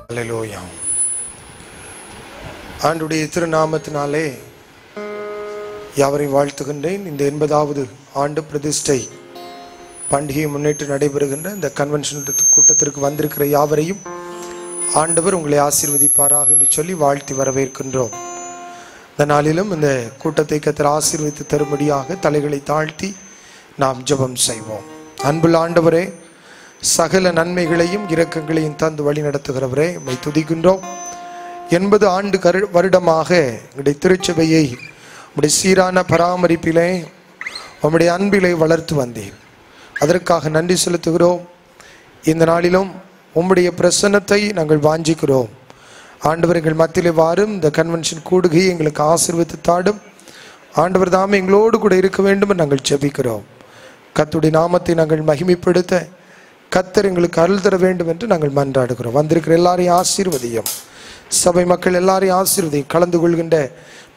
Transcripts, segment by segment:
அல்லேலூயா. ஆண்டுடைய திருநாமத்தினாலே யாவரையும் வாழ்த்துகின்றேன். இந்த 80வது ஆண்டு பிரதிஷ்டை பண்டிகையை முன்னிட்டு நடைபெறுகின்ற இந்த கன்வென்ஷன் கூட்டத்திற்கு வந்திருக்கிற யாவரையும் ஆண்டவர் உங்களை ஆசீர்வதிப்பாராக என்று சொல்லி வாழ்த்தி வரவேற்கின்றோம். இந்த நாளிலும் இந்த கூட்டத்தை கர்த்தர் ஆசீர்வதித்து தரும்படியாக தலைகளை தாழ்த்தி நாம் ஜெபம் செய்வோம். அன்புள்ள ஆண்டவரே, சகல நன்மைகளையும் இரக்கங்களையும் தந்து வழி நடத்துகிறவரே, உம்மை துதிக்கின்றோம். 80 ஆண்டு வருடமாக உங்களுடைய திருச்சபையை உம்முடைய சீரான பராமரிப்பிலே உம்முடைய அன்பிலே வளர்த்து வந்தீர். அதற்காக நன்றி செலுத்துகிறோம். இந்த நாளிலும் உம்முடைய பிரசன்னத்தை நாங்கள் வாஞ்சிக்கிறோம். ஆண்டவர் எங்கள் மத்தியிலே வாரும். இந்த கன்வென்ஷன் கூடுகையை எங்களுக்கு ஆசீர்வதித்து தாடும். ஆண்டவர் தாமே எங்களோடு கூட இருக்க வேண்டும் என்று நாங்கள் ஜெபிக்கிறோம். கர்த்தருடைய நாமத்தை நாங்கள் மகிமைப்படுத்த கர்த்தர் எங்களுக்கு அருள் தர வேண்டும் என்று நாங்கள் மன்றாடுகிறோம். வந்திருக்கிற எல்லாரையும் ஆசீர்வதியும். சபை மக்கள் எல்லாரையும் ஆசீர்வதியும். கலந்து கொள்கின்ற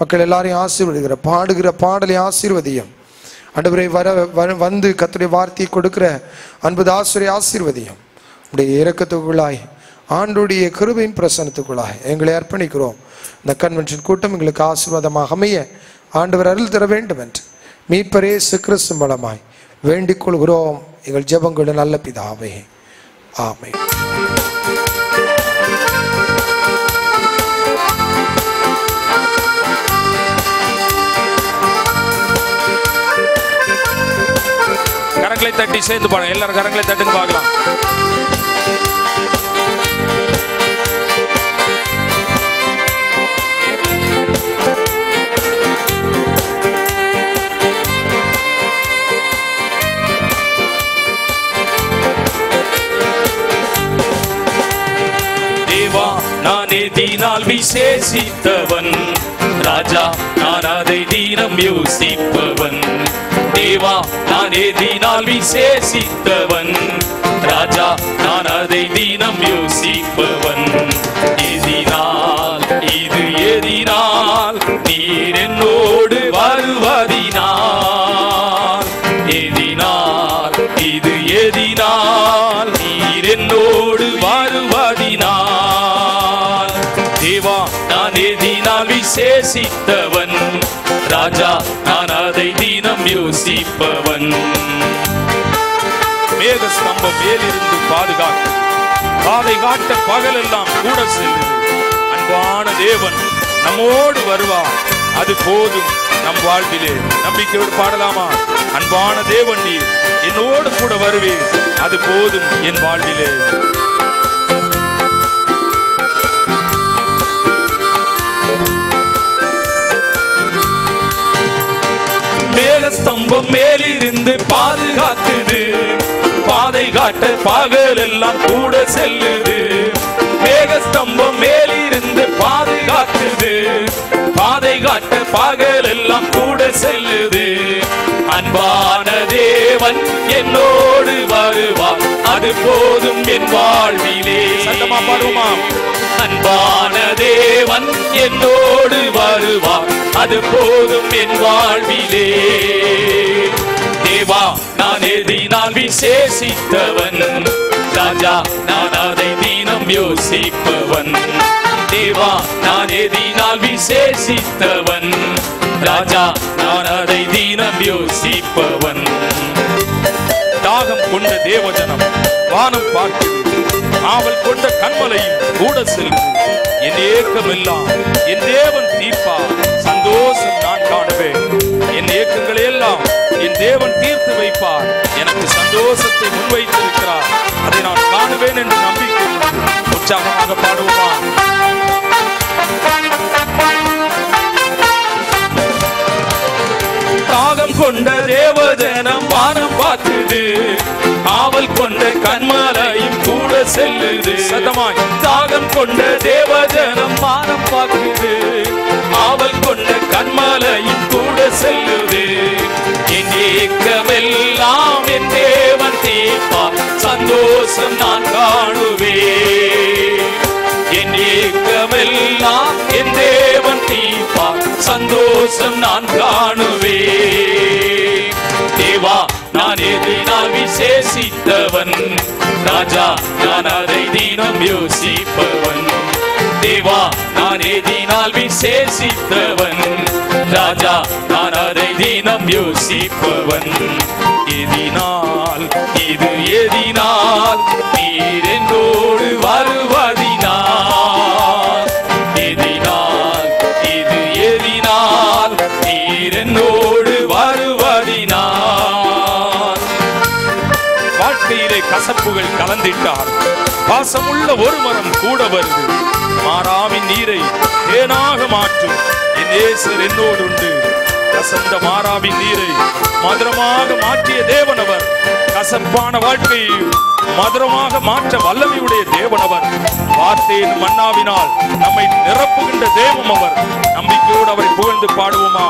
மக்கள் எல்லாரையும் ஆசீர்வதிக்கிற பாடுகிற பாடலை ஆசீர்வதியும். ஆண்டவரை வந்து கர்த்தருடைய வார்த்தையை கொடுக்கிற அன்பு தாசரை ஆசீர்வதியும். உடைய இரக்கத்துக்குள்ளாய் ஆண்டுடைய கிருபையின் பிரசன்னத்துக்குள்ளாய் எங்களை அர்ப்பணிக்கிறோம். இந்த கன்வென்ஷன் கூட்டம் எங்களுக்கு ஆசீர்வாதமாக அமைய ஆண்டவர் அருள் தர வேண்டும் என்று மீட்பர் இயேசு கிறிஸ்து மூலமாய் வேண்டிக் கொள்கிறோம் எங்கள் ஜெபங்களோட நல்ல பிதாவே, ஆமென். கரங்களை தட்டி சேர்ந்து பாருங்க. எல்லாரும் கரங்களை தட்டுங்க பார்க்கலாம். தேவா, நான் எதினால் விசேஷித்தவன், ராஜா நான் அதை தீனம் யோசிப்பவன். தேவா, நான் எதினால் விசேஷித்தவன், ராஜா நான் அதை தீனம் யோசிப்பவன். எதினால் இது எதினால் நீர் என்னோடு வருவதினால், எதினால் இது எதினால் நீர் என்னோடு வருவதினால். தேவா, நான் எதினால் விசேஷித்தவன், ராஜா நான் அதை தினம் யோசிப்பவன். மேக ஸ்தம்பம் மேலிருந்து பாதுகாக்க, பாதை காட்ட பகலெல்லாம் கூட செல்லுது. அன்பான தேவன் நம்மோடு வருவார், அது போதும் நம் வாழ்விலே. நம்பிக்கையோடு பாடலாமா? அன்பான தேவன் நீர் என்னோடு கூட வருவீர், அது போதும் என் வாழ்விலே. மேகஸ்தம்பம் மேலிருந்து பாதுகாக்குது, பாதை காட்ட பகல் எல்லாம் கூட செல்லுது. மேகஸ்தம்பம் மேலிருந்து பாதுகாக்குது, பாதை காட்ட பகல் எல்லாம் கூட செல்லுது. அன்பான தேவன் என்னோடு வருவார், அது போதும் என் வாழ்விலே. சத்தமா பாடுமா? அன்பான தேவன் என்னோடு வருவார், அது போதும் என் வாழ்விலே. தேவா, நான் எதினால் விசேஷித்தவன், ராஜா நான் அதை தினம் யோசிப்பவன். தேவா, நான் எதினால் விசேஷித்தவன், ராஜா நான் அதை தினம் யோசிப்பவன். தாகம் கொண்ட தேவஜனம் வானம் பார்க்கிறது, ஆவல் கொண்ட கண்மலையும் கூட செல்லும். என் ஏக்கமெல்லாம் என் தேவன் தீர்ப்பார், சந்தோஷம் நான் காணுவேன். என் ஏக்கங்களை எல்லாம் என் தேவன் தீர்த்து வைப்பார், எனக்கு சந்தோஷத்தை முன்வைத்திருக்கிறார், அதை நான் காணுவேன் என்று நம்பிக்கை உற்சாகமாக பாடுவோமா? தாகம் கொண்ட தேவஜனம் வானம் பார்க்குது, ஆவல் கொண்ட கண்மலையும் கூட செல்லுது. சத்தமாய் தாகம் கொண்ட தேவஜனம் வானம் பார்க்குது, ஆவல் கொண்ட கண்மலையும் கூட செல்லுது. என் ஏக்கமெல்லாம் என் தேவன் தீர்ப்பார், சந்தோஷம் நான் காணுவேன். என் ஏக்கமெல்லாம் என் தேவன் தீர்ப்பார், சந்தோஷம் நான் காணுவேன். தேவா நான் எதினால் விசேஷித்தவன், ராஜா நான் அதை தினம் யோசிப்பவன். தேவா நான் எதினால் விசேஷித்தவன், ராஜா நான் அதை தினம் யோசிப்பவன். எதினால் இது எதினால் நீர் என்னோடு வருவதினால், எதினால் இது எதினால் நீர் என்னோடு வருவதினால். வாழ்க்கையிலே கசப்புகள் கலந்திட்டார், பாசமுள்ள ஒரு மரம் கூட வருது. மாறாவின் நீரை தேனாக மாற்றும் என் நேசர் என்னோடு உண்டு. கசந்த மாறாவின் நீரை மதுரமாக மாற்றிய தேவனவர், கசப்பான வாழ்க்கையை மதுரமாக மாற்ற வல்லமையுடைய தேவனவர். வார்த்தையின் மன்னாவினால் நம்மை நிரப்புகின்ற தேவம் அவர். நம்பிக்கையோடு அவரை புகழ்ந்து பாடுவோமா?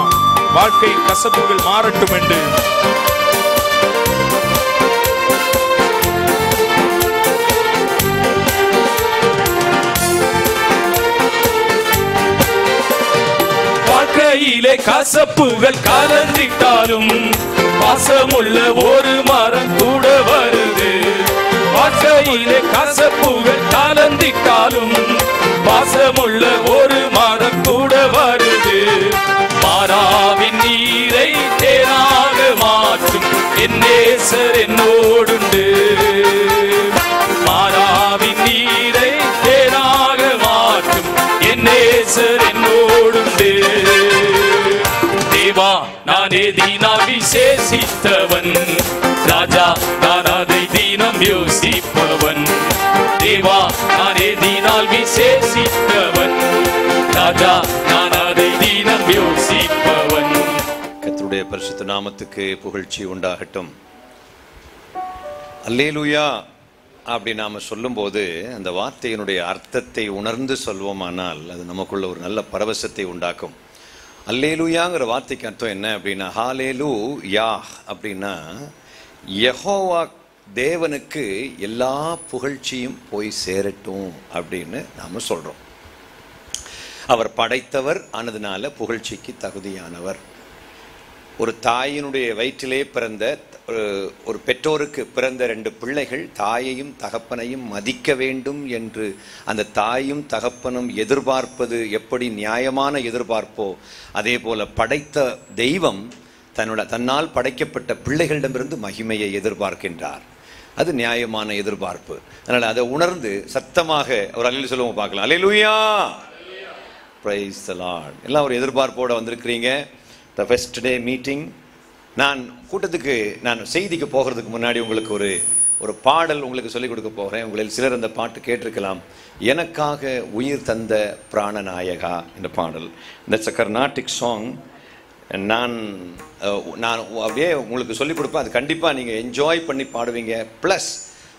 வாழ்க்கை கசப்புகள் மாறட்டும் என்று. வாழ்க்கையிலே கசப்புகள் கலந்திட்டாலும் பாசமுள்ள ஒரு மரம் கூட வருது. வாழ்க்கையிலே கசப்புகள் கலந்திட்டாலும் பாசமுள்ள ஒரு மரம் கூட வருது. மாறாவின் நீரை தேனாக மாற்றும் என் நேசர் என்னோடுண்டு. மாறாவின் நீரை தேனாக மாற்றும் என் நேசர் என்னோடுண்டு. தேவா நான் எதினால் விசேஷித்தவன், ராஜா நான் அதை தினம் யோசிப்பவன். தேவா நான் எதினால் விசேஷித்தவன், ராஜா நான் அதை தினம் யோசிப்பவன். கர்த்தருடைய பரிசுத்த நாமத்துக்கு புகழ்ச்சி உண்டாகட்டும். அல்லேலூயா அப்படி நாம சொல்லும்போது அந்த வார்த்தையினுடைய அர்த்தத்தை உணர்ந்து சொல்வோமானால் அது நமக்குள்ள ஒரு நல்ல பரவசத்தை உண்டாக்கும். அல்லேலூயாங்கிற வார்த்தைக்கு அர்த்தம் என்ன அப்படின்னா, ஹாலேலூ யா அப்படின்னா யெகோவா தேவனுக்கு எல்லா புகழ்ச்சியும் போய் சேரட்டும் அப்படின்னு நாம சொல்றோம். அவர் படைத்தவர் ஆனதுனால புகழ்ச்சிக்கு தகுதியானவர். ஒரு தாயினுடைய வயிற்றிலே பிறந்த ஒரு பெற்றோருக்கு பிறந்த 2 பிள்ளைகள் தாயையும் தகப்பனையும் மதிக்க வேண்டும் என்று அந்த தாயும் தகப்பனும் எதிர்பார்ப்பது எப்படி நியாயமான எதிர்பார்ப்போ, அதே போல படைத்த தெய்வம் தன்னால் படைக்கப்பட்ட பிள்ளைகளிடமிருந்து மகிமையை எதிர்பார்க்கின்றார். அது நியாயமான எதிர்பார்ப்பு. அதனால் அதை உணர்ந்து சத்தமாக ஒரு அல்லேலூயா சொல்லுவோம் பார்க்கலாம். அல்லேலூயா, பிரைஸ் தி லார்ட். எல்லாம் ஒரு எதிர்பார்ப்போடு வந்திருக்கிறீங்க. The first day meeting. நான் கூட்டத்துக்கு நான் செய்திக்கு போகிறதுக்கு முன்னாடி உங்களுக்கு ஒரு பாடல் உங்களுக்கு சொல்லிக் கொடுக்க போகிறேன். உங்களில் சிலர் அந்த பாட்டு கேட்டிருக்கலாம். எனக்காக உயிர் தந்த பிராணநாயகா இந்த பாடல். That's a Carnatic song. நான் அப்படியே உங்களுக்கு சொல்லிக் கொடுப்பேன். அது கண்டிப்பாக நீங்கள் என்ஜாய் பண்ணி பாடுவீங்க. ப்ளஸ்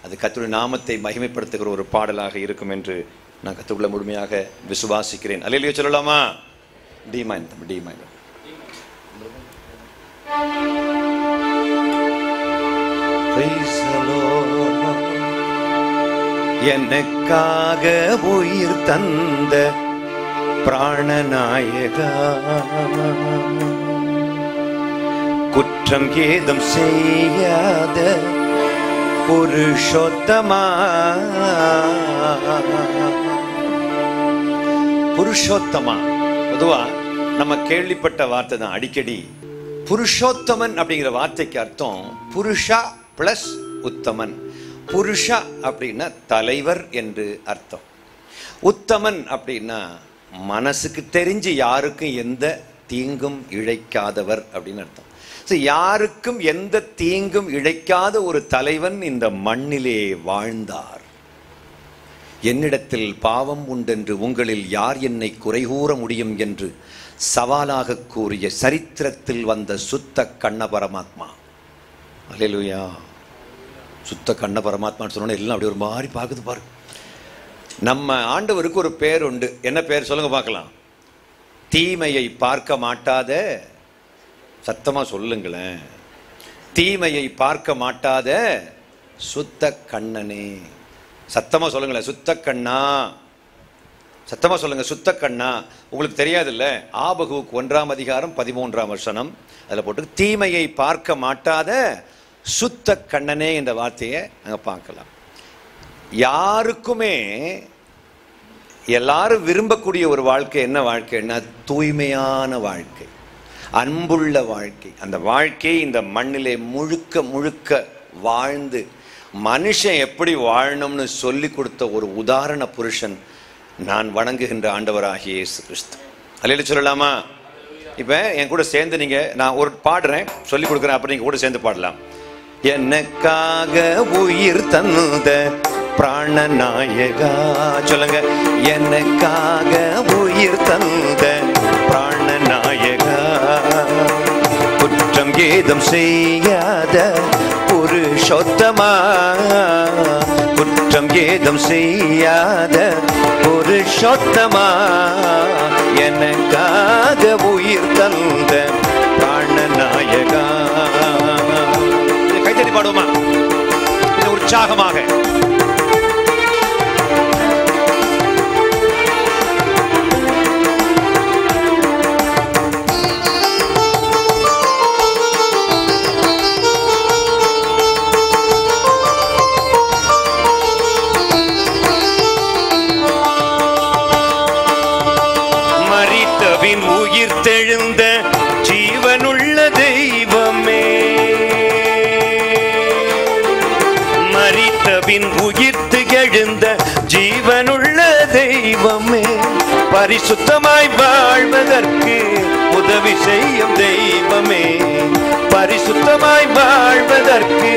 அது கர்த்தருடைய நாமத்தை மகிமைப்படுத்துகிற ஒரு பாடலாக இருக்கும் என்று நான் கர்த்தருக்குள்ள முழுமையாக விசுவாசிக்கிறேன். அல்லேலூயா சொல்லலாமா? D minor, D minor. எனக்காக உயிர் தந்த பிராணநாயகா, குற்றம் ஏதும் செய்யாத புருஷோத்தமா. புருஷோத்தமா பொதுவா நம்ம கேள்விப்பட்ட வார்த்தை தான் அடிக்கடி. புருஷோத்தமன் அப்படிங்கிற வார்த்தைக்கு அர்த்தம் புருஷா பிளஸ் உத்தமன். புருஷா அப்படின்னா தலைவர் என்று அர்த்தம். உத்தமன் அப்படின்னா மனசுக்கு தெரிஞ்சு யாருக்கும் எந்த தீங்கும் இழைக்காதவர் அப்படின்னு அர்த்தம். யாருக்கும் எந்த தீங்கும் இழைக்காத ஒரு தலைவன் இந்த மண்ணிலே வாழ்ந்தார். என்னிடத்தில் பாவம் உண்டென்று உங்களில் யார் என்னை குறைகூற முடியும் என்று சவாலாக கூறிய சரித்திரத்தில் வந்த சுத்த கண்ண பரமாத்மா. அல்லேலூயா. சுத்த கண்ண பரமாத்மான்னு சொன்னோன்னே எல்லாம் அப்படி ஒரு மாதிரி பார்க்குது பாரு. நம்ம ஆண்டவருக்கு ஒரு பேர் உண்டு. என்ன பேர் சொல்லுங்க பார்க்கலாம்? தீமையை பார்க்க மாட்டாத, சத்தமா சொல்லுங்களேன், தீமையை பார்க்க மாட்டாத சுத்த கண்ணனே. சத்தமா சொல்லுங்களேன், சுத்த கண்ணா, சத்தமா சொல்லுங்க, சுத்த கண்ணா. உங்களுக்கு தெரியாதுல்ல, ஆபகுக்கு 1ஆம் அதிகாரம் 13ஆம் வசனம், அதில் போட்டு தீமையை பார்க்க மாட்டாத சுத்த கண்ணனே என்ற வார்த்தையை அங்கே பார்க்கலாம். யாருக்குமே எல்லாரும் விரும்பக்கூடிய ஒரு வாழ்க்கை என்ன வாழ்க்கைன்னா தூய்மையான வாழ்க்கை, அன்புள்ள வாழ்க்கை. அந்த வாழ்க்கையை இந்த மண்ணிலே முழுக்க முழுக்க வாழ்ந்து மனுஷன் எப்படி வாழணும்னு சொல்லி கொடுத்த ஒரு உதாரண புருஷன் நான் வணங்குகின்ற ஆண்டவராகிய இயேசு கிறிஸ்து. அல்லேலூயா சொல்லலாமா? இப்போ என் கூட சேர்ந்து நீங்க, நான் ஒரு பாடுறேன் சொல்லி கொடுக்குறேன், அப்புறம் நீங்க கூட சேர்ந்து பாடலாம். எனக்காக உயிர் தந்த பிராணநாயகா சொல்லுங்க, எனக்காக உயிர் தந்த பிராணநாயகா, குற்றம் ஏதும் செய்யாத புருஷோத்தமா, குற்றம் ஏதும் செய்யாத புருஷோத்தமா, எனக்காக உயிர் தந்த பிராணநாயகா. கைத்தடி பாடுவோமா உற்சாகமாக? உயிர்த்தெழுந்த ஜீவனுள்ள தெய்வமே, மரித்தபின் உயிர்த்து எழுந்த ஜீவனுள்ள தெய்வமே, பரிசுத்தமாய் வாழ்வதற்கு உதவி செய்யும் தெய்வமே, பரிசுத்தமாய் வாழ்வதற்கு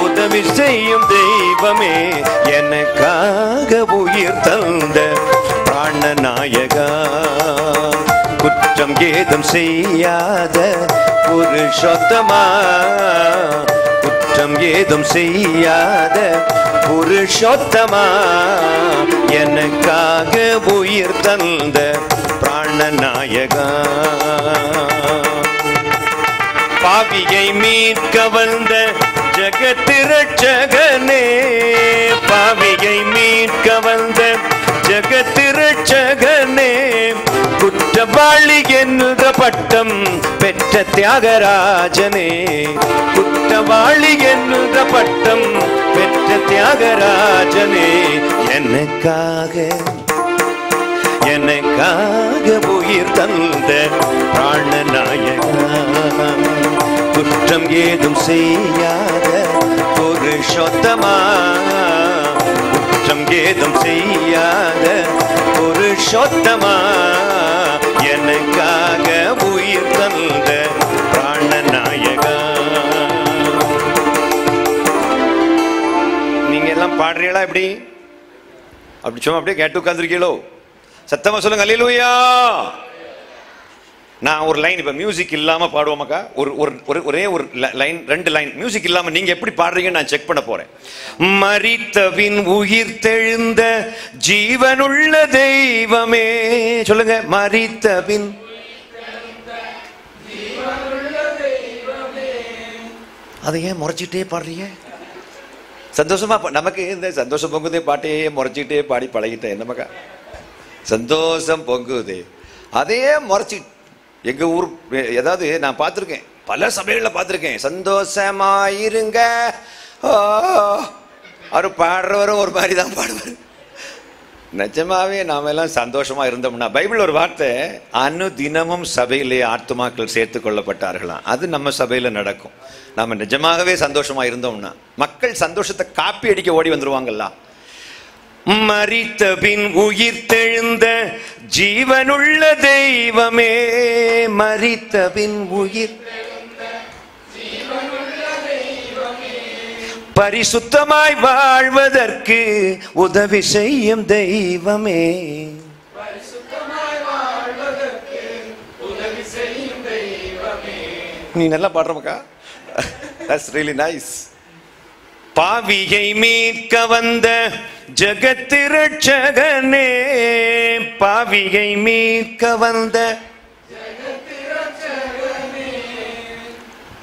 உதவி செய்யும் தெய்வமே, எனக்காக உயிர் தந்த பிராணநாயகா, குற்றம் ஏதும் செய்யாத புருஷோத்தமா, குற்றம் ஏதும் செய்யாத புருஷோத்தமா, எனக்காக உயிர் தந்த பிராணநாயகா, பாவியை மீட்க வந்த ஜகத் இரட்சகனே, பாவியை மீட்க வந்த ஜகத் இரட்சகனே, குற்றவாளி என்ற பட்டம் பெற்ற தியாகராஜனே, குற்றவாளி என்ற பட்டம் பெற்ற தியாகராஜனே, எனக்காக எனக்காக உயிர் தந்த பிராணநாயகா, குற்றம் ஏதும் செய்யாத புருஷோத்தமா, குற்றம் ஏதும் செய்யாத புருஷோத்தமா, எனக்காக உயிர் தந்த பிராணநாயகா. நீங்க எல்லாம் பாடுறீங்களா? எப்படி அப்படி சும்மா அப்படியே கேட்டு உட்கார்ந்துருக்கீங்களோ? சத்தமா சொல்லுங்க அல்லேலூயா. நான் ஒரு லைன் இப்ப மியூசிக் இல்லாம பாடுவோமாக்கா, ஒரே ஒரு லைன், 2 லைன் மியூசிக் இல்லாம நீங்க எப்படி பாடுறீங்கன்னு நான் செக் பண்ண போறேன். மரித்தபின் உயிர் தெழுந்த ஜீவனுள்ள தெய்வமே சொல்லுங்க, மரித்தபின் அதை ஏன் முறைச்சிட்டே பாடுறீங்க? சந்தோஷமா நமக்கு இந்த சந்தோஷம் பொங்குதே பாட்டையே முறைச்சிட்டே பாடி பழகிட்டேன். என்னமாக்கா சந்தோஷம் பொங்குதே அதையே முறைச்சி. எங்க ஊர் ஏதாவது நான் பார்த்துருக்கேன், பல சபைகளில் பார்த்துருக்கேன், சந்தோஷமாயிருங்க அவர் பாடுறவரும் ஒரு மாதிரி தான் பாடுவார். நிஜமாவே நாம எல்லாம் சந்தோஷமா இருந்தோம்னா, பைபிள் ஒரு வார்த்தை, அனுதினமும் சபையிலே ஆத்துமாக்கள் சேர்த்து கொள்ளப்பட்டார்களாம். அது நம்ம சபையில நடக்கும். நாம நிஜமாகவே சந்தோஷமா இருந்தோம்னா மக்கள் சந்தோஷத்தை காப்பி அடிக்க ஓடி வந்துருவாங்கல்ல. மரித்தபின் உயிர் தெழுந்த ஜீவனுள்ள தெய்வமே, மரித்தபின் உயிர் பரிசுத்தமாய் வாழ்வதற்கு உதவி செய்யும் தெய்வமே, நீ நல்லா பாடுறமக்கா, that's really nice. பாவியை மீட்க வந்த ஜகத் இரட்சகனே, பாவியை மீட்க வந்த.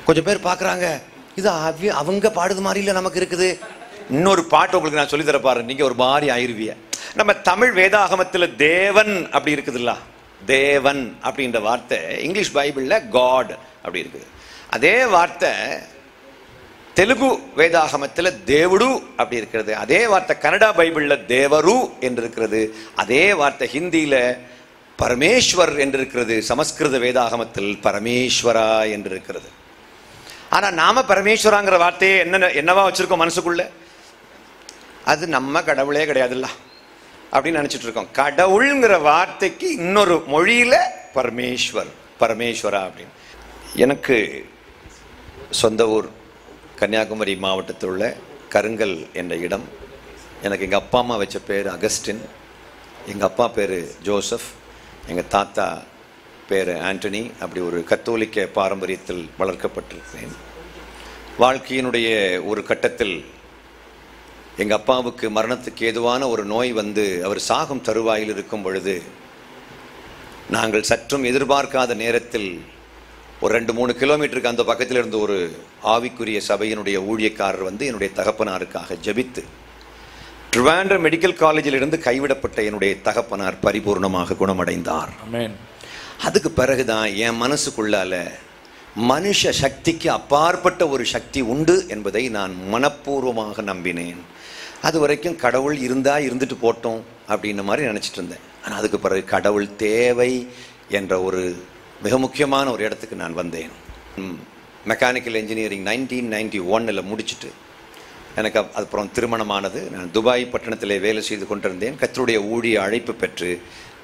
கொஞ்சம் பேர் பார்க்குறாங்க, இது அவங்க பாடுது மாதிரி இல்லை நமக்கு இருக்குது. இன்னொரு பாட்டு உங்களுக்கு நான் சொல்லி தர பாரு, நீங்க ஒரு மாதிரி ஆயிருவிய. நம்ம தமிழ் வேதாகமத்தில் தேவன் அப்படி இருக்குதுல்ல, தேவன் அப்படின்ற வார்த்தை இங்கிலீஷ் பைபிள்ல காட் அப்படி இருக்குது. அதே வார்த்தை தெலுங்கு வேதாகமத்தில் தேவுடு அப்படி இருக்கிறது. அதே வார்த்தை கன்னடா பைபிள்ல தேவரு என்று இருக்கிறது. அதே வார்த்தை ஹிந்தியில பரமேஸ்வர் என்று இருக்கிறது. சமஸ்கிருத வேதாகமத்தில் பரமேஸ்வரா என்று இருக்கிறது. ஆனா நாம பரமேஸ்வராங்கிற வார்த்தையை என்னவா வச்சிருக்கோம் மனசுக்குள்ள? அது நம்ம கடவுளே கிடையாதுல்ல அப்படின்னு நினைச்சிட்டு இருக்கோம். கடவுள்ங்கிற வார்த்தைக்கு இன்னொரு மொழியில பரமேஸ்வர், பரமேஸ்வரா அப்படின்னு. எனக்கு சொந்த ஊர் கன்னியாகுமரி மாவட்டத்தில் உள்ள கருங்கல் என்ற இடம். எனக்கு எங்கள் அப்பா அம்மா வச்ச பேர் அகஸ்டின், எங்கள் அப்பா பேர் ஜோசப், எங்கள் தாத்தா பேர் ஆண்டனி. அப்படி ஒரு கத்தோலிக்க பாரம்பரியத்தில் வளர்க்கப்பட்டிருக்கிறேன். வாழ்க்கையினுடைய ஒரு கட்டத்தில் எங்கள் அப்பாவுக்கு மரணத்துக்கு ஏதுவான ஒரு நோய் வந்து அவர் சாகும் தருவாயில் இருக்கும் பொழுது, நாங்கள் சற்றும் எதிர்பார்க்காத நேரத்தில் ஒரு 2-3 கிலோமீட்டருக்கு அந்த பக்கத்தில் இருந்து ஒரு ஆவிக்குரிய சபையினுடைய ஊழியக்காரர் வந்து என்னுடைய தகப்பனாருக்காக ஜெபித்து, ட்ரிவாண்ட்ரம் மெடிக்கல் காலேஜில் இருந்து கைவிடப்பட்ட என்னுடைய தகப்பனார் பரிபூர்ணமாக குணமடைந்தார். அதுக்கு பிறகுதான் என் மனசுக்குள்ளால மனுஷ சக்திக்கு அப்பாற்பட்ட ஒரு சக்தி உண்டு என்பதை நான் மனப்பூர்வமாக நம்பினேன். அது வரைக்கும் கடவுள் இருந்தா இருந்துட்டு போட்டோம் அப்படின்ற மாதிரி நினச்சிட்டு இருந்தேன். ஆனால் அதுக்கு பிறகு கடவுள் தேவை என்ற ஒரு மிக முக்கியமான ஒரு இடத்துக்கு நான் வந்தேன். மெக்கானிக்கல் இன்ஜினியரிங் 1991 முடிச்சுட்டு எனக்கு அப்புறம் திருமணமானது. நான் துபாய் பட்டணத்திலே வேலை செய்து கொண்டிருந்தேன். கர்த்தருடைய ஊழிய அழைப்பு பெற்று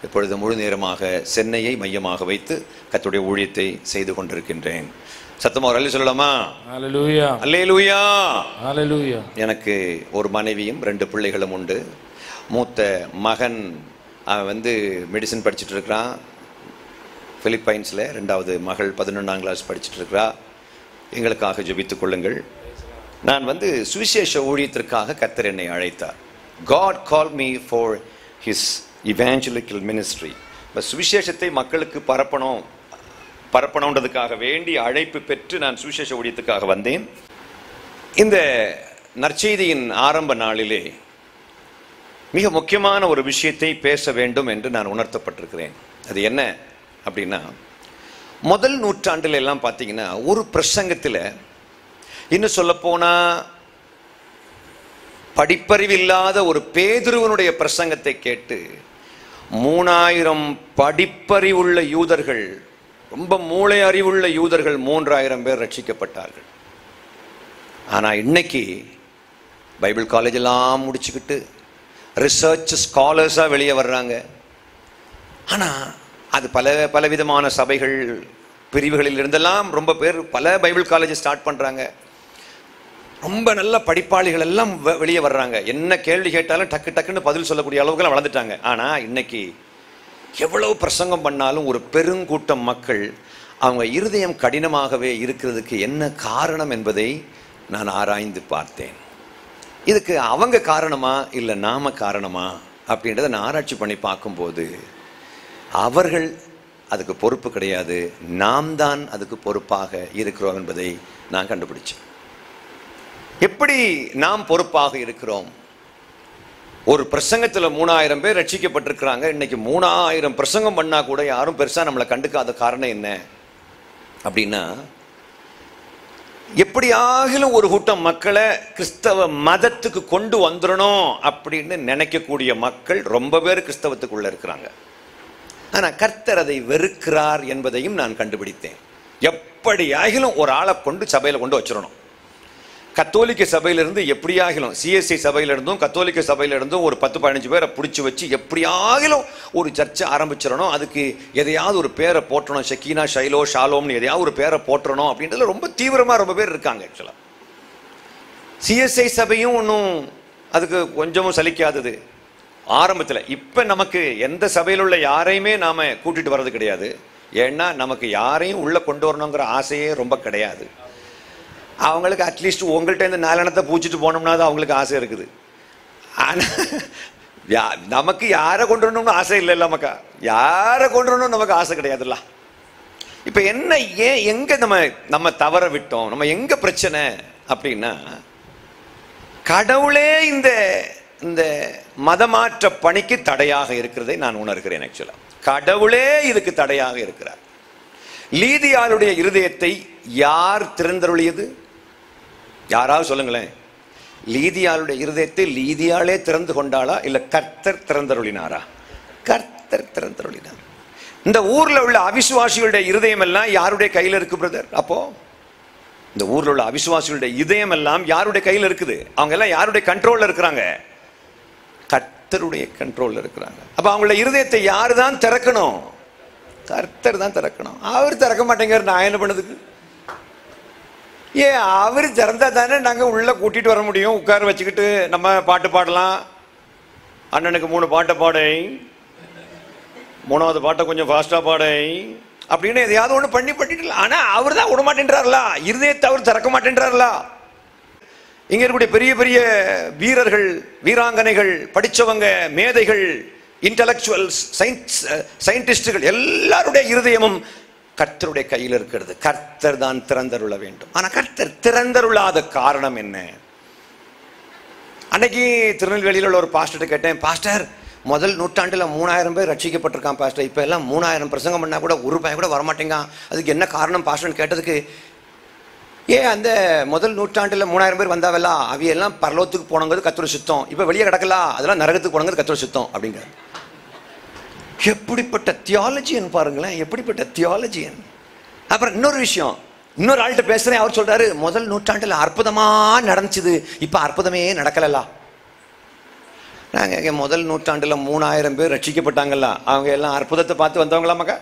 இப்பொழுது முழு நேரமாக சென்னையை மையமாக வைத்து கர்த்தருடைய ஊழியத்தை செய்து கொண்டிருக்கின்றேன். சத்தமா ஒரு அல்லேலூயா சொல்லலாமா? அல்லேலூயா, அல்லேலூயா, அல்லேலூயா. எனக்கு ஒரு மனைவியும் 2 பிள்ளைகளும் உண்டு. மூத்த மகன் அவன் வந்து மெடிசன் படிச்சுட்டு இருக்கிறான் பிலிப்பைன்ஸில். 2வது மகள் 11ஆம் கிளாஸ் படிச்சுட்டு இருக்கிறா. எங்களுக்காக ஜெபித்துக் கொள்ளுங்கள். நான் வந்து சுவிசேஷ ஊழியத்திற்காக கர்த்தர் என்னை அழைத்தார். God called me for his evangelical ministry. இப்போ சுவிசேஷத்தை மக்களுக்கு பரப்பணுன்றதுக்காக வேண்டி அழைப்பு பெற்று நான் சுவிசேஷ ஊழியத்துக்காக வந்தேன். இந்த நற்செய்தியின் ஆரம்ப நாளிலே மிக முக்கியமான ஒரு விஷயத்தை பேச வேண்டும் என்று நான் உணர்த்தப்பட்டிருக்கிறேன். அது என்ன அப்படின்னா, முதல் நூற்றாண்டில் எல்லாம் பார்த்தீங்கன்னா ஒரு பிரசங்கத்தில், இன்னும் சொல்ல போனா படிப்பறிவில்லாத ஒரு பேதுருவனுடைய பிரசங்கத்தை கேட்டு 3000 படிப்பறிவுள்ள யூதர்கள், ரொம்ப மூளை அறிவுள்ள யூதர்கள் 3000 பேர் ரட்சிக்கப்பட்டார்கள். ஆனா இன்னைக்கு பைபிள் காலேஜ் எல்லாம் முடிச்சுக்கிட்டு ரிசர்ச் ஸ்காலர்ஸா வெளியே வர்றாங்க. ஆனா அது பலவிதமான சபைகள் பிரிவுகளில் இருந்தெல்லாம் ரொம்ப பேர் பல பைபிள் காலேஜ் ஸ்டார்ட் பண்றாங்க. ரொம்ப நல்ல படிப்பாளிகள் எல்லாம் வெளியே வர்றாங்க. என்ன கேள்வி கேட்டாலும் டக்குன்னு பதில் சொல்லக்கூடிய அளவுக்கு வளர்ந்துட்டாங்க. ஆனா இன்னைக்கு எவ்வளவு பிரசங்கம் பண்ணாலும் ஒரு பெருங்கூட்டம் மக்கள் அவங்க இருதயம் கடினமாகவே இருக்கிறதுக்கு என்ன காரணம் என்பதை நான் ஆராய்ந்து பார்த்தேன். இதுக்கு அவங்க காரணமா இல்லை நாம காரணமா அப்படின்றத நான் ஆராய்ச்சி பண்ணி பார்க்கும்போது, அவர்கள் அதுக்கு பொறுப்பு கிடையாது, நாம் தான் அதுக்கு பொறுப்பாக இருக்கிறோம் என்பதை நான் கண்டுபிடிச்சேன். எப்படி நாம் பொறுப்பாக இருக்கிறோம்? ஒரு பிரசங்கத்தில் 3000 பேர் ரட்சிக்கப்பட்டிருக்கிறாங்க. இன்னைக்கு 3000 பிரசங்கம் பண்ணா கூட யாரும் பெருசா நம்மளை கண்டுக்காத காரணம் என்ன அப்படின்னா, எப்படியாகிலும் ஒரு கூட்டம் மக்களை கிறிஸ்தவ மதத்துக்கு கொண்டு வந்துடணும் அப்படின்னு நினைக்கக்கூடிய மக்கள் ரொம்ப பேர் கிறிஸ்தவத்துக்குள்ள இருக்கிறாங்க. ஆனா கர்த்தர் அதை வெறுக்கிறார் என்பதையும் நான் கண்டுபிடித்தேன். எப்படியாகிலும் ஒரு ஆளை கொண்டு சபையில கொண்டு வச்சிடணும். கத்தோலிக்க சபையிலிருந்து எப்படியாகிலும், சிஎஸ்சி சபையிலிருந்தும் கத்தோலிக்க சபையிலிருந்தும் ஒரு 10-15 பேரை பிடிச்சி வச்சு எப்படியாகிலும் ஒரு சர்ச்சை ஆரம்பிச்சிடணும். அதுக்கு எதையாவது ஒரு பேரை போட்டணும், ஷக்கீனா, ஷைலோ, ஷாலோம்னு எதையாவது ஒரு பேரை போட்டணும் அப்படின்றதுல ரொம்ப தீவிரமாக ரொம்ப பேர் இருக்காங்க. ஆக்சுவலாக சிஎஸ்ஐ சபையும் ஒன்றும் அதுக்கு கொஞ்சமும் சலிக்காதது ஆரம்பத்தில். இப்போ நமக்கு எந்த சபையில் உள்ள யாரையுமே நாம் கூட்டிகிட்டு வர்றது கிடையாது. ஏன்னா நமக்கு யாரையும் உள்ளே கொண்டு வரணுங்கிற ஆசையே ரொம்ப கிடையாது. அவங்களுக்கு அட்லீஸ்ட் உங்கள்கிட்ட இந்த நாலனத்தை பூச்சிட்டு போனோம்னா தான் அவங்களுக்கு ஆசை இருக்குது. ஆனால் நமக்கு யாரை கொண்டு வரணும்னு ஆசை இல்லை. நமக்கு யாரை கொண்டு வரணும் நமக்கு ஆசை கிடையாதுல்ல. இப்போ என்ன, ஏன், எங்கே நம்ம தவற விட்டோம், நம்ம எங்கே பிரச்சனை அப்படின்னா, கடவுளே இந்த இந்த மதமாற்ற பணிக்கு தடையாக இருக்கிறதை நான் உணர்கிறேன். ஆக்சுவலா கடவுளே இதுக்கு தடையாக இருக்கிறார். லீதியாளுடைய இருதயத்தை யார் திறந்தருளியது? யாராவது சொல்லுங்களேன். லீதியாளுடைய இருதயத்தை லீதியாளே திறந்து கொண்டாளா, இல்ல கர்த்தர் திறந்தருளினாரா? கர்த்தர் திறந்தருளினார். இந்த ஊர்ல உள்ள அவிசுவாசிகளுடைய இருதயம் எல்லாம் யாருடைய கையில் இருக்கு பிரதர்? அப்போ இந்த ஊர்ல உள்ள அவிசுவாசிகளுடைய இதயம் எல்லாம் யாருடைய கையில் இருக்குது? அவங்க எல்லாம் யாருடைய கண்ட்ரோல்ல இருக்கிறாங்க? கர்த்தருடைய கண்ட்ரோல்ல இருக்கிறாங்க. அப்ப அவங்களுடைய இருதயத்தை யாரு தான் திறக்கணும்? கர்த்தர் தான் திறக்கணும். அவர் திறக்க மாட்டேங்கிறார். நான் என்ன பண்ணதுக்கு? அவர் திறந்தா தானே நாங்க உள்ள கூட்டிட்டு வர முடியும். உட்கார வச்சுக்கிட்டு நம்ம பாட்டு பாடலாம். அண்ணனுக்கு 3 பாட்டை பாடை, 3வது பாட்டை கொஞ்சம் ஃபாஸ்டா பாடை அப்படின்னு எதையாவது ஒண்ணு பண்ணிடலாம். ஆனா அவர் தான் விட மாட்டேன்றார்களா? இருதயத்தை அவர் திறக்க மாட்டேன்றார்களா? இங்க இருக்கக்கூடிய பெரிய பெரிய வீரர்கள், வீராங்கனைகள், படிச்சவங்க, மேதைகள், இன்டலெக்சுவல்ஸ், சயின்டிஸ்டுகள் எல்லாருடைய இருதயமும் கர்த்தருடைய கையில் இருக்கிறது. கர்த்தர் தான் திறந்தருள வேண்டும். ஆனா கர்த்தர் திறந்தருளாத காரணம் என்ன? அன்னைக்கு திருநெல்வேலியில் உள்ள ஒரு பாஸ்டர் கேட்டேன், பாஸ்டர் முதல் நூற்றாண்டுல 3000 பேர் ரட்சிக்கப்பட்டிருக்கான் பாஸ்டர், இப்ப எல்லாம் 3000 பிரசங்கம் பண்ணா கூட ஒரு பையன் கூட வரமாட்டேங்க, அதுக்கு என்ன காரணம் பாஸ்டர்னு கேட்டதுக்கு, அந்த முதல் நூற்றாண்டுல 3000 பேர் வந்தாவெல்லாம் அவையெல்லாம் பரலோகத்துக்கு போனது கர்த்தருடைய சித்தம், இப்ப வெளியே கிடக்கலாம், அதெல்லாம் நரகத்துக்கு போனது கர்த்தருடைய சித்தம் அப்படிங்கிறார். எப்படிப்பட்ட தியாலஜியன் பாருங்களேன், எப்படிப்பட்ட தியாலஜியன். அப்புறம் இன்னொரு விஷயம், இன்னொரு ஆள்கிட்ட பேசுறேன், அவர் சொல்றாரு முதல் நூற்றாண்டுல அற்புதமா நடந்துச்சுது, இப்ப அற்புதமே நடக்கலா. நாங்க முதல் நூற்றாண்டுல 3000 பேர் ரட்சிக்கப்பட்டாங்கல்ல, அவங்க எல்லாம் அற்புதத்தை பார்த்து வந்தவங்களா? மகா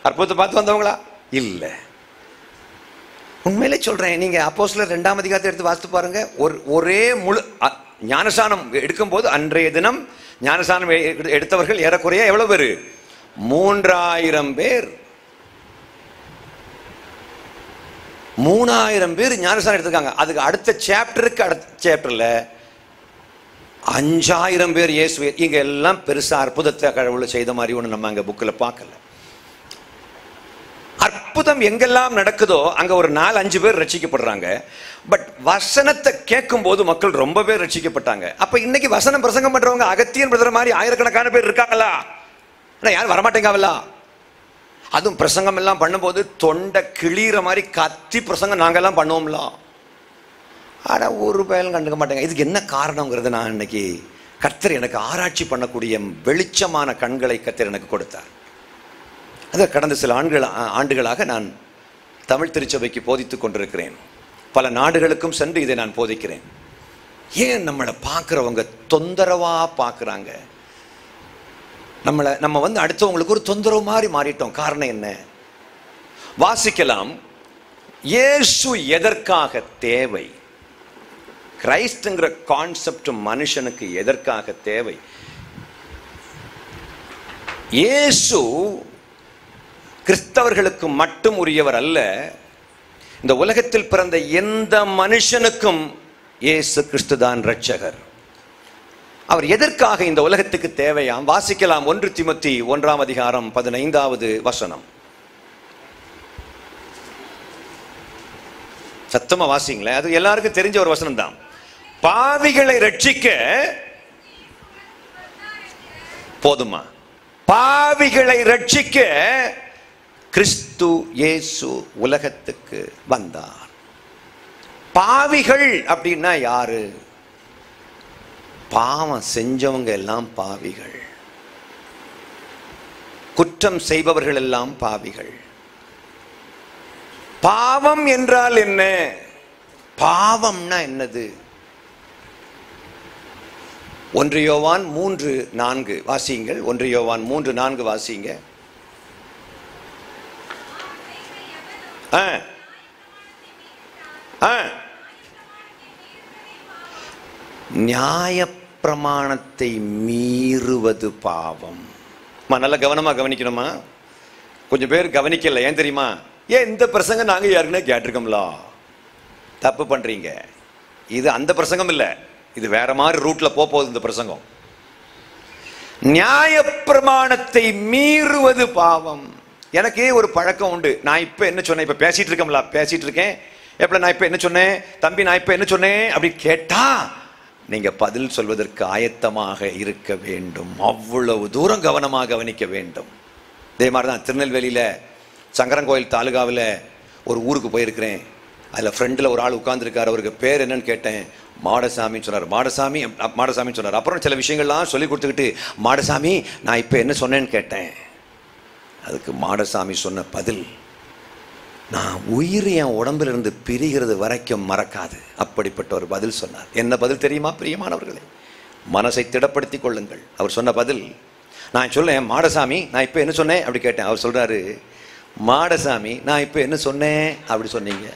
அற்புதத்தை பார்த்து வந்தவங்களா? இல்ல. உண்மையிலே சொல்றேன், நீங்க அப்போஸ்தலர் 2ஆம் அதிகாரத்தை எடுத்து வாசித்து பாருங்க. ஒரே முழு ஞானசானம் எடுக்கும் போது அன்றைய தினம் ஞானசானம் எடுத்தவர்கள் ஏறக்குறைய எவ்வளவு பேரு? 3000 பேர். 3000 பேர் ஞானசானம் எடுத்திருக்காங்க. அதுக்கு அடுத்த சாப்டர்ல 5000 பேர் இயேசுவே. இங்க எல்லாம் பெருசா அற்புதத்தை கடவுள் செய்த மாதிரி ஒண்ணு நம்ம அங்க புக்கில் பார்க்கல. அற்புதம் எங்கெல்லாம் நடக்குதோ அங்க ஒரு 4-5 பேர் ரட்சிக்கப்படுறாங்க. பட் வசனத்தை கேட்கும் போது மக்கள் ரொம்ப பேர் ரட்சிக்கப்பட்டாங்க. அப்ப இன்னைக்கு வசனம் பிரசங்கம் பண்றவங்க அகத்தியன் பிரதர் மாதிரி ஆயிரக்கணக்கான பேர் இருக்காங்களா? யாரும் வரமாட்டேங்கவல்ல. அதுவும் பிரசங்கம் எல்லாம் பண்ணும்போது தொண்டை கிளீற மாதிரி கத்தி பிரசங்கம் நாங்கெல்லாம் பண்ணுவோம்ல. ஆனா ஒரு பயலும் கண்டுக்க மாட்டேங்க. இதுக்கு என்ன காரணங்கிறது நான் இன்னைக்கு கர்த்தர் எனக்கு ஆராய்ச்சி பண்ணக்கூடிய வெளிச்சமான கண்களை கர்த்தர் எனக்கு கொடுத்தார். அதை கடந்த சில ஆண்டுகளாக நான் தமிழ் திருச்சபைக்கு போதித்துக் கொண்டிருக்கிறேன். பல நாடுகளுக்கும் சென்று இதை நான் போதிக்கிறேன். ஏன் நம்மளை பார்க்குறவங்க தொந்தரவா பார்க்குறாங்க? நம்ம வந்து அடுத்தவங்களுக்கு ஒரு தொந்தரவு மாதிரி மாறிட்டோம். காரணம் என்ன? வாசிக்கலாம். இயேசு எதற்காக தேவை? கிரைஸ்ட்ங்கிற கான்செப்ட் மனுஷனுக்கு எதற்காக தேவை? இயேசு கிறிஸ்தவர்களுக்கு மட்டும் உரியவர் அல்ல. இந்த உலகத்தில் பிறந்த எந்த மனுஷனுக்கும் இயேசு கிறிஸ்து தான் இரட்சகர். அவர் எதற்காக இந்த உலகத்துக்கு தேவையாம்? வாசிக்கலாம். 1 தீமோத்தேயு 1ஆம் அதிகாரம் 15வது வசனம். சத்தமா வாசிங்களேன், அது எல்லாருக்கும் தெரிஞ்ச ஒரு வசனம் தான். பாவிகளை ரட்சிக்க போதுமா? பாவிகளை ரட்சிக்க கிறிஸ்து இயேசு உலகத்துக்கு வந்தார். பாவிகள் அப்படின்னா யாரு? பாவம் செஞ்சவங்க எல்லாம் பாவிகள், குற்றம் செய்பவர்கள் எல்லாம் பாவிகள். பாவம் என்றால் என்ன? பாவம்னா என்னது? 1 யோவான் 3:4 வாசியுங்கள். 1 யோவான் 3:4 வாசிங்க. நியாய பிரமாணத்தை மீறுவது பாவம். நல்ல கவனமா கவனிக்கணுமா? கொஞ்சம் பேர் கவனிக்கல. ஏன் தெரியுமா? இந்த பிரசங்கம் நாங்க யாருக்குன்னா கேட்டிருக்கோம்ல. தப்பு பண்றீங்க. இது அந்த பிரசங்கம் இல்ல, இது வேற மாதிரி ரூட்ல போகுது இந்த பிரசங்கம். நியாய பிரமாணத்தை மீறுவது பாவம். எனக்கு ஒரு பழக்கம் உண்டு. நான் இப்ப என்ன சொன்னேன்? இப்ப பேசிட்டு இருக்கேன். எப்ப நான் இப்ப என்ன சொன்னேன்? தம்பி நான் இப்ப என்ன சொன்னேன் அப்படி கேட்டா நீங்க பதில் சொல்வதற்கு ஆயத்தமாக இருக்க வேண்டும். அவ்வளவு தூரம் கவனமாக கவனிக்க வேண்டும். இதே மாதிரி தான் திருநெல்வேலியில சங்கரன்கோயில் தாலுகாவில் ஒரு ஊருக்கு போயிருக்கிறேன். அதில் ஃப்ரெண்டில் ஒரு ஆள் உட்கார்ந்துருக்காரு. அவருக்கு பேர் என்னன்னு கேட்டேன். மாடசாமின்னு சொன்னார். மாடசாமின்னு சொன்னார். அப்புறம் சில விஷயங்கள்லாம் சொல்லி கொடுத்துக்கிட்டு, மாடசாமி நான் இப்போ என்ன சொன்னேன்னு கேட்டேன். அதுக்கு மாடசாமி சொன்ன பதில், நான் உயிர் என் உடம்புல இருந்து பிரிகிறது வரைக்கும் மறக்காது. அப்படிப்பட்ட ஒரு பதில் சொன்னார். என்ன பதில் தெரியுமா பிரியமானவர்களே? மனசை திடப்படுத்தி கொள்ளுங்கள். அவர் சொன்ன பதில், நான் சொல்லேன், மாடசாமி நான் இப்போ என்ன சொன்னேன் அப்படி கேட்டேன். அவர் சொல்றாரு, மாடசாமி நான் இப்போ என்ன சொன்னேன் அப்படி சொன்னீங்க.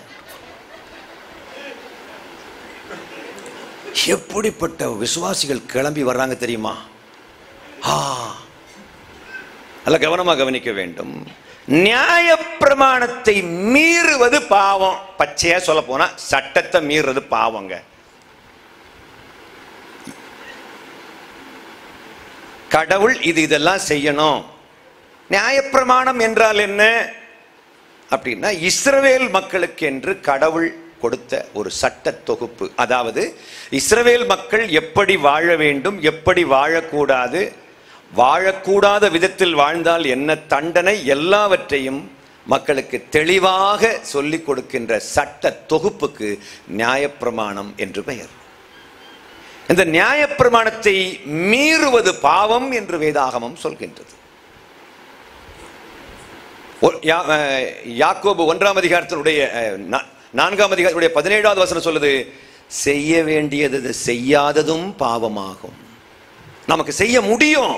எப்படிப்பட்ட விசுவாசிகள் கிளம்பி வர்றாங்க தெரியுமா? நல்ல கவனமாக கவனிக்க வேண்டும். நியாய பிரமாணத்தை மீறுவது பாவம். பச்சையா சொல்ல போனா சட்டத்தை மீறுறது பாவங்க. கடவுள் இதெல்லாம் செய்யணும். நியாயப்பிரமாணம் என்றால் என்ன அப்படின்னா, இஸ்ரவேல் மக்களுக்கு என்று கடவுள் கொடுத்த ஒரு சட்ட தொகுப்பு. அதாவது இஸ்ரவேல் மக்கள் எப்படி வாழ வேண்டும், எப்படி வாழக்கூடாது, வாழக்கூடாத விதத்தில் வாழ்ந்தால் என்ன தண்டனை, எல்லாவற்றையும் மக்களுக்கு தெளிவாக சொல்லிக் கொடுக்கின்ற சட்ட தொகுப்புக்கு நியாயப்பிரமாணம் என்று பெயர். இந்த நியாயப்பிரமாணத்தை மீறுவது பாவம் என்று வேதாகமம் சொல்கின்றது. யாக்கோபு 1ஆம் அதிகாரத்தினுடைய 4ஆம் அதிகாரத்துடைய 17வது வசனம் சொல்லுது, செய்ய வேண்டியது செய்யாததும் பாவமாகும். நமக்கு செய்ய முடியும்,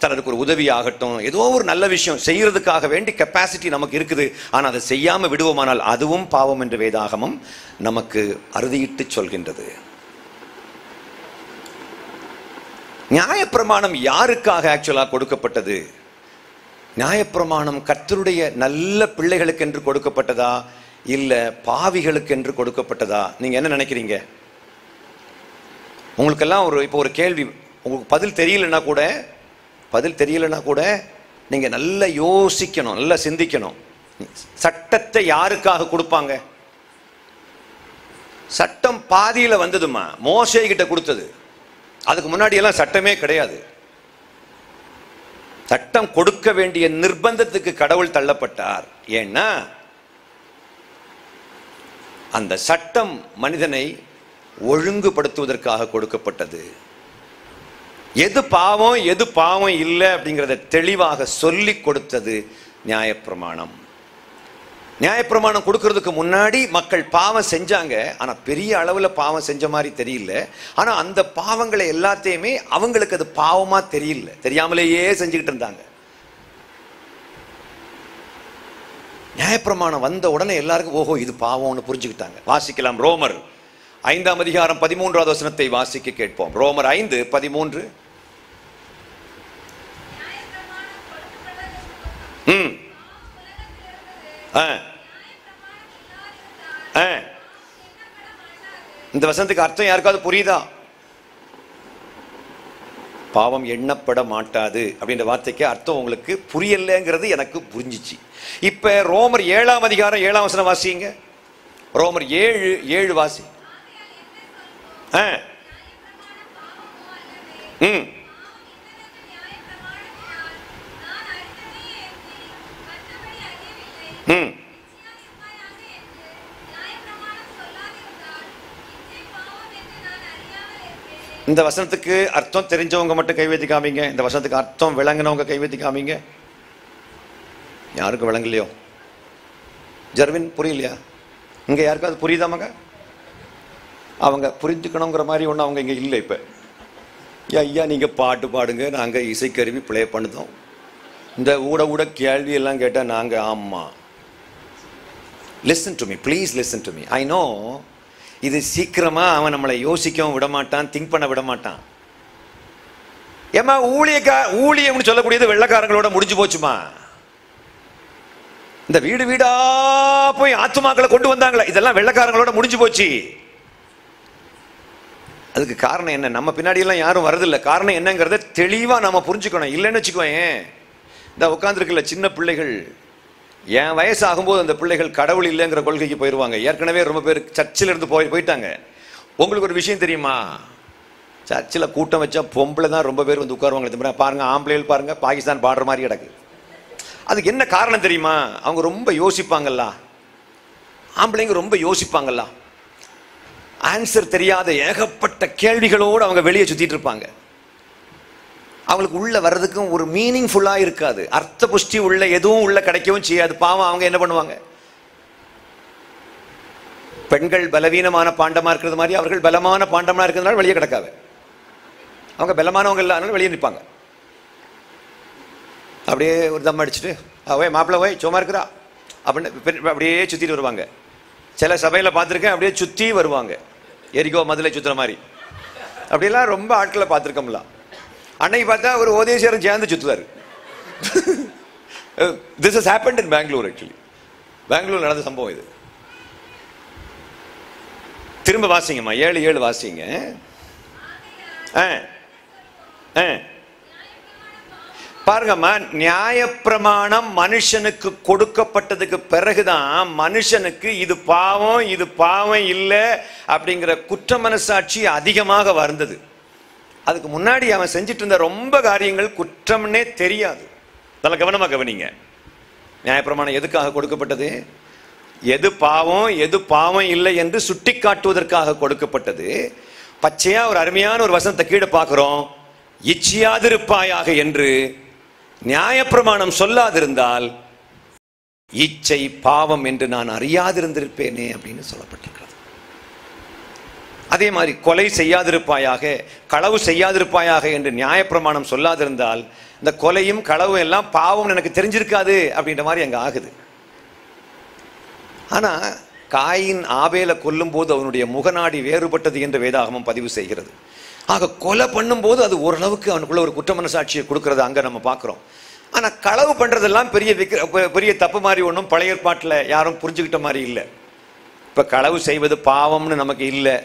தனக்கு ஒரு உதவி ஆகட்டும், ஏதோ ஒரு நல்ல விஷயம் செய்யறதுக்காக வேண்டி கெப்பாசிட்டி நமக்கு இருக்குது. ஆனால் அதை செய்யாம விடுவோமானால் அதுவும் பாவம் என்று வேதாகமம் நமக்கு அறுதியிட்டு சொல்கின்றது. நியாயப்பிரமாணம் யாருக்காக ஆக்சுவலா கொடுக்கப்பட்டது? நியாயப்பிரமாணம் கர்த்தருடைய நல்ல பிள்ளைகளுக்கு என்று கொடுக்கப்பட்டதா, இல்ல பாவிகளுக்கு என்று கொடுக்கப்பட்டதா? நீங்க என்ன நினைக்கிறீங்க? உங்களுக்கெல்லாம் இப்போ ஒரு கேள்வி, உங்களுக்கு பதில் தெரியலன்னா கூட நீங்க நல்லா யோசிக்கணும், நல்லா சிந்திக்கணும். சட்டத்தை யாருக்காக கொடுப்பாங்க? சட்டம் பாதியில வந்ததுமா, மோசே கிட்ட கொடுத்தது. அதுக்கு முன்னாடி எல்லாம் சட்டமே கிடையாது. சட்டம் கொடுக்க வேண்டிய நிர்பந்தத்துக்கு கடவுள் தள்ளப்பட்டார். ஏன்னா அந்த சட்டம் மனிதனை ஒழுங்குபடுத்துவதற்காக கொடுக்கப்பட்டது. எது பாவம் எது பாவம் இல்லை அப்படிங்கிறத தெளிவாக சொல்லி கொடுத்தது நியாயப்பிரமாணம். நியாயப்பிரமாணம் கொடுக்கறதுக்கு முன்னாடி மக்கள் பாவம் செஞ்சாங்க. ஆனா பெரிய அளவுல பாவம் செஞ்ச மாதிரி தெரியல. ஆனா அந்த பாவங்களை எல்லாத்தையுமே அவங்களுக்கு அது பாவமா தெரியல, தெரியாமலேயே செஞ்சுக்கிட்டு இருந்தாங்க. நியாயப்பிரமாணம் வந்த உடனே எல்லாருக்கும் ஓஹோ இது பாவம்னு புரிஞ்சுக்கிட்டாங்க. வாசிக்கலாம். ரோமர் 5ஆம் அதிகாரம் 13வது வசனத்தை வாசிக்க கேட்போம். ரோமர் 5:13. இந்த வசனத்துக்கு அர்த்தம் யாருக்காவது புரியுதா? பாவம் எண்ணப்பட மாட்டாது அப்படின்ற வார்த்தைக்கு அர்த்தம் உங்களுக்கு புரியலங்கிறது எனக்கு புரிஞ்சிச்சு. இப்ப ரோமர் 7ஆம் அதிகாரம் 7ஆம் வசனம் வாசிங்க. ரோமர் 7:7 வாசி. இந்த வசனத்துக்கு அர்த்தம் தெரிஞ்சவங்க மட்டும் கைவேத்தி காமிங்க. இந்த வசனத்துக்கு அர்த்தம் விளங்கினவங்க கைவேத்தி காமிங்க. யாருக்கும் விளங்கலையோ? ஜர்வின் புரியலையா? இங்க யாருக்காவது புரியுதா மக? அவங்க புரிஞ்சுக்கணுங்கிற மாதிரி ஒன்று அவங்க இங்கே இல்லை. இப்போ ஐயா நீங்கள் பாட்டு பாடுங்க, நாங்கள் இசைக்கருவி ப்ளே பண்ணுதோம். இந்த ஊட கேள்வி எல்லாம் கேட்டால் நாங்கள் ஆமாம். Listen to me, please listen to me. I know இது சீக்கிரமாக அவன் நம்மளை யோசிக்கவும் விடமாட்டான், திங்க் பண்ண விடமாட்டான். ஏமா ஊழியம்னு சொல்லக்கூடியது வெள்ளைக்காரங்களோட முடிஞ்சு போச்சுமா. இந்த வீடு வீடா போய் ஆத்துமாக்களை கொண்டு வந்தாங்களா, இதெல்லாம் வெள்ளைக்காரங்களோட முடிஞ்சு போச்சு. அதுக்கு காரணம் என்ன? நம்ம பின்னாடி எல்லாம் யாரும் வரதில்லை. காரணம் என்னங்கிறத தெளிவா நம்ம புரிஞ்சுக்கணும். இல்லைன்னு வச்சுக்கோயேன், இந்த உட்காந்துருக்குல்ல சின்ன பிள்ளைகள், என் வயசு ஆகும்போது அந்த பிள்ளைகள் கடவுள் இல்லைங்கிற கொள்கைக்கு போயிடுவாங்க. ஏற்கனவே ரொம்ப பேர் சர்ச்சில் இருந்து போயிட்டாங்க. உங்களுக்கு ஒரு விஷயம் தெரியுமா? சர்ச்சில் கூட்டம் வச்சா பொம்பளை தான் ரொம்ப பேர் வந்து உட்காருவாங்க. பாருங்க, ஆம்பளைகள் பாருங்க பாகிஸ்தான் பாடுற மாதிரி கிடக்கு. அதுக்கு என்ன காரணம் தெரியுமா? அவங்க ரொம்ப யோசிப்பாங்கல்ல, ஆம்பளைங்க ரொம்ப யோசிப்பாங்கல்ல. ஆன்சர் தெரியாத ஏகப்பட்ட கேள்விகளோடு அவங்க வெளியே சுத்திட்டு இருப்பாங்க. அவங்களுக்கு உள்ள வர்றதுக்கும் ஒரு மீனிங்ஃபுல்லா இருக்காது, அர்த்த புஷ்டி உள்ள எதுவும் உள்ள கிடைக்கவும் செய்யாது. பாவம், அவங்க என்ன பண்ணுவாங்க? பெண்கள் பலவீனமான பாண்டமா இருக்கிறது மாதிரி அவர்கள் பலமான பாண்டமா இருக்கிறதுனால வெளியே கிடக்காது. அவங்க பலமானவங்க இல்லாதனால வெளியே நிற்பாங்க. அப்படியே ஒரு தம் அடிச்சுட்டு ஓய் மாப்பிள்ள ஓய் சும்மா இருக்கிறா அப்படின்னு அப்படியே சுத்திட்டு வருவாங்க. சில சபையில் பார்த்துருக்கேன், அப்படியே சுற்றி வருவாங்க, எரிகோ மதுளை சுற்றுற மாதிரி. அப்படியெல்லாம் ரொம்ப ஆட்களை பார்த்துருக்கோம்ல. அன்னைக்கு பார்த்தா ஒரு ஓதேசியரும் சேர்ந்து சுற்றுவார். This is happened in Bangalore. Actually Bangalore நடந்த சம்பவம் இது. திரும்ப வாசிங்கம்மா, 7:7 வாசிங்க. பாருங்கம்மா, நியாயப்பிரமாணம் மனுஷனுக்கு கொடுக்கப்பட்டதுக்கு பிறகுதான் மனுஷனுக்கு இது பாவம் இது பாவம் இல்லை அப்படிங்கிற குற்ற மனசாட்சி அதிகமாக வந்தது. அதுக்கு முன்னாடி அவன் செஞ்சுட்டு இருந்த ரொம்ப காரியங்கள் குற்றம்னே தெரியாது. நல்ல கவனமா கவனிங்க. நியாயப்பிரமாணம் எதுக்காக கொடுக்கப்பட்டது? எது பாவம் எது பாவம் இல்லை என்று சுட்டி காட்டுவதற்காக கொடுக்கப்பட்டது. பச்சையா ஒரு அருமையான ஒரு வசனத்தை கீழே பார்க்கிறோம், இச்சையாதிருப்பாயாக என்று. நியாயப்பிரமாணம் சொல்லாதிருந்தால் இச்சை பாவம் என்று நான் அறியாதிருந்திருப்பேனே அப்படின்னு சொல்லப்பட்டிருக்கிறது. அதே மாதிரி கொலை செய்யாதிருப்பாயாக, களவு செய்யாதிருப்பாயாக என்று நியாயப்பிரமாணம் சொல்லாதிருந்தால் இந்த கொலையும் களவும் எல்லாம் பாவம் எனக்கு தெரிஞ்சிருக்காது அப்படின்ற மாதிரி அங்கே ஆகுது. ஆனால் காயின் ஆபேலை கொல்லும் போது அவனுடைய முகநாடி வேறுபட்டது என்று வேதாகமம் பதிவு செய்கிறது. ஆக கொலை பண்ணும்போது அது ஓரளவுக்கு அவனுக்குள்ள ஒரு குற்ற மனசாட்சியை கொடுக்கறது அங்கே நம்ம பார்க்குறோம். ஆனால் களவு பண்ணுறதெல்லாம் பெரிய தப்பு மாதிரி ஒன்றும் பழைய ஏற்பாட்டில் யாரும் புரிஞ்சுக்கிட்ட மாதிரி இல்லை. இப்போ களவு செய்வது பாவம்னு நமக்கு இல்லை.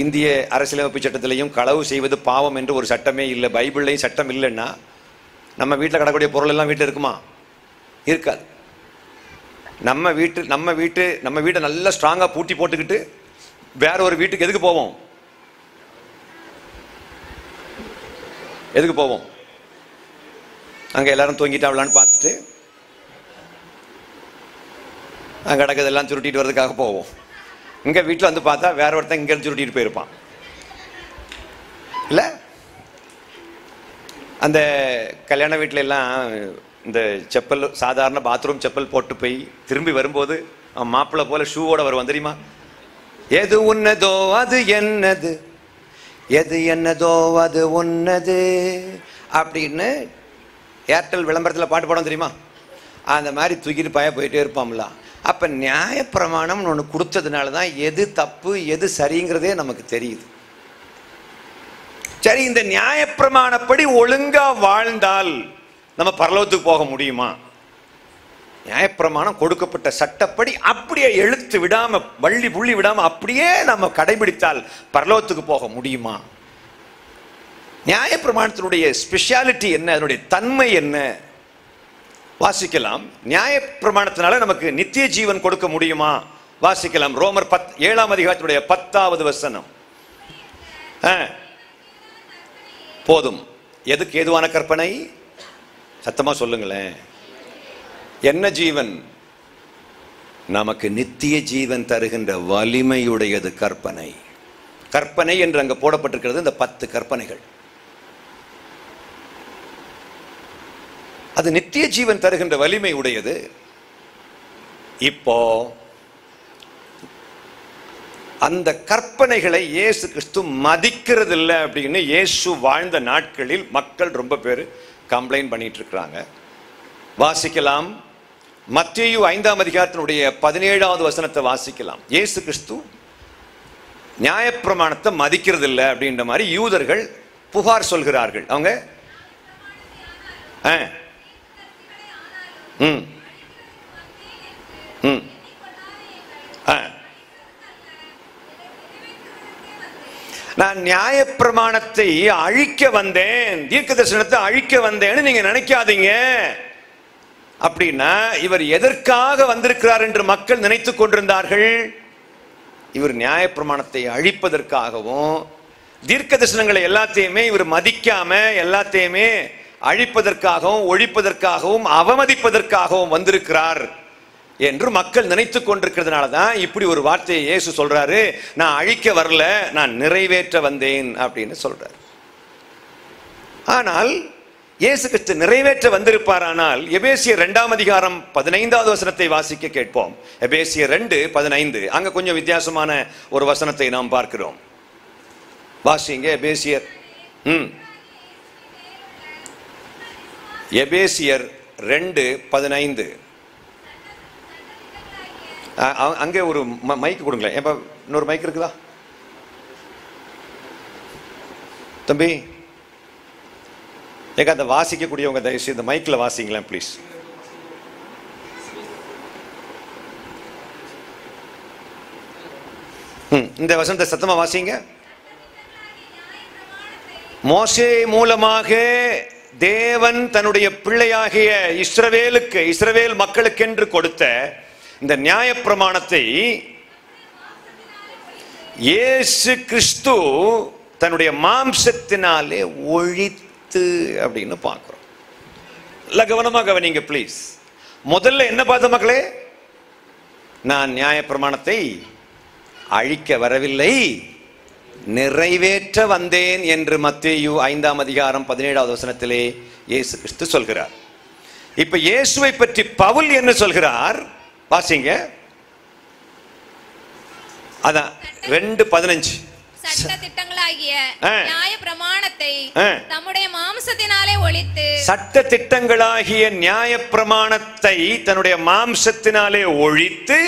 இந்திய அரசியலமைப்பு சட்டத்திலையும் களவு செய்வது பாவம் என்று ஒரு சட்டமே இல்லை. பைபிள்லையும் சட்டம் இல்லைன்னா நம்ம வீட்டில் கிடக்கூடிய பொருள் எல்லாம் வீட்டில் இருக்குமா? இருக்காது. நம்ம வீட்டை நல்லா ஸ்ட்ராங்காக பூட்டி போட்டுக்கிட்டு வேற ஒரு வீட்டுக்கு எதுக்கு போவோம்? அங்கே எல்லாரும் தூங்கிட்டாங்களான்னு பார்த்துட்டு அங்கே கிடக்கிறதெல்லாம் சுருட்டிட்டு வர்றதுக்காக போவோம். இங்கே வீட்டில் வந்து பார்த்தா வேற ஒருத்தன் இங்கே சுருட்டிட்டு போயிருப்பான் இல்லை? அந்த கல்யாண வீட்டில எல்லாம் இந்த செப்பல், சாதாரண பாத்ரூம் செப்பல் போட்டு போய் திரும்பி வரும்போது அவன் மாப்பிள்ளை போல ஷூவோட வருவான் தெரியுமா? எது உன்னதோ அது என்னது, எது என்னதோ அது உன்னது அப்படின்னு ஏர்டெல் விளம்பரத்தில் பாட்டு பாடம் தெரியுமா? அந்த மாதிரி தூக்கிட்டு போயிட்டே இருப்பான்ல. அப்போ நியாயப்பிரமாணம்னு ஒன்று கொடுத்ததுனால தான் எது தப்பு எது சரிங்கிறதே நமக்கு தெரியுது. சரி, இந்த நியாயப்பிரமாணப்படி ஒழுங்கா வாழ்ந்தால் நம்ம பரலோகத்துக்கு போக முடியுமா? நியாயப்பிரமாணம் கொடுக்கப்பட்ட சட்டப்படி அப்படியே எழுத்து விடாம வள்ளி புள்ளி விடாம அப்படியே நம்ம கடைபிடித்தால் பரலோகத்துக்கு போக முடியுமா? நியாயப்பிரமாணத்தினுடைய ஸ்பெஷாலிட்டி என்ன, அதனுடைய தன்மை என்ன? வாசிக்கலாம். நியாயப்பிரமாணத்தினால நமக்கு நித்திய ஜீவன் கொடுக்க முடியுமா? வாசிக்கலாம். ரோமர் 7ஆம் அதிகாரத்தினுடைய 10வது வசனம். போதும். எதுக்கு ஏதுவான கற்பனை? சத்தமா சொல்லுங்களேன். என்ன ஜீவன்? நமக்கு நித்திய ஜீவன் தருகின்ற வலிமையுடையது கற்பனை. கற்பனை என்று அங்க போடப்பட்டிருக்கிறது இந்த 10 கற்பனைகள். அது நித்திய ஜீவன் தருகின்ற வலிமை உடையது. இப்போ அந்த கற்பனைகளை இயேசு கிறிஸ்து மதிக்கிறது இல்லை அப்படின்னு இயேசு வாழ்ந்த நாட்களில் மக்கள் ரொம்ப பேர் கம்ப்ளைண்ட் பண்ணிட்டு இருக்கிறாங்க. வாசிக்கலாம். மத்தேயு 5ஆம் அதிகாரத்தினுடைய 17வது வசனத்தை வாசிக்கலாம். இயேசு கிறிஸ்து நியாயப்பிரமாணத்தை மதிக்கிறது இல்லை அப்படின்ற மாதிரி யூதர்கள் புகார் சொல்கிறார்கள். அவங்க நான் நியாயப்பிரமாணத்தை அழிக்க வந்தேன், தீர்க்க தரிசனத்தை அழிக்க வந்தேன்னு நீங்க நினைக்காதீங்க. அப்படின்னா இவர் எதற்காக வந்திருக்கிறார் என்று மக்கள் நினைத்துக் கொண்டிருந்தார்கள்? இவர் நியாயப்பிரமாணத்தை அழிப்பதற்காகவும் தீர்க்க தரிசனங்களை எல்லாத்தையுமே இவர் மதிக்காம எல்லாத்தையுமே அழிப்பதற்காகவும் ஒழிப்பதற்காகவும் அவமதிப்பதற்காகவும் வந்திருக்கிறார் என்று மக்கள் நினைத்து கொண்டிருக்கிறதுனால தான் இப்படி ஒரு வார்த்தையை இயேசு சொல்றாரு, நான் அழிக்க வரல, நான் நிறைவேற்ற வந்தேன் அப்படின்னு சொல்றார். ஆனால் இயேசு கிறிஸ்து நிறைவேற்ற வந்திருப்பாரானால் எபேசியர் 2:15 வசனத்தை வாசிக்க கேட்போம். எபேசியர் 2:15. அங்க கொஞ்சம் வித்தியாசமான ஒரு வசனத்தை நாம் பார்க்கிறோம். வாசிங்க எபேசியர். எபேசியர் 2:15. அங்கே ஒரு மைக் கொடுங்களேன். ஏப்பா இன்னொரு மைக் இருக்குதா தம்பி? ஏக்கா அதை வாசிக்கக்கூடியவங்க தயவுசெய்து இந்த மைக்கில் வாசிங்களேன் ப்ளீஸ். இந்த வசனத்தை சத்தமா வாசிங்க. மோசே மூலமாக தேவன் தன்னுடைய பிள்ளையாகிய இஸ்ரவேல் மக்களுக்கென்று கொடுத்த இந்த நியாயப்பிரமாணத்தை இயேசு கிறிஸ்து தன்னுடைய மாம்சத்தினாலே ஒழித்து அப்படின்னு பார்க்கிறோம். இல்ல கவனமா கவனிங்க ப்ளீஸ். முதல்ல என்ன பார்த்த மக்களே? நான் நியாயப்பிரமாணத்தை அழிக்க வரவில்லை, நிறைவேற்ற வந்தேன் என்று மத்தேயு 5:17 வசனத்திலே இயேசு கிறிஸ்து சொல்கிறார். இப்ப இயேசுவை பற்றி பவுல் என்ன சொல்கிறார் வாசிங்க. அதான் 2:15. சட்ட திட்டங்களாகிய நியாய பிரமாணத்தை தம்முடைய மாம்சத்தினாலே ஒழித்து, சட்ட திட்டங்களாகிய நியாய பிரமாணத்தை தன்னுடைய மாம்சத்தினாலே ஒழித்து,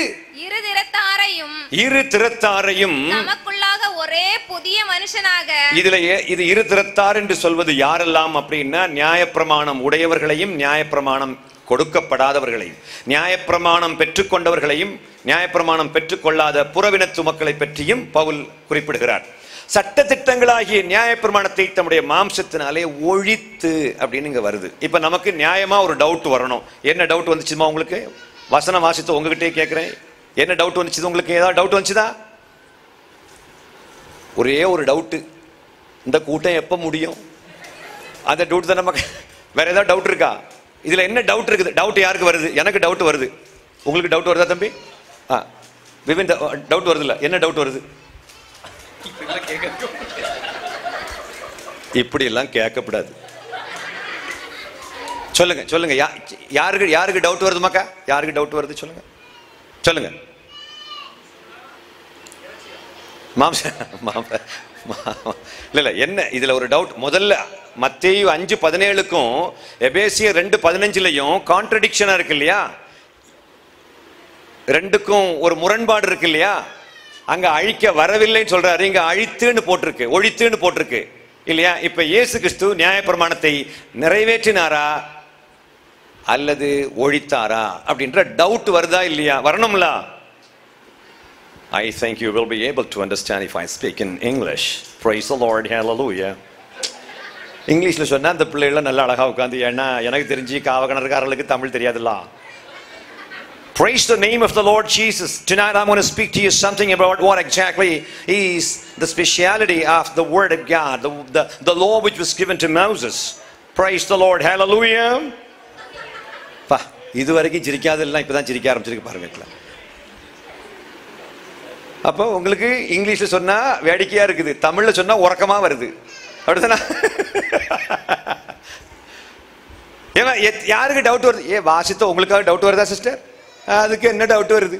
இரு திறத்தாரையும் நமக்குள்ளாக ஒரே புதிய மனுஷனாக. இது இரு திறத்தார் என்று சொல்வது யாரெல்லாம் அப்படின்னா, நியாயப்பிரமாணம் உடையவர்களையும் நியாயப்பிரமாணம் கொடுக்கப்படாதவர்களையும், நியாயப்பிரமாணம் பெற்றுக்கொண்டவர்களையும் நியாயப்பிரமாணம் பெற்றுக்கொள்ளாத புறவினத்து மக்களை பற்றியும் பவுல் குறிப்பிடுகிறார். சட்ட திட்டங்களாகிய நியாயப்பிரமாணத்தை தம்முடைய மாம்சத்தினாலே ஒழித்து அப்படின்னு இங்க வருது. இப்ப நமக்கு நியாயமா ஒரு டவுட் வரணும். என்ன டவுட் வந்துச்சுமா உங்களுக்கு? வசனம் வாசித்து உங்ககிட்டே கேட்கிறேன், என்ன டவுட் வந்துச்சு உங்களுக்கு? ஏதாவது டவுட் வந்துச்சுதா? ஒரே ஒரு டவுட்டு, இந்த கூட்டம் எப்ப முடியும்? அந்த டவுட் தான் நமக்கு. வேற ஏதாவது டவுட் இருக்கா? இதுல என்ன டவுட் இருக்குது? டவுட் யாருக்கு வருது? எனக்கு டவுட் வருது. உங்களுக்கு டவுட் வருதா தம்பி? விவின் டவுட் வருது இல்ல? என்ன டவுட் வருது? இப்படி எல்லாம் கேட்கக்கூடாது. சொல்லுங்க சொல்லுங்க. யாருக்கு டவுட் வருது மக்கா? யாருக்கு டவுட் வருது சொல்லுங்க சொல்லுங்க. இல்ல என்ன இதுல ஒரு டவுட்? முதல்ல மத்தேயு 5:17க்கும் எபேசியர் 2:15லையும் கான்ட்ரடிக்ஷனா இருக்கு இல்லையா? ரெண்டுக்கும் ஒரு முரண்பாடு இருக்கு இல்லையா? அங்க அழிக்க வரவில்லைன்னு சொல்றாரு, இங்க அழித்துன்னு போட்டிருக்கு, ஒழித்துன்னு போட்டிருக்கு இல்லையா? இப்ப இயேசு கிறிஸ்து நியாயப்பிரமாணத்தை நிறைவேற்றினாரா அல்லது ஒழித்தாரா அப்படின்ற டவுட் வருதா இல்லையா? வரணும்ல. I think you will be able to understand if I speak in English. Praise the Lord. Hallelujah. இங்கிலீஷ்ல சொன்னா அந்த பிள்ளைகளை நல்லா அழகா உட்காந்து, ஏன்னா எனக்கு தெரிஞ்சு காவகணர்காரர்களுக்கு தமிழ் தெரியாதுல்ல. Praise the name of the Lord Jesus. Tonight I'm going to speak to you something about what exactly is the speciality of the Word of God, the law which was given to Moses. Praise the Lord. Hallelujah. இது வரைக்கும் சிரிக்காதெல்லாம் இப்பதான் சிரிக்க ஆரம்பிச்சிருக்கு பாருங்க. அப்போ உங்களுக்கு இங்கிலீஷ்ல சொன்னா வேடிக்கையா இருக்குது, தமிழ்ல சொன்னா உறக்கமா வருது. அப்படித்தானா? ஏன்னா யாருக்கு டவுட் வருது? வாசித்த உங்களுக்காக டவுட் வருதா சிஸ்டர்? அதுக்கு என்ன டவுட் வருது?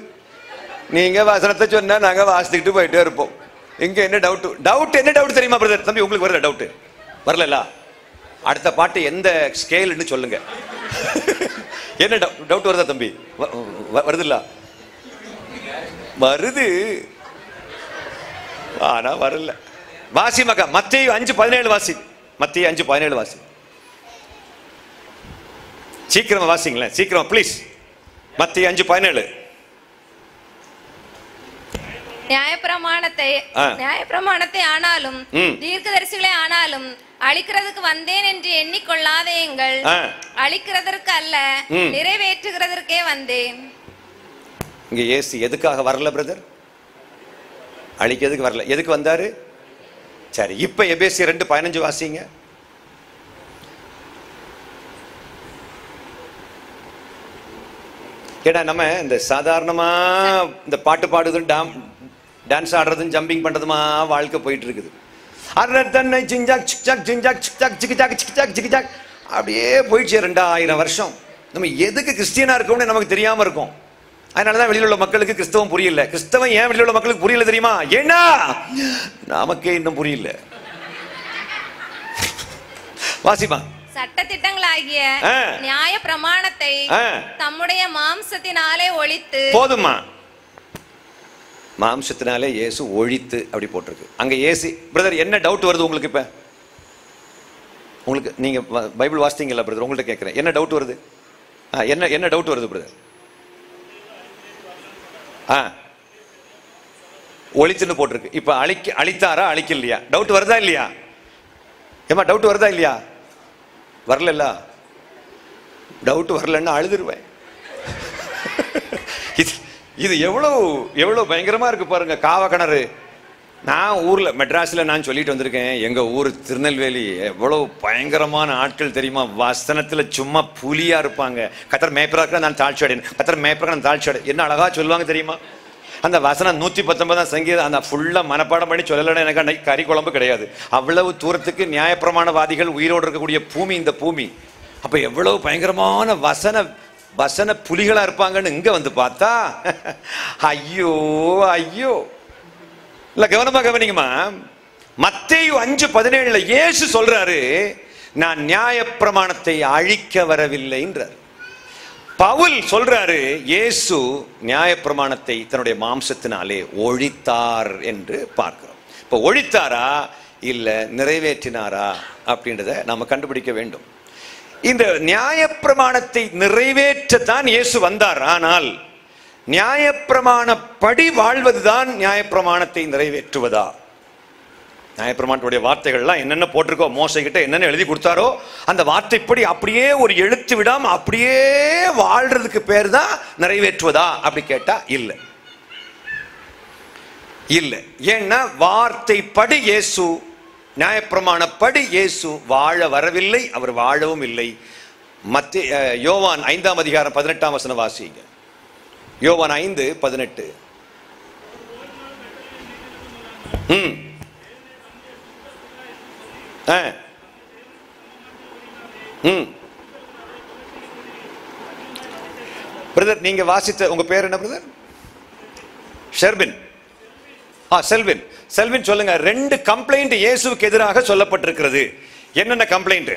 நீங்க வசனத்தை சொன்னா நாங்க வாசித்துக்கிட்டு போயிட்டே இருப்போம். இங்க என்ன டவுட் என்ன டவுட் தெரியுமா பிரதர்? தம்பி உங்களுக்கு வருது டவுட்? வரல. அடுத்த பாட்டு எந்த ஸ்கேல்னு சொல்லுங்க. என்ன டவுட் வருதா தம்பி? வருதுல்ல? வருது, ஆனா வரல. வாசி மக்கா. மத்தேயு 5:17 வாசி. மத்தேயு 5:17 வாசி. சீக்கிரமா வாசிங்களேன், சீக்கிரமா ப்ளீஸ். மத்தேயு 5:17. நியாயப்பிரமாணத்தை ஆனாலும் தீர்க்கதரிசிகளை ஆனாலும் அழிக்கிறதுக்கு வந்தேன் என்று எண்ணிக்கொள்ளாதேங்கள், அழிக்கிறதற்கு அல்ல நிறைவேற்றுகிறதற்கே வந்தேன். இங்க இயேசு எதுக்காக வரல பிரதர்? அழிக்கிறதுக்கு வரல. எதுக்கு வந்தாரு? சரி, இப்ப எபேசியர் 2:15 வாசிங்க. ஏன்னா நம்ம இந்த சாதாரணமா இந்த பாட்டு பாடுறதும் டான்ஸ் ஆடுறதும் ஜம்பிங் பண்றதுமா வாழ்க்கை போயிட்டு இருக்குது. அப்படியே போயிடுச்சு 2000 வருஷம். நம்ம எதுக்கு கிறிஸ்டியனா இருக்கோம்னு நமக்கு தெரியாம இருக்கும். அதனாலதான் வெளியில் உள்ள மக்களுக்கு கிறிஸ்தவம் புரியல. கிறிஸ்தவம் ஏன் வெளியில் உள்ள மக்களுக்கு புரியல தெரியுமா? ஏன்னா நமக்கே இன்னும் புரியல. வாசிமா. சட்ட திட்டங்களாகிய நியாய பிரமாணத்தை தம்முடைய மாம்சத்தினாலே ஒழித்து. போதுமா? மாம்சத்தினாலே இயேசு ஒழித்து அப்படி போட்டிருக்கு. அங்க இயேசு பிரதர் என்ன டவுட் வருது உங்களுக்கு? இப்ப உங்களுக்கு நீங்க பைபிள் வாசித்தீங்கல்ல பிரதர், உங்கள்ட்ட கேட்கிறேன், என்ன டவுட் வருது? என்ன டவுட் வருது பிரதர்? ஒழித்துன்னு போட்டிருக்கு. இப்ப அழித்தாரா அழிக்கலையா? டவுட் வருதா இல்லையா? ஏமா டவுட் வருதா இல்லையா? வரல. டவுட் வரலன்னா அழுதுருவேன். இது எவ்வளவு பயங்கரமா இருக்கு பாருங்க. காவ கிணறு. நான் ஊர்ல மெட்ராஸ்ல நான் சொல்லிட்டு வந்திருக்கேன். எங்க ஊர் திருநெல்வேலி எவ்வளவு பயங்கரமான ஆட்கள் தெரியுமா? வசனத்துல சும்மா புலியா இருப்பாங்க. கத்தர் மேய்ப்பராக நான் தாழ்ச்சி அடையேன், கத்தர் மேய்ப்பராக நான் தாழ்ச்சி அடை. என்ன அழகா சொல்லுவாங்க தெரியுமா? அந்த வசனம் 119 சங்கீதம் அந்த ஃபுல்லா மனப்பாடம் பண்ணி சொல்லலைன்னா எனக்கு அன்னைக்கு கறி குழம்பு கிடையாது. அவ்வளவு தூரத்துக்கு நியாயப்பிரமாணவாதிகள் உயிரோடு இருக்கக்கூடிய பூமி இந்த பூமி. அப்ப எவ்வளவு பயங்கரமான வசன புலிகளா இருப்பாங்கன்னு இங்க வந்து பார்த்தா ஐயோ ஐயோ. இல்ல கவனமா கவனிங்கம்மா. மத்தேயு 5:17 இயேசு சொல்றாரு, நான் நியாயப்பிரமாணத்தை அழிக்க வரவில்லைன்றார். பவுல் சொல்றாரு, இயேசு நியாயப்பிரமாணத்தை தன்னுடைய மாம்சத்தினாலே ஒழித்தார் என்று பார்க்கிறோம். இப்ப ஒழித்தாரா இல்ல நிறைவேற்றினாரா அப்படின்றத நாம கண்டுபிடிக்க வேண்டும். இந்த நியாயப்பிரமாணத்தை நிறைவேற்றத்தான் இயேசு வந்தார். ஆனால் நியாயப்பிரமாணப்படி வாழ்வதுதான் நியாயப்பிரமாணத்தை நிறைவேற்றுவதா? நியாயப்பிரமாணத்துடைய வார்த்தைகள்லாம் என்னென்ன போட்டிருக்கோ, மோசே கிட்ட என்னென்ன எழுதி கொடுத்தாரோ அந்த வார்த்தைப்படி அப்படியே ஒரு எழுத்து விடாம அப்படியே வாழ்றதுக்கு பேர் தான் நிறைவேற்றுவதா அப்படி கேட்டா இல்ல. ஏன்னா வார்த்தைப்படி இயேசு, நியாயப்பிரமாணப்படி இயேசு வாழ வரவில்லை, அவர் வாழவும் இல்லை. யோவான் 5:18 வாசிங்க. யோவான் 5:18. பிரதர் நீங்க வாசித்த உங்க பேர் என்ன பிரதர்? ஷெர்பின். செல்வின். செல்வின் சொல்லுங்க. 2 கம்ப்ளைண்ட் இயேசுவுக்கு எதிராக சொல்லப்பட்டிருக்கிறது. என்னென்ன கம்ப்ளைண்ட்?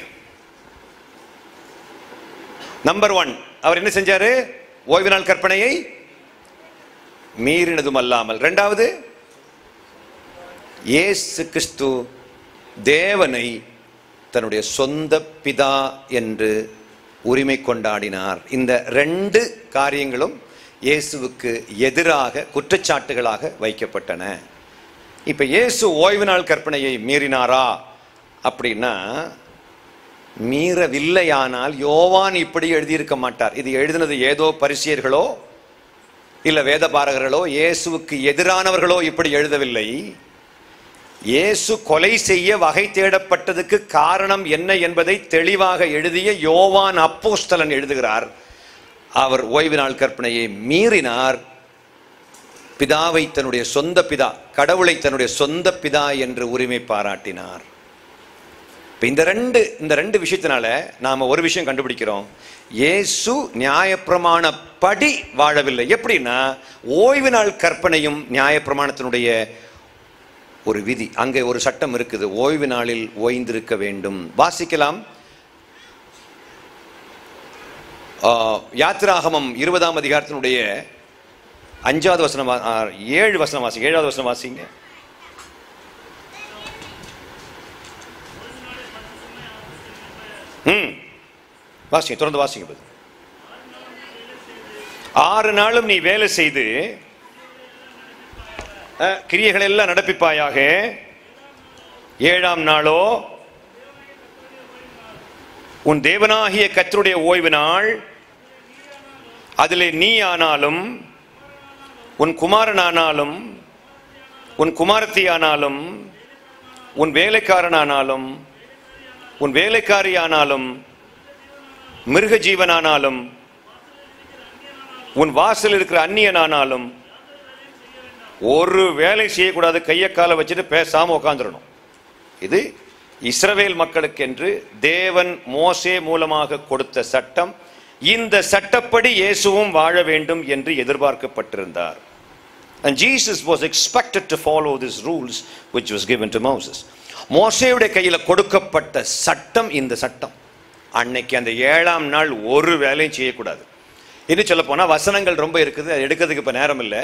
நம்பர் 1, அவர் என்ன செஞ்சாரு? ஓய்வு நாள் கற்பனையை மீறினதும் அல்லாமல். 2வது, இயேசு கிறிஸ்து தேவனை தன்னுடைய சொந்த பிதா என்று உரிமை கொண்டாடினார். இந்த 2 காரியங்களும் இயேசுவுக்கு எதிராக குற்றச்சாட்டுகளாக வைக்கப்பட்டன. இப்ப இயேசு ஓய்வு நாள் கற்பனையை மீறினாரா அப்படின்னா, மீறவில்லையானால் யோவான் இப்படி எழுதியிருக்க மாட்டார். இது எழுதினது ஏதோ பரிசேயர்களோ இல்ல வேதபாரகர்களோ இயேசுவுக்கு எதிரானவர்களோ இப்படி எழுதவில்லை. இயேசு கொலை செய்ய வகை தேடப்பட்டதுக்கு காரணம் என்ன என்பதை தெளிவாக எழுதிய யோவான் அப்போஸ்தலன் எழுதுகிறார். அவர் ஓய்வு நாள் கற்பனையை மீறினார். பிதாவை தன்னுடைய சொந்த பிதா, கடவுளை தன்னுடைய சொந்த பிதா என்று உரிமை பாராட்டினார். இந்த ரெண்டு விஷயத்தினால நாம ஒரு விஷயம் கண்டுபிடிக்கிறோம். இயேசு நியாயப்பிரமாணப்படி வாழவில்லை. எப்படின்னா, ஓய்வு நாள் கற்பனையும் நியாயப்பிரமாணத்தினுடைய ஒரு விதி. அங்கே ஒரு சட்டம் இருக்குது, ஓய்வு நாளில் ஓய்ந்திருக்க வேண்டும். வாசிக்கலாம். யாத்திராகமம் 20ஆம் அதிகாரத்தினுடைய 5வது வசனம் 7 வசனம் வாசிங்க. 7வது வசனம் வாசிங்க. வாசிங்க, தொடர்ந்து வாசிங்க. 6 நாளும் நீ வேலை செய்து கிரியைகள் எல்லாம் நடப்பிப்பாயாக. 7ஆம் நாளோ உன் தேவனாகிய கர்த்தருடைய ஓய்வு நாள். அதிலே நீ ஆனாலும் உன் குமாரனானாலும் உன் குமாரத்தியானாலும் உன் வேலைக்காரனானாலும் உன் வேலைக்காரியானாலும் மிருக ஜீவனானாலும் உன் வாசல் இருக்கிற அந்நியனானாலும் ஒரு வேலை செய்யக்கூடாது. கையை காலை வச்சுட்டு பேசாம உட்காந்துடணும். இது இஸ்ரவேல் மக்களுக்கென்று தேவன் மோசே மூலமாக கொடுத்த சட்டம். இந்த சட்டப்படி இயேசுவும் வாழ வேண்டும் என்று எதிர்பார்க்கப்பட்டிருந்தார். And Jesus was expected to follow these rules which was given to Moses. மோசேயுடைய கையில கொடுக்கப்பட்ட சட்டம் இந்த சட்டம். அன்னைக்கு அந்த 7ஆம் நாள் ஒரு வேலையும் செய்யக்கூடாது. இன்னும் சொல்ல போனா வசனங்கள் ரொம்ப இருக்குது, அது எடுக்கிறதுக்கு இப்ப நேரம் இல்லை.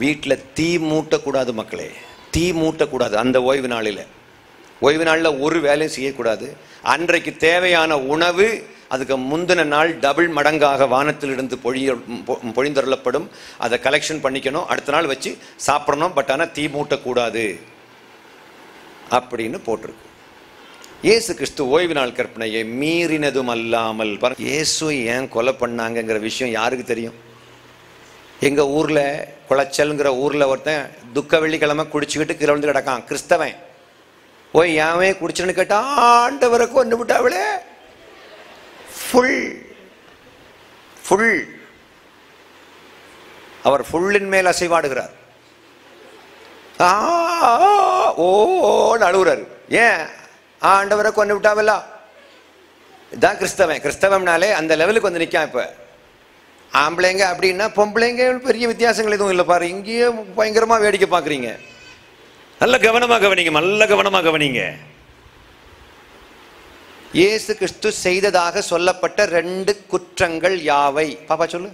வீட்டில் தீ மூட்டக்கூடாது மக்களே, தீ மூட்டக்கூடாது. அந்த ஓய்வு நாளில், ஓய்வு நாளில் ஒரு வேலையும் செய்யக்கூடாது. அன்றைக்கு தேவையான உணவு அதுக்கு முந்தின நாள் டபுள் மடங்காக வானத்திலிருந்து பொழிந்தருளப்படும். அதை கலெக்ஷன் பண்ணிக்கணும், அடுத்த நாள் வச்சு சாப்பிடணும். பட் ஆனால் தீ மூட்டக்கூடாது அப்படின்னு போட்டிருக்கு. இயேசு கிறிஸ்து ஓய்வு நாள் கற்பனையை மீறினதும் அல்லாமல், இயேசு ஏன் கொலை பண்ணாங்கிற விஷயம் யாருக்கு தெரியும்? எங்க ஊர்ல குளச்சல்ங்கிற ஊர்ல ஒருத்தன் துக்க வெள்ளிக்கிழமை குடிச்சுக்கிட்டு கீழே வந்து கிடக்கான், கிறிஸ்தவன். ஓய் ஏன் குடிச்சுன்னு கேட்டா, ஆண்டவரை கொண்டு விட்டாவளே. ஃபுல் அவர் ஃபுல்லின் மேல் அசைவாடுகிறார். அழுகுறாரு. ஏன்? ஆண்டவரை கொண்டு விட்டாவல்ல. இதான் கிறிஸ்தவன். கிறிஸ்தவம்னாலே அந்த லெவலுக்கு வந்து நிற்கான். இப்ப ஆம்பளைங்க அப்படின்னா பொம்பளைங்க பெரிய வித்தியாசங்கள் எதுவும் இல்லை பாரு. இங்கேயே பயங்கரமா வேடிக்கை பார்க்குறீங்க. நல்ல கவனமாக கவனிங்க, நல்ல கவனமாக கவனிங்க. இயேசு கிறிஸ்து செய்ததாக சொல்லப்பட்ட 2 குற்றங்கள் யாவை? பாப்பா சொல்லு.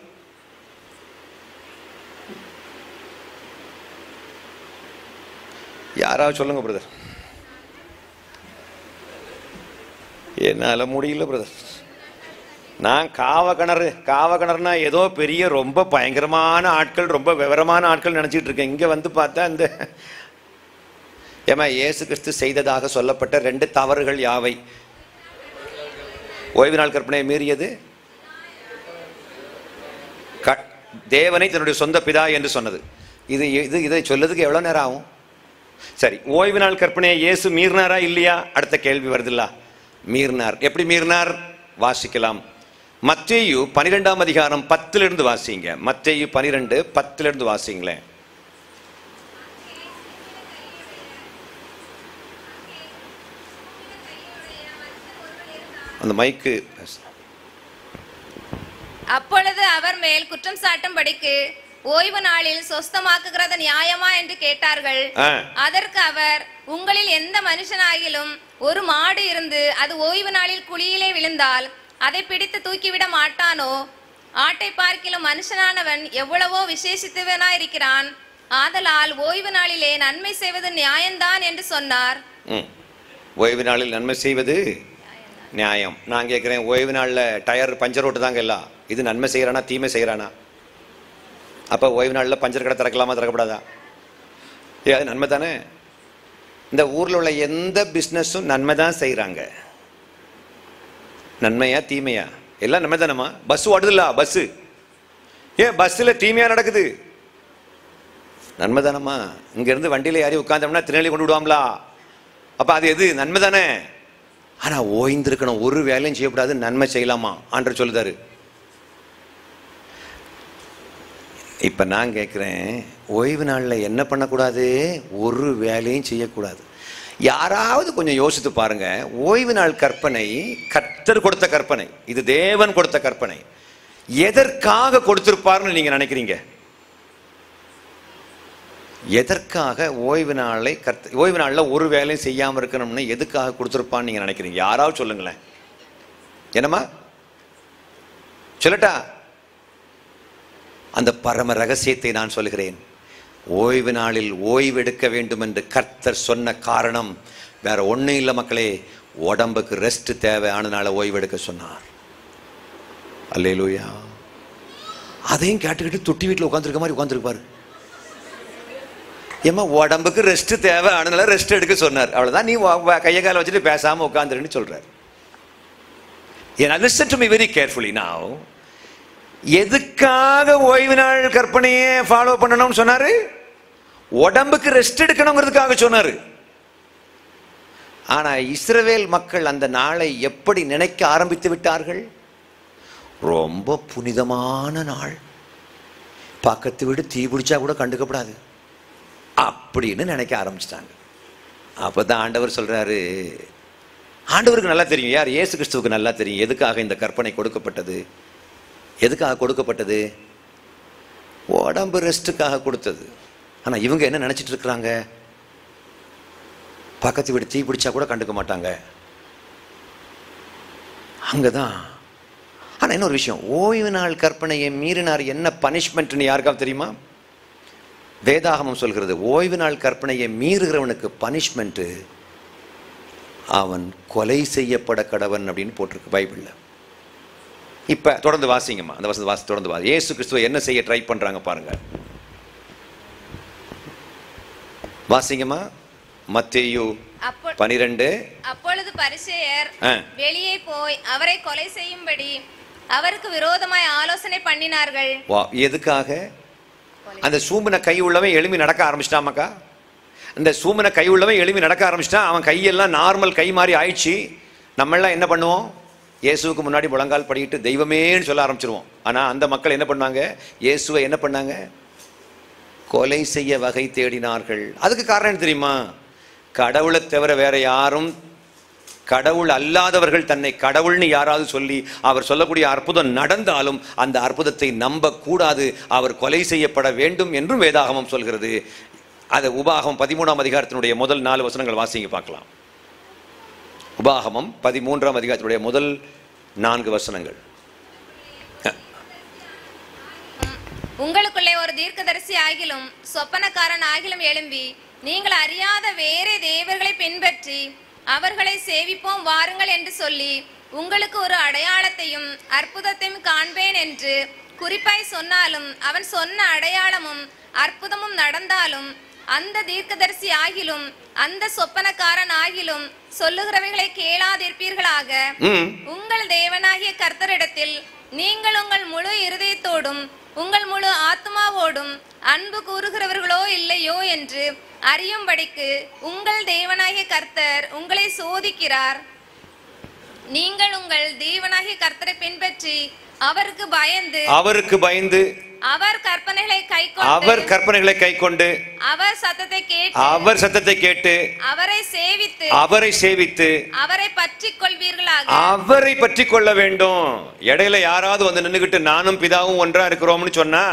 யாராவது சொல்லுங்க பிரதர். என்னால முடியல பிரதர். நான் காவ கிணறுனா ஏதோ பெரிய ரொம்ப பயங்கரமான ஆட்கள், ரொம்ப விவரமான ஆட்கள் நினைச்சிட்டு இருக்கேன். இங்க வந்து பார்த்தா இந்த ஏமா இயேசு கிறிஸ்து செய்ததாக சொல்லப்பட்ட 2 தவறுகள் யாவை? ஓய்வு நாள் கற்பனையை மீறியது, தேவனை தன்னுடைய சொந்த பிதா என்று சொன்னது. இதை சொல்லதுக்கு எவ்வளவு நேரம் ஆகும்? சரி, ஓய்வு நாள் கற்பனையை இயேசு மீறினாரா இல்லையா? அடுத்த கேள்வி வருதுல்ல. மீறினார். எப்படி மீறினார்? வாசிக்கலாம். மத்தேயு 12ஆம் அதிகாரம் 10 வாசிங்க. மத்தேயு 12:10 வாசிங்களேன். அந்த மைக்கு. அப்பொழுது அவர் மேல் குற்றம் சாட்டும்படிக்கு ஓய்வு நாளில் சொஸ்தமாக்குகிறது நியாயமா என்று கேட்டார்கள். அதற்கு அவர், உங்களில் எந்த மனுஷனாகிலும் ஒரு மாடு இருந்து அது ஓய்வு நாளில் குழியிலே விழுந்தால் அதை பிடித்து தூக்கிவிட மாட்டானோ? ஆட்டை பார்க்கிலும் மனுஷனானவன் எவ்வளவோ விசேஷித்தவனாயிருக்கிறான். ஆதலால் ஓய்வு நாளிலே நன்மை செய்வது நியாயம்தான் என்று சொன்னார். ஓய்வு நாளில் நன்மை செய்வது நியாயம். நான் கேட்கிறேன், ஓய்வு நாளில் டயர் பஞ்சர் ஓட்டு தாங்க எல்லாம். இது நன்மை செய்யறானா தீமை செய்யறானா? அப்ப ஓய்வு நாளில் பஞ்சர் கடை திறக்கலாமா திறக்கப்படாதா? அது நன்மை தானே. இந்த ஊர்ல உள்ள எந்த பிசினஸும் நன்மை தான் செய்யறாங்க. நன்மையா தீமையா? எல்லாம் நன்மை தானம்மா. பஸ் ஓடுதுல்ல, பஸ் ஏன் பஸ்ல தீமையா நடக்குது? நன்மை தானம்மா. இங்க இருந்து வண்டியில யாரையும் உட்கார்ந்தோம்னா திருநெல்வேலி கொண்டு விடுவாங்களா? அப்ப அது எது? நன்மை தானே. ஆனா ஓய்ந்திருக்கணும், ஒரு வேலையும் செய்யக்கூடாது. நன்மை செய்யலாமா? ஆண்டவர் சொல்லுதாரு. இப்ப நான் கேட்கிறேன், ஓய்வு நாளில் என்ன பண்ணக்கூடாது? ஒரு வேலையும் செய்யக்கூடாது. யாராவது கொஞ்சம் யோசித்து பாருங்க. ஓய்வு நாள் கற்பனை கர்த்தர் கொடுத்த கற்பனை, இது தேவன் கொடுத்த கற்பனை. எதற்காக கொடுத்திருப்பார்னு நீங்க நினைக்கிறீங்க? எதற்காக ஓய்வு நாளில் ஒரு வேலையும் செய்யாம இருக்கணும்னு எதுக்காக கொடுத்திருப்பான்னு நீங்க நினைக்கிறீங்க? யாராவது சொல்லுங்களேன். என்னம்மா சொல்லட்டா? அந்த பரம ரகசியத்தை நான் சொல்கிறேன். ஓய்வு நாளில் ஓய்வு எடுக்க வேண்டும் என்று கர்த்தர் சொன்ன காரணம் வேற ஒண்ணும் இல்லை மக்களே. உடம்புக்கு ரெஸ்ட் தேவை, ஆனதுனால ஓய்வு எடுக்க சொன்னார். அல்லேலூயா. அதையும் கேட்டுக்கிட்டு தொட்டி வீட்டில் உட்காந்துருக்க மாதிரி உட்காந்துருப்பாரு. ஏமா உடம்புக்கு ரெஸ்ட் தேவை, ஆனதுனால ரெஸ்ட் எடுக்க சொன்னார். அவ்வளவுதான். நீ கையை கால வச்சுட்டு பேசாம உட்காந்துருன்னு சொல்றாரு. Listen to me very carefully now. எதுக்காக ஓய்வு நாள் கற்பனையே ஃபாலோ பண்ணணும்னு சொன்னாரு? உடம்புக்கு ரெஸ்ட் எடுக்கணுங்கிறதுக்காக சொன்னாரு. ஆனா இஸ்ரவேல் மக்கள் அந்த நாளை எப்படி நினைக்க ஆரம்பித்து விட்டார்கள்? ரொம்ப புனிதமான நாள், பக்கத்து வீடு தீ பிடிச்சா கூட கண்டுக்கப்படாது அப்படின்னு நினைக்க ஆரம்பிச்சிட்டாங்க. அப்பதான் ஆண்டவர் சொல்றாரு, ஆண்டவருக்கு நல்லா தெரியும், யார்? இயேசு கிறிஸ்துவுக்கு நல்லா தெரியும் எதுக்காக இந்த கற்பனை கொடுக்கப்பட்டது. எதுக்காக கொடுக்கப்பட்டது? உடம்பு ரெஸ்ட்டுக்காக கொடுத்தது. ஆனா இவங்க என்ன நினைச்சிட்டு இருக்கிறாங்க? பக்கத்து வீடு தீ பிடிச்சா கூட கண்டுக்க மாட்டாங்க. அங்கதான். ஆனா இன்னொரு விஷயம், ஓய்வு நாள் கற்பனையை மீறினார், என்ன பனிஷ்மெண்ட்னு யாருக்காவது தெரியுமா? வேதாகமம் சொல்கிறது, ஓய்வு நாள் கற்பனையை மீறுகிறவனுக்கு பனிஷ்மெண்ட் அவன் கொலை செய்யப்பட கடவன் அப்படின்னு போட்டிருக்கு பைபிள்ல. இப்ப தொடர்ந்து வாசிங்கம்மா, அந்த வசனத்தை வாசி, தொடர்ந்து வாசி. இயேசு கிறிஸ்துவை என்ன செய்ய ட்ரை பண்றாங்க பாருங்க, வாசிங்கம்மா. மத்தேயு 12. அப்பொழுது பரிசேயர் வெளியே போய் அவரை கொலை செய்யும்படி அவருக்கு விரோதமாய் ஆலோசனை பண்ணினார்கள். எதுக்காக? அந்த சூம்பின கை உள்ளவன் எழுப்பி நடக்க ஆரம்பிச்சிட்டாமாக்கா. அந்த சூம்பின கை உள்ளவன் எழுப்பி நடக்க ஆரம்பிச்சிட்டான். அவன் கையெல்லாம் நார்மல் கை மாதிரி ஆயிடுச்சு. நம்மளாம் என்ன பண்ணுவோம்? இயேசுவுக்கு முன்னாடி முழங்கால் படிக்கிட்டு தெய்வமேன்னு சொல்ல ஆரம்பிச்சிருவோம். ஆனா அந்த மக்கள் என்ன பண்ணாங்க? இயேசுவை என்ன பண்ணாங்க? கொலை செய்ய வகை தேடினார்கள். அதுக்கு காரணம் என்ன தெரியுமா? கடவுளை தவிர வேற யாரும், கடவுள் அல்லாதவர்கள் தன்னை கடவுள்னு யாராவது சொல்லி அவர் சொல்லக்கூடிய அற்புதம் நடந்தாலும் அந்த அற்புதத்தை நம்ப கூடாது, அவர் கொலை செய்யப்பட வேண்டும் என்றும் வேதாகமம் சொல்கிறது. அது உபாகமம் 13ஆம் அதிகாரத்தினுடைய முதல் 4 வசனங்கள் வாசிங்க பார்க்கலாம். உபாகமம் 13ஆம் அதிகாரத்தினுடைய முதல் 4 வசனங்கள். உங்களுக்குள்ளே ஒரு தீர்க்கதரிசி ஆகிலும் சொப்பனக்காரன் ஆகிலும் எழும்பி நீங்கள் அறியாத வேறே தேவர்களை பின்பற்றி அவர்களை சேவிப்போம் வாருங்கள் என்று சொல்லி உங்களுக்கு ஒரு அடையாளத்தையும் அற்புதத்தையும் காண்பேன் என்று குறிப்பாய் சொன்னாலும் அவன் சொன்ன அடையாளமும் அற்புதமும் நடந்தாலும் அந்த தீர்க்கதரிசி ஆகிலும் அந்த சொப்பனக்காரன் ஆகிலும் சொல்லுகிறவைகளை கேளாதிருப்பீர்களாக. உங்கள் தேவனாகிய கர்த்தரிடத்தில் நீங்கள் உங்கள் முழு இருதயத்தோடும் உங்கள் முழு ஆத்மாவோடும் அன்பு கூறுகிறவர்களோ இல்லையோ என்று அறியும்படிக்கு உங்கள் தேவனாகிய கர்த்தர் உங்களை சோதிக்கிறார். நீங்கள் உங்கள் தேவனாகிய கர்த்தரை பின்பற்றி அவருக்கு பயந்து அவர் கற்பனைகளை கைக்கொண்டு அவர் சத்தத்தை கேட்டு அவரை சேவித்து அவரை பற்றிக் கொள்வீர்களாக. அவரை பற்றி கொள்ள வேண்டும். இடையில யாராவது வந்து நின்னுகிட்டு நானும் பிதாவும் ஒன்றா இருக்கிறோம்னு சொன்னா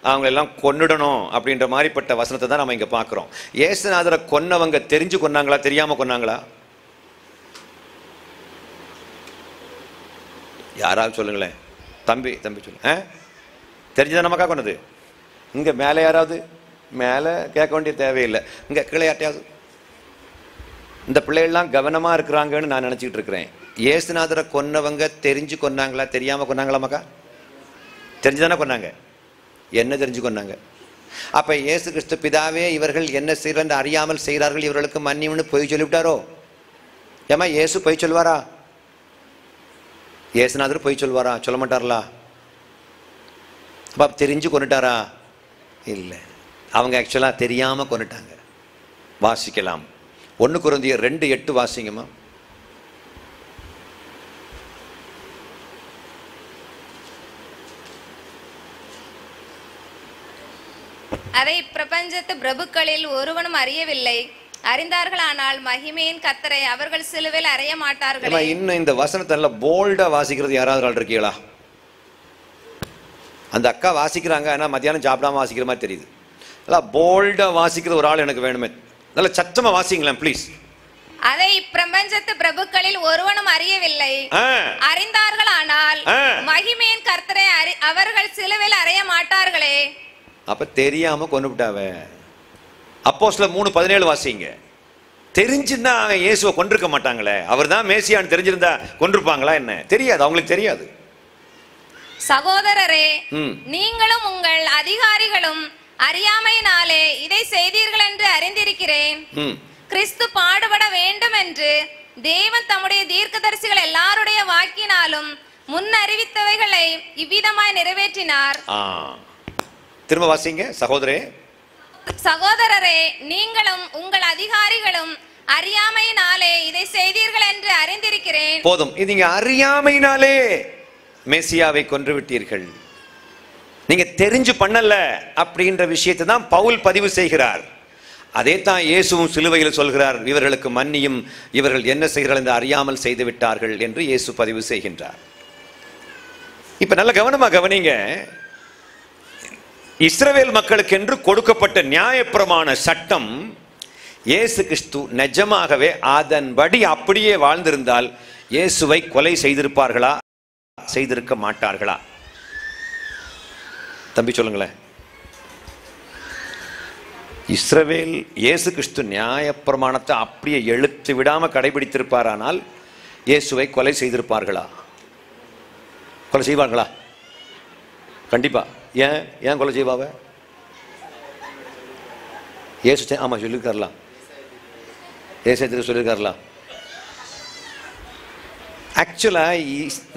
அவங்க எல்லாம் கொன்னுடணும் அப்படின்ற மாதிரிப்பட்ட வசனத்தை தான் நம்ம இங்க பாக்குறோம். இயேசுநாதரை கொன்னவங்க தெரிஞ்சு கொன்னாங்களா, தெரியாம கொன்னாங்களா? யாராவது சொல்லுங்களேன். தம்பி சொல்லு. தெரிஞ்சுதான் நமக்கா கொண்டது? இங்க மேலே யாராவது? மேலே கேட்க வேண்டிய தேவையில்லை. இங்க கீழே யார்ட்டையாவது? இந்த பிள்ளைகள்லாம் கவனமா இருக்கிறாங்கன்னு நான் நினைச்சிட்டு இருக்கிறேன். இயேசுநாதரை கொன்னவங்க தெரிஞ்சு கொன்னாங்களா, தெரியாம கொன்னாங்களா? மக்கா தெரிஞ்சுதானே கொன்னாங்க. என்ன தெரிஞ்சு கொண்டாங்க? அப்ப இயேசு கிறிஸ்து பிதாவே இவர்கள் என்ன செய்யற அறியாமல் செய்கிறார்கள், இவர்களுக்கு மன்னியும்னு பொய் சொல்லிவிட்டாரோ? ஏமா இயேசு பொய் சொல்வாரா? இயேசுநாதர் பொய் சொல்வாரா? சொல்ல மாட்டார்களா? அப்ப தெரிஞ்சு கொண்டுட்டாரா? இல்லை, அவங்க ஆக்சுவலா தெரியாம கொண்டுட்டாங்க. வாசிக்கலாம். 1 கொரிந்தியர் 2:8 வாசிங்கம்மா. அதை பிரபஞ்சத்து பிரபுக்களில் ஒருவனும் அறியவில்லை. அறிந்தார்களானால் மகிமையின் கர்த்தரை அவர்கள் சிலுவையில் அறைய மாட்டார்கள். இன்னும் இந்த வசனத்தை போல்டா வாசிக்கிறது யாராவது இருக்கீங்களா? அந்த அக்கா வாசிக்கிறாங்க, ஆனா மத்தியானம் சாப்பிடாம வாசிக்கிற மாதிரி தெரியுது. போல்டா வாசிக்கிற ஒரு ஆள் எனக்கு வேணுமே. நல்ல சத்தமா வாசிங்களேன் ப்ளீஸ். அதை பிரபஞ்சத்து பிரபுக்களில் ஒருவனும் அறியவில்லை. அறிந்தார்களானால் மகிமையின் கர்த்தரை அவர்கள் சிலுவையில் அறைய மாட்டார்களே. அப்ப தெரியாம கொன்னுட்டாவ. அப்போஸ்தலர் 3:17 வாசிங்க. தெரிஞ்சிருந்தா இயேசுவை கொண்டிருக்க மாட்டாங்களே. அவர் தான் மேசியான்னு தெரிஞ்சிருந்தா கொண்டிருப்பாங்களா என்ன? தெரியாது, அவங்களுக்கு தெரியாது. சகோதரரே, நீங்களும் உங்கள் அதிகாரிகளும் அறியாமையினாலே இதை செய்தீர்கள் என்று அறிந்திருக்கிறேன். கிறிஸ்து பாடுபட வேண்டும் என்று தேவன் தம்முடைய தீர்க்கதரிசிகள் எல்லாருடைய வாக்கினாலும் முன் அறிவித்தவைகளை இவ்விதமாய் நிறைவேற்றினார். திரும்ப வாசிங்க. சகோதரே, சகோதரரே, நீங்களும் உங்கள் அதிகாரிகளும் அறியாமையினாலே இதை செய்தீர்கள் என்று அறிந்திருக்கிறேன். போதும். இது நீங்க அறியாமையினாலே மேசியாவை கொன்று விட்டீர்கள், நீங்க தெரிஞ்சு பண்ணல அப்படின்ற விஷயத்தை தான் பவுல் பதிவு செய்கிறார். அதே தான் இயேசுவும் சிலுவையில் சொல்கிறார், இவர்களுக்கு மன்னியும், இவர்கள் என்ன செய்கிறார்கள் என்று அறியாமல் செய்து விட்டார்கள் என்று இயேசு பதிவு செய்கின்றார். இப்ப நல்ல கவனமா கவனிங்க. இஸ்ரவேல் மக்களுக்கு என்று கொடுக்கப்பட்ட நியாயப்பிரமாண சட்டம், இயேசு கிறிஸ்து நிஜமாகவே அதன்படி அப்படியே வாழ்ந்திருந்தால் இயேசுவை கொலை செய்திருப்பார்களா, செய்திருக்க மாட்டார்களா? தம்பி சொல்லுங்களேன். இஸ்ரவேல் இயேசு கிறிஸ்து நியாயப்பிரமாணத்தை அப்படியே எழுத்து விடாம கடைபிடித்திருப்பாரானால் இயேசுவை கொலை செய்திருப்பார்களா? கொலை செய்வார்களா? கண்டிப்பா. ஏன் ஏன் கொலை செய்வாவ? இயேசு ஆமா சொல்லிருக்காருல, இயேசு சொல்லிருக்காருல. ஆக்சுவலா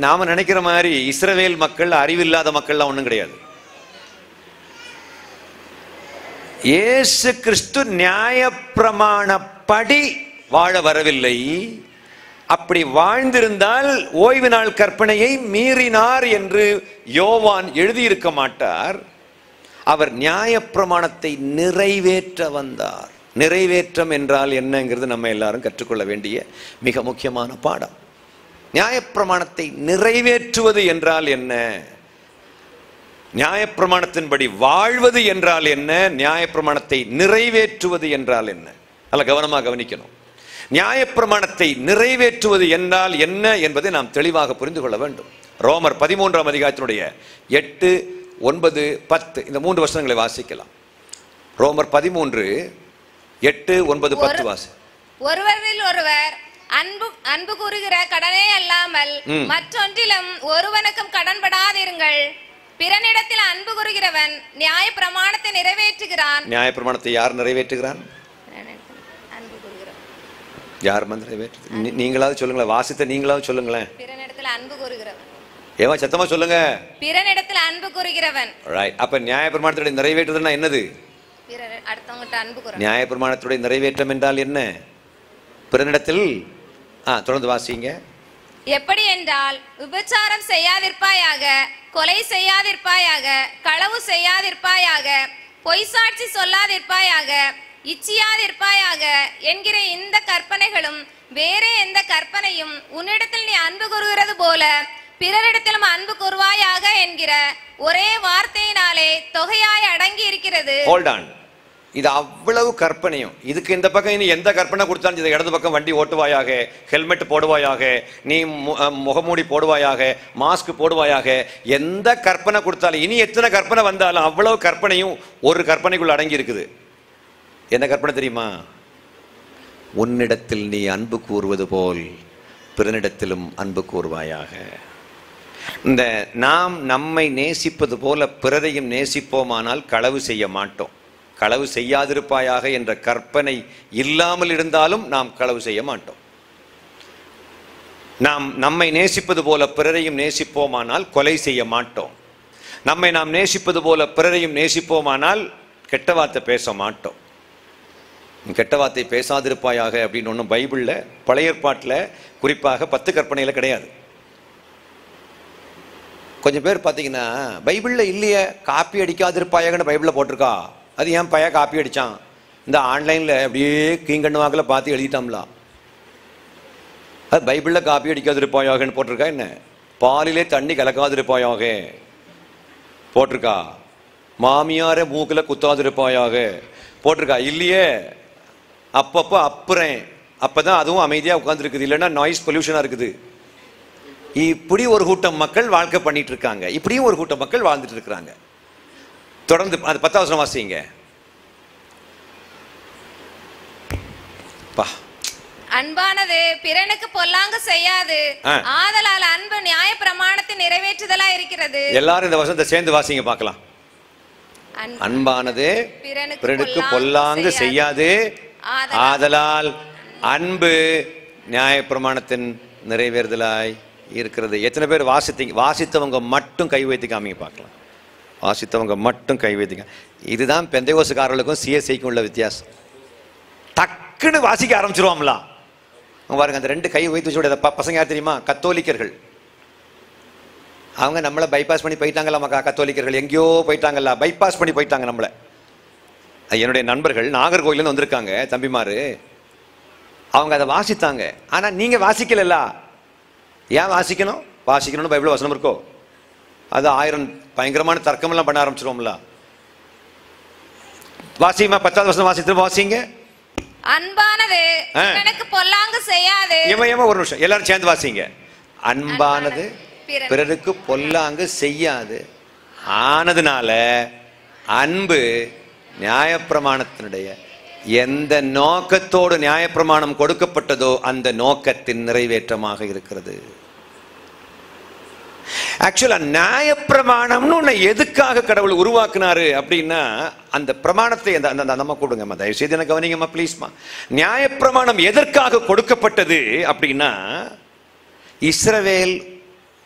நாம நினைக்கிற மாதிரி இஸ்ரவேல் மக்கள் அறிவில்லாத மக்கள்லாம் ஒன்றும் கிடையாது. இயேசு கிறிஸ்து நியாயப்பிரமாணப்படி வாழ வரவில்லை. அப்படி வாழ்ந்திருந்தால் ஓய்வு நாள் கற்பனையை மீறினார் என்று யோவான் எழுதியிருக்க மாட்டார். அவர் நியாயப்பிரமாணத்தை நிறைவேற்ற வந்தார். நிறைவேற்றம் என்றால் என்னங்கிறது நம்ம எல்லாரும் கற்றுக்கொள்ள வேண்டிய மிக முக்கியமான பாடம். நியாயப்பிரமாணத்தை நிறைவேற்றுவது என்றால் என்ன, நியாயப்பிரமாணத்தின்படி வாழ்வது என்றால் என்ன, நியாயப்பிரமாணத்தை நிறைவேற்றுவது என்றால் என்ன? நல்ல கவனமாக கவனிக்கணும். நியாயப்பிரமாணத்தை நிறைவேற்றுவது என்றால் என்ன என்பதை நாம் தெளிவாக புரிந்து கொள்ள வேண்டும். ரோமர் 13ஆம் அதிகாரத்தினுடைய 8, 9, 10 இந்த 3 வசனங்களை வாசிக்கலாம். ரோமர் 13, 8, 9, 10 வாசி. ஒருவரில் ஒருவர் அன்பு கூறுகிற கடனே அல்லாமல் மற்றொன்றிலும் ஒருவனுக்கும் கடன்படாதிருங்கள். பிறனிடத்தில் அன்பு கூறுகிறவன் நியாயப்பிரமாணத்தை நிறைவேற்றுகிறான். நியாயப்பிரமாணத்தை யார் நிறைவேற்றுகிறான்? யார் நிறைவேற்று? நீங்களாவது சொல்லுங்களேன், வாசித்த நீங்களாவது சொல்லுங்களேன். பிறனிடத்தில் அன்பு கூறுகிறவன். ஏவா சத்தமா சொல்லுங்க. பிறனிடத்தில் அன்பு கூறுகிறவன். ரைட். அப்ப நியாயப்பிரமாணத்துடைய நிறைவேற்றுதல்னா என்னது? அடுத்தவங்கிட்ட அன்பு கூறுகிறவன். நியாயப்பிரமாணத்துடைய நிறைவேற்றம் என்றால் என்ன? பிறனிடத்தில் தொடர்ந்து வாசிங்க. எப்படி என்றால், விபச்சாரம் செய்யாதிருப்பாயாக, கொலை செய்யாதிருப்பாயாக, களவு செய்யாதிருப்பாயாக, பொய் சாட்சி சொல்லாதிருப்பாயாக, இச்சியாதிருப்பாயாக என்கிற இந்த கற்பனைகளும் வேறே எந்த கற்பனையும் உன்னிடத்தில் நீ அன்பு கூறுகிறது போல பிறரிடத்திலும் அன்பு கூறுவாயாக என்கிற ஒரே வார்த்தையினாலே தொகையாய் அடங்கி இருக்கிறது. Hold on. இது அவ்வளவு கற்பனையும். இதுக்கு இந்த பக்கம் இனி எந்த கற்பனை கொடுத்தாலும், இந்த இடது பக்கம் வண்டி ஓட்டுவாயாக, ஹெல்மெட் போடுவாயாக, நீ முகமூடி போடுவாயாக, மாஸ்க் போடுவாயாக, எந்த கற்பனை கொடுத்தாலும், இனி எத்தனை கற்பனை வந்தாலும் அவ்வளவு கற்பனையும் ஒரு கற்பனைக்குள்ள அடங்கி இருக்குது. என்ன கற்பனை தெரியுமா? உன்னிடத்தில் நீ அன்பு கூறுவது போல் பிறனிடத்திலும் அன்பு கூறுவாயாக. இந்த நாம் நம்மை நேசிப்பது போல பிறரையும் நேசிப்போமானால் களவு செய்ய மாட்டோம். களவு செய்யாதிருப்பாயாக என்ற கற்பனை இல்லாமல் இருந்தாலும் நாம் களவு செய்ய மாட்டோம். நாம் நம்மை நேசிப்பது போல பிறரையும் நேசிப்போமானால் கொலை செய்ய மாட்டோம். நம்மை நாம் நேசிப்பது போல பிறரையும் நேசிப்போமானால் கெட்ட வார்த்தை பேச மாட்டோம். கெட்ட வார்த்தை பேசாதிருப்பாயாக அப்படின்னு ஒன்றும் பைபிளில், பழைய ஏற்பாட்டில் குறிப்பாக 10 கற்பனையில் கிடையாது. கொஞ்சம் பேர் பார்த்தீங்கன்னா பைபிளில் இல்லையே, காப்பி அடிக்காதிருப்பாயாகன்னு பைபிளில் போட்டிருக்கா. அது ஏன் பையன் காப்பி அடித்தான்? இந்த ஆன்லைனில் அப்படியே கீங்கண்ணு வாக்கில் பார்த்து எழுதிட்டாம்ல. அது பைபிளில் காப்பி அடிக்காதிருப்பாயாகன்னு போட்டிருக்கா என்ன? பாலிலே தண்ணி கலக்காதிருப்பாயாக போட்டிருக்கா. மாமியாரை மூக்கில் குத்தாதிருப்பாயாக போட்டிருக்கா. இல்லையே. அப்பப்போ அப்புறேன், அப்போதான் அதுவும் அமைதியாக உட்காந்துருக்குது, இல்லைன்னா நாய்ஸ் பொல்யூஷனாக இருக்குது. இப்படி ஒரு கூட்டம் மக்கள் வாழ்க்கை பண்ணிட்டு இருக்காங்க. இப்படியும் ஒரு கூட்டம் மக்கள் வாழ்ந்துட்டு இருக்கிறாங்க. தொடர்ந்து அது 10ஆம் வசனம் வாசிங்க. அன்பானது பிறனுக்கு பொல்லாங்கு செய்யாது, ஆதலால் அன்பு நியாய பிரமாணத்தை நிறைவேற்றுதலா இருக்கிறது. எல்லாரும் இந்த வசனத்தை சேர்ந்து வாசிங்க பார்க்கலாம். அன்பானது பிறனுக்கு பொல்லாங்கு செய்யாது, ஆதலால் அன்பு நியாயப்பிரமாணத்தின் நிறைவேறுதலாய் இருக்கிறது. எத்தனை பேர் வாசித்தவங்க மட்டும் கை வைத்து காமிங்க பார்க்கலாம். வாசித்தவங்க மட்டும் கை வைத்துங்க. இதுதான் பெந்தைகோசுக்காரர்களுக்கும் சிஎஸ்ஐக்கும் உள்ள வித்தியாசம். டக்குன்னு வாசிக்க ஆரம்பிச்சிருவாங்களா பாருங்க. அந்த 2 கை வைத்து வச்சு பசங்க யார் தெரியுமா? கத்தோலிக்கர்கள். அவங்க நம்மளை பைபாஸ் பண்ணி போயிட்டாங்களா? கத்தோலிக்கர்கள் எங்கேயோ போயிட்டாங்கல்ல, பைபாஸ் பண்ணி போயிட்டாங்க நம்மளை. என்னுடைய நண்பர்கள் நாகர்கோயிலேருந்து வந்திருக்காங்க தம்பிமாரு, அவங்க அதை வாசித்தாங்க. ஆனால் நீங்கள் வாசிக்கல. ஏன் வாசிக்கணும்? வாசிக்கணும்னு பைபிள் வசனம் இருக்கோ? அது 1000 பயங்கரமான தர்க்கமெல்லாம் பண்ண ஆரம்பிச்சிருவோம்ல. வாசிமா 10வது வசனம் வாசித்து வாசிங்க. அன்பானது எனக்கு பொல்லாங்கு செய்யாது. ஒரு நிமிஷம் எல்லாரும் சேர்ந்து வாசிங்க. அன்பானது பிறருக்கு பொல்லாங்கு செய்யாது ஆனதுனால அன்பு நியாயப்பிரமாணத்தினுடைய எந்த நோக்கத்தோடு நியாயப்பிரமாணம் கொடுக்கப்பட்டதோ அந்த நோக்கத்தின் நிறைவேற்றமாக இருக்கிறது. ஆக்சுவலா நியாயப்பிரமாணம்னு ஒன்று எதுக்காக கடவுள் உருவாக்குனாரு அப்படின்னா, அந்த பிரமாணத்தை நம்ம கொடுங்கம்மா, தயவு செய்து எனக்கு கவனிங்கம்மா ப்ளீஸ்மா. நியாயப்பிரமாணம் எதற்காக கொடுக்கப்பட்டது அப்படின்னா, இஸ்ரவேல்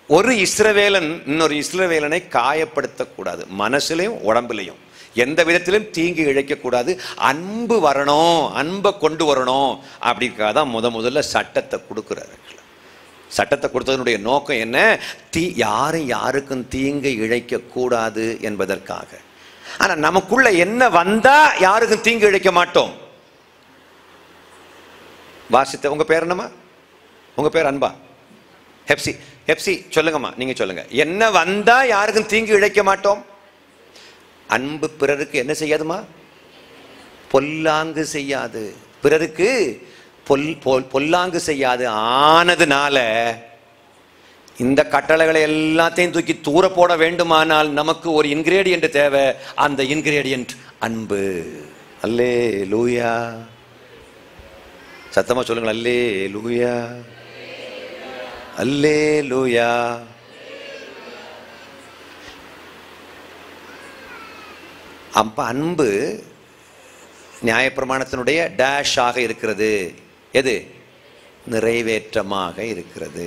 ஒரு இஸ்ரவேலன் இன்னொரு இஸ்ரவேலனை காயப்படுத்தக்கூடாது, மனசுலையும் உடம்புலையும் எந்த விதத்திலும் தீங்கு இழைக்கக்கூடாது, அன்பு வரணும், அன்பை கொண்டு வரணும். அப்படிக்காக தான் முதல்ல சட்டத்தை கொடுக்குறாரு. சட்டத்தை கொடுத்ததனுடைய நோக்கம் என்ன? யாரும் யாருக்கும் தீங்கு இழைக்க கூடாது என்பதற்காக. ஆனா நமக்குள்ள என்ன வந்தா யாருக்கும் தீங்கு இழைக்க மாட்டோம். வாசித்த உங்க பேர் என்னம்மா? உங்க பேர் அன்பா? ஹெப்சி. ஹெப்சி சொல்லுங்கம்மா, நீங்க சொல்லுங்க. என்ன வந்தா யாருக்கும் தீங்கு இழைக்க மாட்டோம்? அன்பு பிறருக்கு என்ன செய்யாதுமா? பொல்லாங்கு செய்யாது. பிறருக்கு பொல்லாங்கு செய்யாது ஆனதுனால இந்த கட்டளைகளை எல்லாத்தையும் தூக்கி தூர போட வேண்டுமானால் நமக்கு ஒரு இன்கிரேடியன்ட் தேவை. அந்த இன்கிரேடியன்ட் அன்பு. அல்லேலூயா. சத்தமா சொல்லுங்க. அல்லேலூயா, அல்லேலூயா. அப்ப அன்பு நியாயப்பிரமாணத்தினுடைய டேஷ் ஆக இருக்கிறது. எது? நிறைவேற்றமாக இருக்கிறது.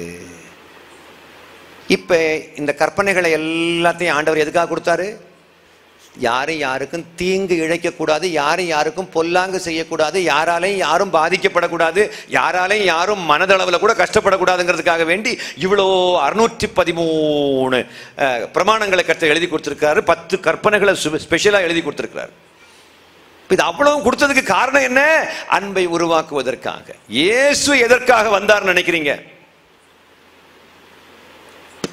இப்ப இந்த கற்பனைகளை எல்லாத்தையும் ஆண்டவர் எதுக்காக கொடுத்தாரு? யாரும் யாருக்கும் தீங்கு இழைக்கக்கூடாது, யாரும் யாருக்கும் பொல்லாங்கு செய்யக்கூடாது, யாராலையும் யாரும் பாதிக்கப்படக்கூடாது, யாராலையும் யாரும் மனதளவில் கூட கஷ்டப்படக்கூடாதுங்கிறதுக்காக வேண்டி இவ்வளோ 613 பிரமாணங்களை கற்று எழுதி கொடுத்துருக்காரு. 10 கற்பனைகளை ஸ்பெஷலாக எழுதி கொடுத்துருக்கிறார். இது அவ்வளவு கொடுத்ததுக்கு காரணம் என்ன? அன்பை உருவாக்குவதற்காக. இயேசு எதற்காக வந்தார் நினைக்கிறீங்க?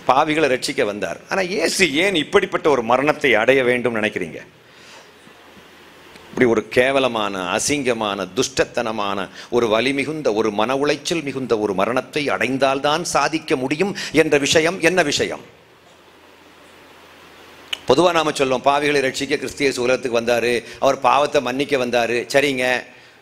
பாவிகளை ரட்சிக்க வந்தார். ஆனா இயேசு ஏன் இப்படிப்பட்ட ஒரு மரணத்தை அடைய வேண்டும் நினைக்கிறீங்க? இப்படி ஒரு கேவலமான, அசிங்கமான, துஷ்டத்தனமான, ஒரு வலி மிகுந்த, ஒரு மன உளைச்சல் மிகுந்த ஒரு மரணத்தை அடைந்தால்தான் சாதிக்க முடியும் என்ற விஷயம் என்ன விஷயம்? பொதுவாக நாம சொல்லுவோம், பாவிகளை ரட்சிக்க கிறிஸ்து இயேசு உலகத்துக்கு வந்தாரு, அவர் பாவத்தை மன்னிக்க வந்தாரு. சரிங்க,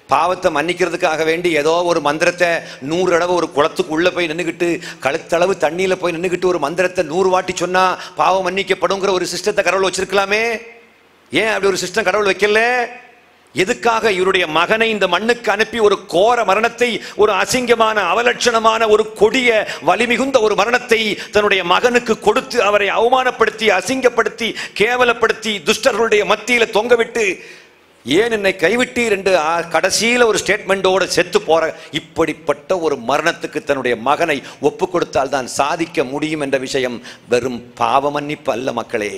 பாவத்தை மன்னிக்கிறதுக்காக வேண்டி ஏதோ ஒரு மந்திரத்தை 100 தடவை ஒரு குளத்துக்கு உள்ள போய் நின்றுக்கிட்டு, கழுத்தளவு தண்ணியில போய் நின்றுக்கிட்டு ஒரு மந்திரத்தை 100 வாட்டி சொன்னா பாவம் மன்னிக்கப்படுங்கிற ஒரு சிஸ்டத்தை கடவுள் வச்சிருக்கலாமே. ஏன் அப்படி ஒரு சிஸ்டம் கடவுள் வைக்கல? எதுக்காக இவருடைய மகனை இந்த மண்ணுக்கு அனுப்பி ஒரு கோர மரணத்தை, ஒரு அசிங்கமான, அவலட்சணமான, ஒரு கொடிய வலிமிகுந்த ஒரு மரணத்தை தன்னுடைய மகனுக்கு கொடுத்து அவரை அவமானப்படுத்தி, அசிங்கப்படுத்தி, கேவலப்படுத்தி, துஷ்டர்களுடைய மத்தியில தொங்கவிட்டு, ஏன் என்னை கைவிட்டீர் என்று கடைசியில ஒரு ஸ்டேட்மெண்டோட செத்து போற இப்படிப்பட்ட ஒரு மரணத்துக்கு தன்னுடைய மகனை ஒப்பு கொடுத்தால் தான் சாதிக்க முடியும் என்ற விஷயம் வெறும் பாவ மன்னிப்பு அல்ல மக்களே.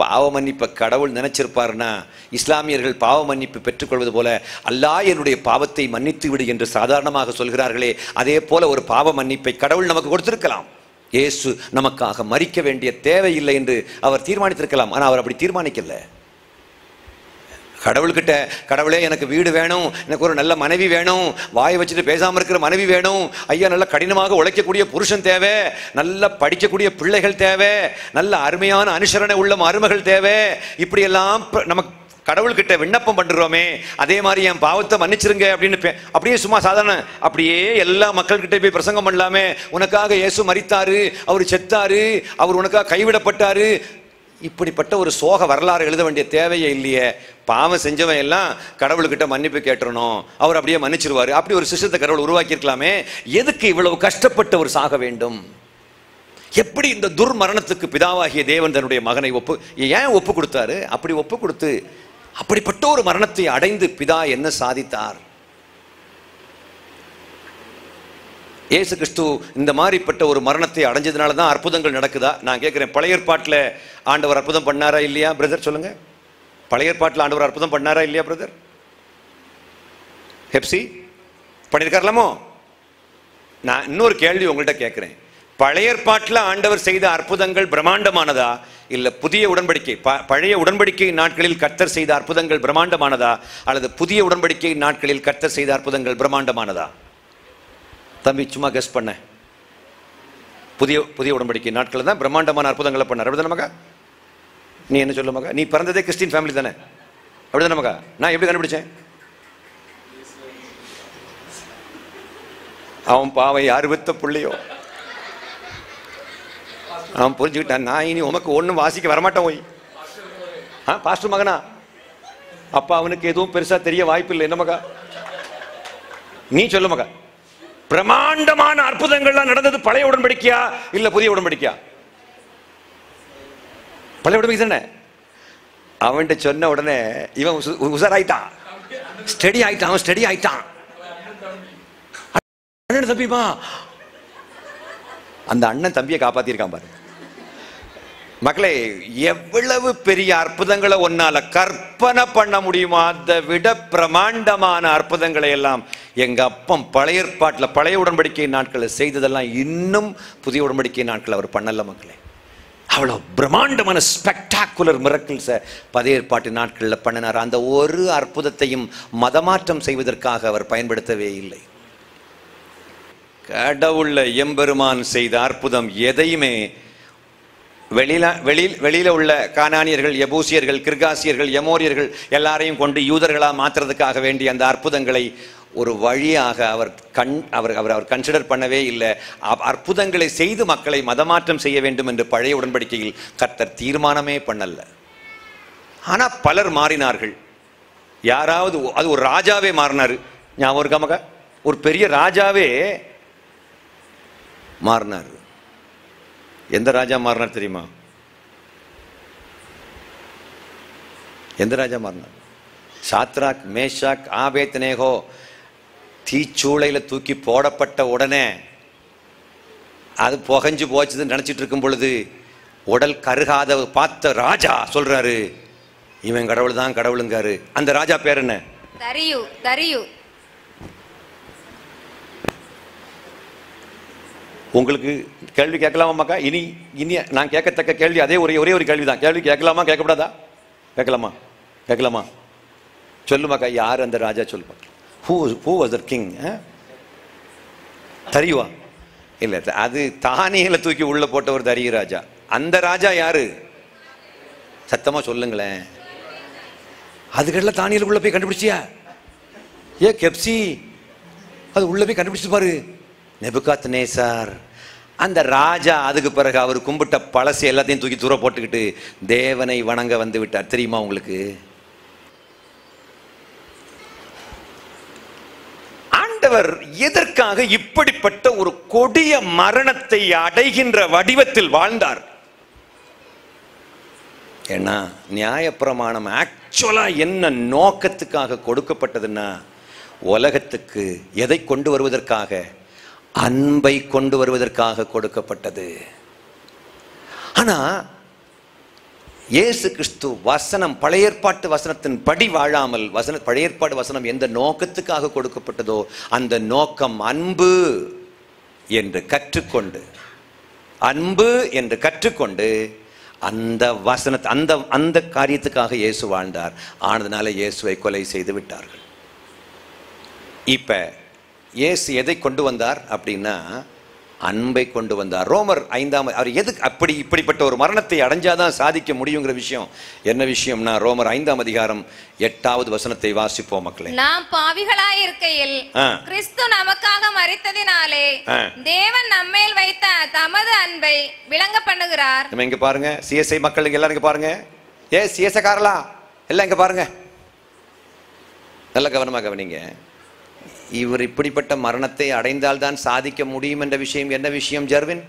பாவ மன்னிப்பை கடவுள் நினைச்சிருப்பாருன்னா, இஸ்லாமியர்கள் பாவ மன்னிப்பு பெற்றுக்கொள்வது போல அல்லாஹ் என்னுடைய பாவத்தை மன்னித்து விடு என்று சாதாரணமாக சொல்கிறார்களே, அதே போல ஒரு பாவ மன்னிப்பை கடவுள் நமக்கு கொடுத்திருக்கலாம். இயேசு நமக்காக மரிக்க வேண்டிய தேவையில்லை என்று அவர் தீர்மானித்திருக்கலாம். ஆனால் அவர் அப்படி தீர்மானிக்கல. கடவுள்கிட்ட, கடவுளே எனக்கு வீடு வேணும், எனக்கு ஒரு நல்ல மனைவி வேணும், வாயை வச்சுட்டு பேசாமல் இருக்கிற மனைவி வேணும், ஐயா நல்ல கடினமாக உழைக்கக்கூடிய புருஷன் தேவை, நல்ல படிக்கக்கூடிய பிள்ளைகள் தேவை, நல்ல அருமையான அனுசரணை உள்ள மருமகள் தேவை, இப்படியெல்லாம் நமக்கு கடவுள்கிட்ட விண்ணப்பம் பண்ணுறோமே, அதே மாதிரி என் பாவத்தை மன்னிச்சிருங்க அப்படின்னு அப்படியே சும்மா சாதாரண அப்படியே எல்லா மக்கள்கிட்ட போய் பிரசங்கம் பண்ணலாமே. உனக்காக இயேசு மரித்தாரு, அவர் செத்தாரு, அவர் உனக்காக கைவிடப்பட்டாரு, இப்படிப்பட்ட ஒரு சோக வரலாறு எழுத வேண்டிய தேவையே இல்லையே. பாவம் செஞ்சவன் எல்லாம் கடவுள்கிட்ட மன்னிப்பு கேட்டுறணும், அவர் அப்படியே மன்னிச்சிருவாரு. அப்படி ஒரு சிஸ்டத்தை கடவுள் உருவாக்கி இருக்கலாமே. எதுக்கு இவ்வளவு கஷ்டப்பட்டு அவர் சாக வேண்டும்? எப்படி இந்த துர்மரணத்துக்கு பிதாவாகிய தேவன் தன்னுடைய மகனை ஏன் ஒப்பு கொடுத்தாரு? அப்படி ஒப்பு கொடுத்து அப்படிப்பட்ட ஒரு மரணத்தை அடைந்து பிதா என்ன சாதித்தார்? இயேசு கிறிஸ்து இந்த மாதிரிப்பட்ட ஒரு மரணத்தை அடைஞ்சதுனால தான் அற்புதங்கள் நடக்குதா? நான் கேட்கிறேன், பழைய ஏற்பாட்டில் ஆண்டவர் அற்புதம் பண்ணாரா இல்லையா பிரதர்? சொல்லுங்க. பழைய ஏற்பாட்டில் ஆண்டவர் அற்புதம் பண்ணாரா இல்லையா பிரதர்? ஹெப்சி பண்ணியிருக்காரலாமோ? நான் இன்னொரு கேள்வி உங்கள்கிட்ட கேட்கிறேன். பழைய ஏற்பாட்டில் ஆண்டவர் செய்த அற்புதங்கள் பிரம்மாண்டமானதா, இல்ல புதிய உடன்படிக்கை பழைய உடன்படிக்கை நாட்களில் கர்த்தர் செய்த அற்புதங்கள் பிரம்மாண்டமானதா, அல்லது புதிய உடன்படிக்கை நாட்களில் கர்த்தர் செய்த அற்புதங்கள் பிரம்மாண்டமானதா? தம்பி சும்மா கெஸ் பண்ண. புதிய உடன்படிக்கை நாட்களில் தான் பிரம்மாண்டமான அற்புதங்களை பண்ணார். அப்படிதானே மகா? நீ என்ன சொல்ல மகா? நீ பிறந்ததே கிறிஸ்டின் ஃபேமிலி தானே? அப்படிதானே மகா? நான் எப்படி கண்டுபிடிச்சேன்? அவன் பாவை யார் வித்த புள்ளையோ அவன் புரிஞ்சுக்கிட்டான். நான் இனி உமக்கு ஒன்றும் வாசிக்க வரமாட்டேன். போய் பாஸ்டர் மகனா, அப்பா அவனுக்கு எதுவும் பெருசா தெரிய வாய்ப்பு இல்லை. என்ன மகா? நீ சொல்லு மகா. பிரமாண்டமான அற்புதங்கள்லாம் நடந்தது பழைய உடன்படிக்கையா இல்ல புதிய உடன்படிக்கையா? பழைய உடன்படிக்கை தானே. அவன்கிட்ட சொன்ன உடனே இவன் உசாராயிட்டான், ஸ்டடி ஆயிட்டான். அவன் ஸ்டடி ஆயிட்டான். அண்ணன் தம்பிமா, அந்த அண்ணன் தம்பியை காப்பாத்திருக்கான் பாரு மக்களே. எவ்வளவு பெரிய அற்புதங்களை ஒன்னால கற்பனை பண்ண முடியுமா? அதை விட பிரமாண்டமான அற்புதங்களை எல்லாம் எங்க அப்பம் பழைய ஏற்பாட்டில் பழைய உடன்படிக்கை நாட்களில் செய்ததெல்லாம் இன்னும் புதிய உடன்படிக்கை நாட்கள் அவர் பண்ணல மக்களே. அவ்வளவு பிரம்மாண்டமான ஸ்பெக்டாகுலர் மிரக்கிள்ஸை பழைய ஏற்பாட்டு நாட்களில் பண்ணினார். அந்த ஒரு அற்புதத்தையும் மதமாற்றம் செய்வதற்காக அவர் பயன்படுத்தவே இல்லை. கடவுள்ல எம்பெருமான் செய்த அற்புதம் எதையுமே வெளியில உள்ள கானானியர்கள், எபூசியர்கள், கிர்காசியர்கள், எமோரியர்கள் எல்லாரையும் கொண்டு யூதர்களா மாற்றுறதுக்காக வேண்டிய அந்த அற்புதங்களை ஒரு வழியாக அவர் கன்சிடர் பண்ணவே இல்லை. அற்புதங்களை செய்து மக்களை மதமாற்றம் செய்ய வேண்டும் என்று பழைய உடன்படிக்கையில் கர்த்தர் தீர்மானமே பண்ணல. ஆனா பலர் மாறினார்கள். யாராவது அது ஒரு ராஜாவே மாறினாரு. ஞாபகம் இருக்கா மகா? ஒரு பெரிய ராஜாவே மாறினார். எந்த ராஜா மாறினார் தெரியுமா? எந்த ராஜா மாறினார்? சாத்ராக், மேஷாக், ஆபேத்நேகோ தீச்சூளையில தூக்கி போடப்பட்ட உடனே அது புகஞ்சு போச்சுன்னு நினைச்சிட்டு இருக்கும் பொழுது உடல் கருகாத பார்த்த ராஜா சொல்றாரு, இவன் கடவுள் தான் கடவுளுங்காரு. அந்த ராஜா பேர் என்ன? தரியு. உங்களுக்கு கேள்வி கேட்கலாமா மக்கா? இனி நான் கேட்கத்தக்க கேள்வி அதே ஒரே ஒரு கேள்வி தான். கேள்வி கேட்கலாமா கேட்கக்கூடாதா? கேட்கலாமா? சொல்லுமாக்கா, யார் அந்த ராஜா? சொல்லு. Who was the king? தரியுவா? இல்ல, அது தானியல தூக்கி உள்ள போட்ட ஒரு தரிய ராஜா. அந்த ராஜா யாரு? சத்தமா சொல்லுங்களேன். அதுக்கெல்லாம் தானியலுக்குள்ள போய் கண்டுபிடிச்சியா? கெப்சி அது உள்ள போய் கண்டுபிடிச்சு பாரு. நெபுகாத்நேசார் அந்த ராஜா. அதுக்கு பிறகு அவர் கும்பிட்ட பழசு எல்லாத்தையும் தூக்கி தூர போட்டுக்கிட்டு தேவனை வணங்க வந்து விட்டார். தெரியுமா உங்களுக்கு? ஆண்டவர் எதற்காக இப்படிப்பட்ட ஒரு கொடிய மரணத்தை அடைகின்ற வடிவத்தில் வாழ்ந்தார்? ஏன்னா நியாயப்பிரமாணம் ஆக்சுவலா என்ன நோக்கத்துக்காக கொடுக்கப்பட்டதுன்னா, உலகத்துக்கு எதை கொண்டு வருவதற்காக? அன்பை கொண்டு வருவதற்காக கொடுக்கப்பட்டது. ஆனா இயேசு கிறிஸ்து வசனம், பழைய ஏற்பாட்டு வசனத்தின் படி வாழாமல், பழைய ஏற்பாடு வசனம் எந்த நோக்கத்துக்காக கொடுக்கப்பட்டதோ அந்த நோக்கம் அன்பு என்று கற்றுக்கொண்டு அந்த வசனத்தை அந்த காரியத்துக்காக இயேசு வாழ்ந்தார். ஆனதுனால இயேசுவை கொலை செய்து விட்டார்கள். இப்ப இயேசு எதை கொண்டு வந்தார் அப்படின்னா, அன்பை கொண்டு வந்தார். ரோமர் 5 அவர் எதுக்கு இப்படிப்பட்ட ஒரு மரணத்தை அடைஞ்சாதான் சாதிக்க முடியுங்கிற விஷயம் என்ன விஷயம்னா, ரோமர் 5 வசனத்தை வாசிப்போம் மக்களே. நாம் பாவிகளாய் இருக்கையில் கிறிஸ்து நமக்காக மரித்ததினாலே தேவன் நம்மேல் வைத்த தமது அன்பை விளங்க பண்ணுகிறார். நம்ம இங்க பாருங்க, சிஎஸ்ஐ மக்கள் எல்லாரும் இங்க பாருங்க. சிஎஸ்ஐ காரலா எல்லாம் இங்க பாருங்க, நல்ல கவனமாக கவனிங்க. இவர் இப்படிப்பட்ட மரணத்தை அடைந்தால்தான் சாதிக்க முடியும் என்ற விஷயம் என்ன விஷயம் ஜெர்வின்?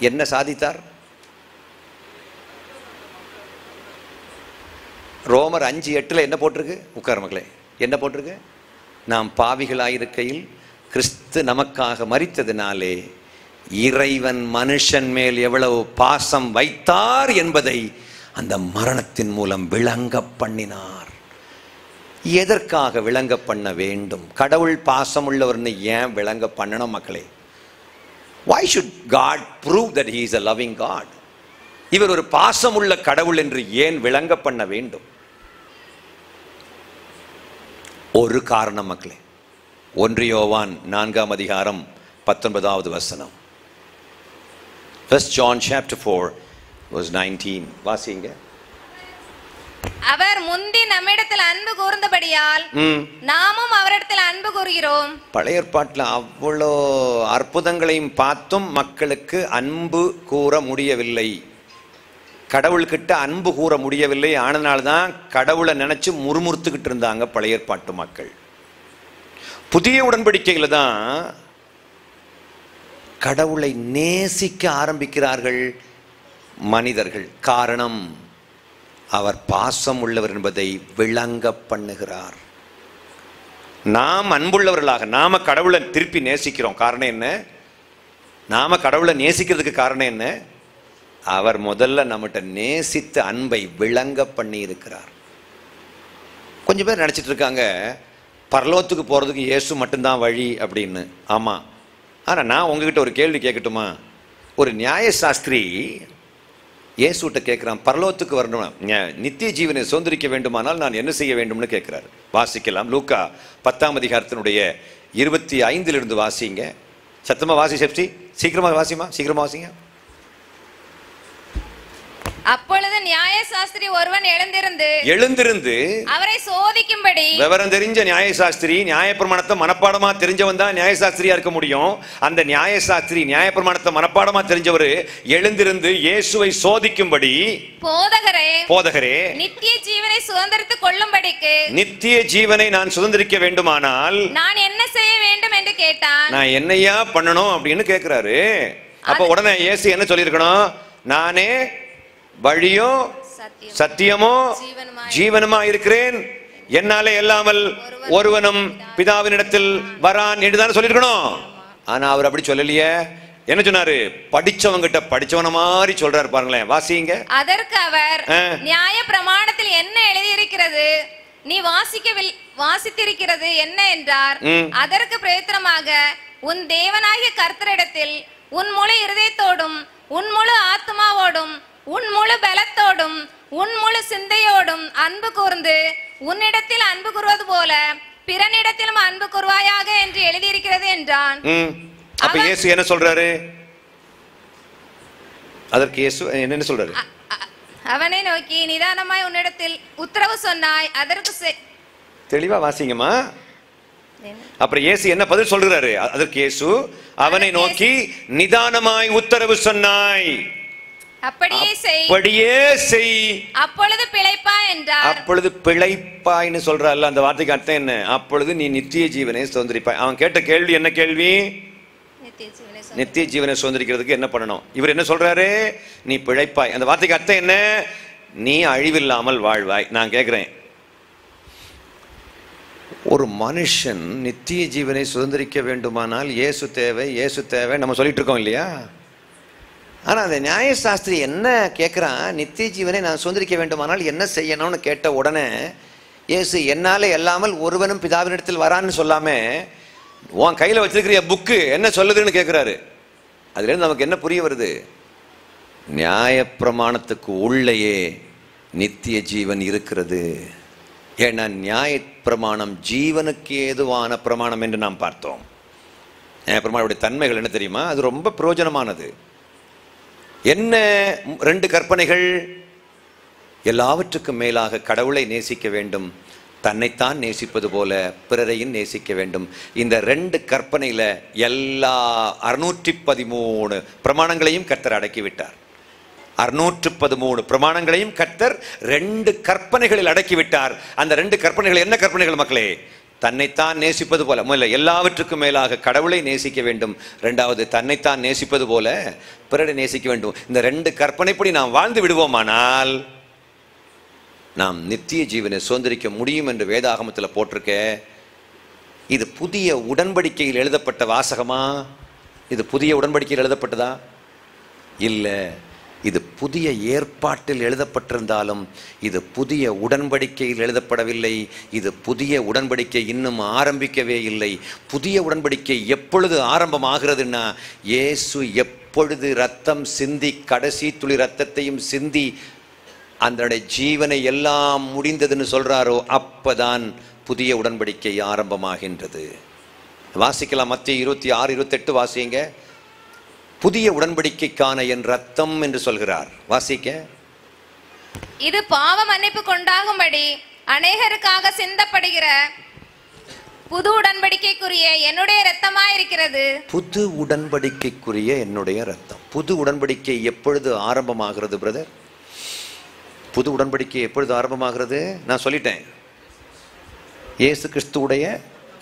என்ன சாதித்தார்? ரோமர் 5:8 என்ன போட்டிருக்கு? உட்கார் மக்களே, என்ன போட்டிருக்கு? நாம் பாவிகளாயிருக்கையில் கிறிஸ்து நமக்காக மரித்ததினாலே இறைவன் மனுஷன் மேல் எவ்வளவு பாசம் வைத்தார் என்பதை அந்த மரணத்தின் மூலம் விளங்க பண்ணினார். எதற்காக விளங்க பண்ண வேண்டும்? கடவுள் பாசம் உள்ளவர்னு ஏன் விளங்க பண்ணணும் மக்களே? Why should God prove that he is a loving God? இவர் ஒரு பாசம் உள்ள கடவுள் என்று ஏன் விளங்க பண்ண வேண்டும்? ஒரு காரணம் மக்களே. 1 யோவான் 4:19 First John chapter 4 verse 19 வாசிங்க. அவர் முந்தி நம்மிடத்தில் அன்பு கூர்ந்தபடியால் நாமும் அவரிடத்தில் அன்பு கூறுகிறோம். பழைய ஏற்பாட்டில் அவ்வளோ அற்புதங்களையும் பார்த்தும் மக்களுக்கு அன்பு கூற முடியவில்லை. கடவுள்கிட்ட அன்பு கூற முடியவில்லை. ஆனதுனால்தான் கடவுளை நினைச்சு முறுமுறுத்துக்கிட்டு இருந்தாங்க பழைய ஏற்பாட்டு மக்கள். புதிய உடன்படிக்கையில் தான் கடவுளை நேசிக்க ஆரம்பிக்கிறார்கள் மனிதர்கள். காரணம், அவர் பாசம் உள்ளவர் என்பதை விளங்க பண்ணுகிறார். நாம் அன்புள்ளவர்களாக நாம கடவுளை திருப்பி நேசிக்கிறோம். காரணம் என்ன? நாம கடவுளை நேசிக்கிறதுக்கு காரணம் என்ன? அவர் முதல்ல நம்மகிட்ட நேசித்த அன்பை விளங்க பண்ணி இருக்கிறார். கொஞ்சம் பேர் நினைச்சிட்டு இருக்காங்க பரலோகத்துக்கு போறதுக்கு இயேசு மட்டும்தான் வழி அப்படின்னு. ஆமா, ஆனா நான் உங்ககிட்ட ஒரு கேள்வி கேட்கட்டுமா? ஒரு நியாயசாஸ்திரி இயேசுட்ட கேட்கிறான், பரலோகத்துக்கு வரணும், நித்திய ஜீவனை சுதந்திரிக்க வேண்டுமானால் நான் என்ன செய்ய வேண்டும்னு கேட்கிறார். வாசிக்கலாம். லூக்கா 10:25 வாசிங்க. சத்தமா வாசி செப்சி, சீக்கிரமா வாசிமா, சீக்கிரமா வாசிங்க. அப்பொழுது நியாயசாஸ்திரி ஒருவன் எழுந்திருந்து அவரை சோதிக்கும்படி. விவரம் தெரிஞ்ச நியாயசாஸ்திரி, நியாயப்பிரமாணத்தை மனப்பாடமா தெரிஞ்சவன் தான் நியாயசாஸ்திரியா இருக்க முடியும். அந்த நியாயசாஸ்திரி நியாயப்பிரமாணத்தை மனப்பாடமா தெரிஞ்சவர் எழுந்திருந்து இயேசுவை சோதிக்கும்படி, போதகரே நித்திய ஜீவனை சுதந்திரித்துக் கொள்ளும்படிக்கு, நித்திய ஜீவனை நான் சுதந்திரிக்க வேண்டுமானால் நான் என்ன செய்ய வேண்டும் என்று கேட்டான். நான் என்னையா பண்ணணும் அப்படின்னு கேட்கிறாரு. அப்ப உடனே இயேசு என்ன சொல்லியிருக்கணும்? நானே வழியும் சத்தியமும் ஜீவனுமா இருக்கிறேன், என்னாலே இல்லாமல் ஒருவனும் பிதாவினிடத்தில் வரான் என்றுதான் சொல்லியிருக்கணும். ஆனா அவர் அப்படி சொல்லலையே. என்ன சொன்னாரு? படிச்சவங்கிட்ட படிச்சவன மாதிரி சொல்றாரு. பாருங்களேன், வாசிங்க. அதற்கு அவர், நியாய பிரமாணத்தில் என்ன எழுதியிருக்கிறது, நீ வாசித்திருக்கிறது என்ன என்றார். அதற்கு பிரயத்தனமாக, உன் தேவனாகிய கர்த்தரிடத்தில் உன் முழு இருதயத்தோடும் உன் முழு ஆத்மாவோடும் உன் முழு பலத்தோடும் உன் முழு சிந்தையோடும் அன்பு கூர்ந்து உன்னிடத்தில் அன்பு கூறுவது போல பிறனிடத்திலும் அன்பு கூர்வாயாக என்று எழுதியிருக்கிறது என்றான். அப்ப இயேசு என்ன சொல்றாரு? அதற்கு இயேசு என்ன சொல்றாரு? அவனை நோக்கி, நிதானமாய் உன்னிடத்தில் உத்தரவு சொன்னாய். அதற்கு தெளிவா வாசிங்கம்மா. அப்புறம் இயேசு என்ன பதில் சொல்றாரு? அதற்கு இயேசு அவனை நோக்கி, நிதானமாய் உத்தரவு சொன்னாய், அப்படியே செய், அப்பொழுது பிழைப்பாய் என்றார். அப்பொழுது பிழைப்பாய்னு சொல்றாருல, அந்த வார்த்தைக்கு அர்த்தம் என்ன? அப்பொழுது நீ நித்திய ஜீவனை சுதந்திரிப்பாய். அவன் கேட்ட கேள்வி என்ன கேள்வி? நித்திய ஜீவனை சுதந்திரிக்கிறதுக்கு என்ன பண்ணணும்? இவர் என்ன சொல்றாரு? நீ பிழைப்பாய். அந்த வார்த்தைக்கு அர்த்தம் என்ன? நீ அழிவில்லாமல் வாழ்வாய். நான் கேட்கிறேன், ஒரு மனுஷன் நித்திய ஜீவனை சுதந்திரிக்க வேண்டுமானால் இயேசு தேவை, இயேசு தேவை நம்ம சொல்லிட்டு இருக்கோம் இல்லையா? ஆனா அந்த நியாயசாஸ்திரி என்ன கேட்கிறான்? நித்திய ஜீவனை நான் சுதந்திரிக்க வேண்டுமானால் என்ன செய்யணும்னு கேட்ட உடனே இயேசு என்னாலே இல்லாமல் ஒருவனும் பிதாவினிடத்தில் வரான்னு சொல்லாம, உன் கையில வச்சிருக்கிற புக்கு என்ன சொல்லுதுன்னு கேட்கிறாரு. அதுல இருந்து நமக்கு என்ன புரிய வருது? நியாயப்பிரமாணத்துக்கு உள்ளேயே நித்திய ஜீவன் இருக்கிறது. ஏன்னா நியாயப்பிரமாணம் ஜீவனுக்கு ஏதுவான பிரமாணம் என்று நாம் பார்த்தோம். நியாயப்பிரமாணத்துடைய தன்மைகள் என்ன தெரியுமா? அது ரொம்ப பிரயோஜனமானது. என்ன 2 கற்பனைகள்? எல்லாவற்றுக்கும் மேலாக கடவுளை நேசிக்க வேண்டும், தன்னைத்தான் நேசிப்பது போல பிறரையும் நேசிக்க வேண்டும். இந்த 2 கற்பனையில எல்லா 613 பிரமாணங்களையும் கர்த்தர் அடக்கிவிட்டார். 613 பிரமாணங்களையும் கர்த்தர் 2 கற்பனைகளில் அடக்கிவிட்டார். அந்த 2 கற்பனைகள் என்ன கற்பனைகள் மக்களே? தன்னைத்தான் நேசிப்பது போல, முதல்ல எல்லாவற்றுக்கும் மேலாக கடவுளை நேசிக்க வேண்டும், இரண்டாவது தன்னைத்தான் நேசிப்பது போல பிறரை நேசிக்க வேண்டும். இந்த 2 கற்பனைப்படி நாம் வாழ்ந்து விடுவோமானால் நாம் நித்திய ஜீவனை சுதந்திரிக்க முடியும் என்று வேதாகமத்தில் போட்டிருக்க. இது புதிய உடன்படிக்கையில் எழுதப்பட்ட வாசகமா? இது புதிய உடன்படிக்கையில் எழுதப்பட்டதா? இல்லை. இது புதிய ஏற்பாட்டில் எழுதப்பட்டிருந்தாலும் இது புதிய உடன்படிக்கையில் எழுதப்படவில்லை. இது புதிய உடன்படிக்கை இன்னும் ஆரம்பிக்கவே இல்லை. புதிய உடன்படிக்கை எப்பொழுது ஆரம்பமாகிறதுன்னா, இயேசு எப்பொழுது ரத்தம் சிந்தி, கடைசி துளி ரத்தத்தையும் சிந்தி அந்த ஜீவனை எல்லாம் முடிந்ததுன்னு சொல்றாரோ அப்பதான் புதிய உடன்படிக்கை ஆரம்பமாகின்றது. வாசிக்கலாம். மத்திய 26-28 வாசிங்க. புதிய உடன்படிக்கைக்கான என் ரத்தம் என்று சொல்கிறார். வாசிக்க. இது பாவ மன்னிப்பு கொண்டாகும்படி அநேகருக்காக சிந்தப்படுகிற புது உடன்படிக்கைக்குரிய என்னுடைய இரத்தமாயிருக்கிறது. புது உடன்படிக்கைக்குரிய என்னுடைய ரத்தம். புது உடன்படிக்கை எப்பொழுது ஆரம்பமாகிறது பிரதர்? புது உடன்படிக்கை எப்பொழுது ஆரம்பமாகிறது? நான் சொல்லிட்டேன். இயேசு கிறிஸ்துவுடைய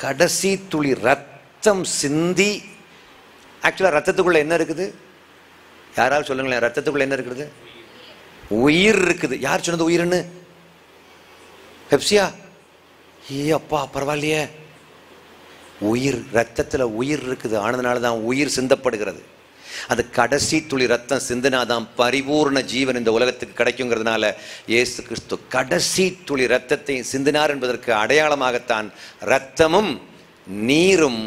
கடைசி துளி ரத்தம் சிந்தி. ஆக்சுவலாக ரத்தத்துக்குள்ள என்ன இருக்குது? யாராவது சொல்லுங்களேன், ரத்தத்துக்குள்ள என்ன இருக்குது? உயிர் இருக்குது. யார் சொன்னது உயிர்னு? பெப்சியா? ஏ அப்பா, பரவாயில்லையே. உயிர், ரத்தத்தில் உயிர் இருக்குது. ஆனதுனால தான் உயிர் சிந்தப்படுகிறது. அது கடைசி துளி ரத்தம் சிந்தினாதான் பரிபூர்ண ஜீவன் இந்த உலகத்துக்கு கிடைக்குங்கிறதுனால இயேசு கிறிஸ்து கடைசி துளி ரத்தத்தை சிந்தினார் என்பதற்கு அடையாளமாகத்தான் ரத்தமும் நீரும்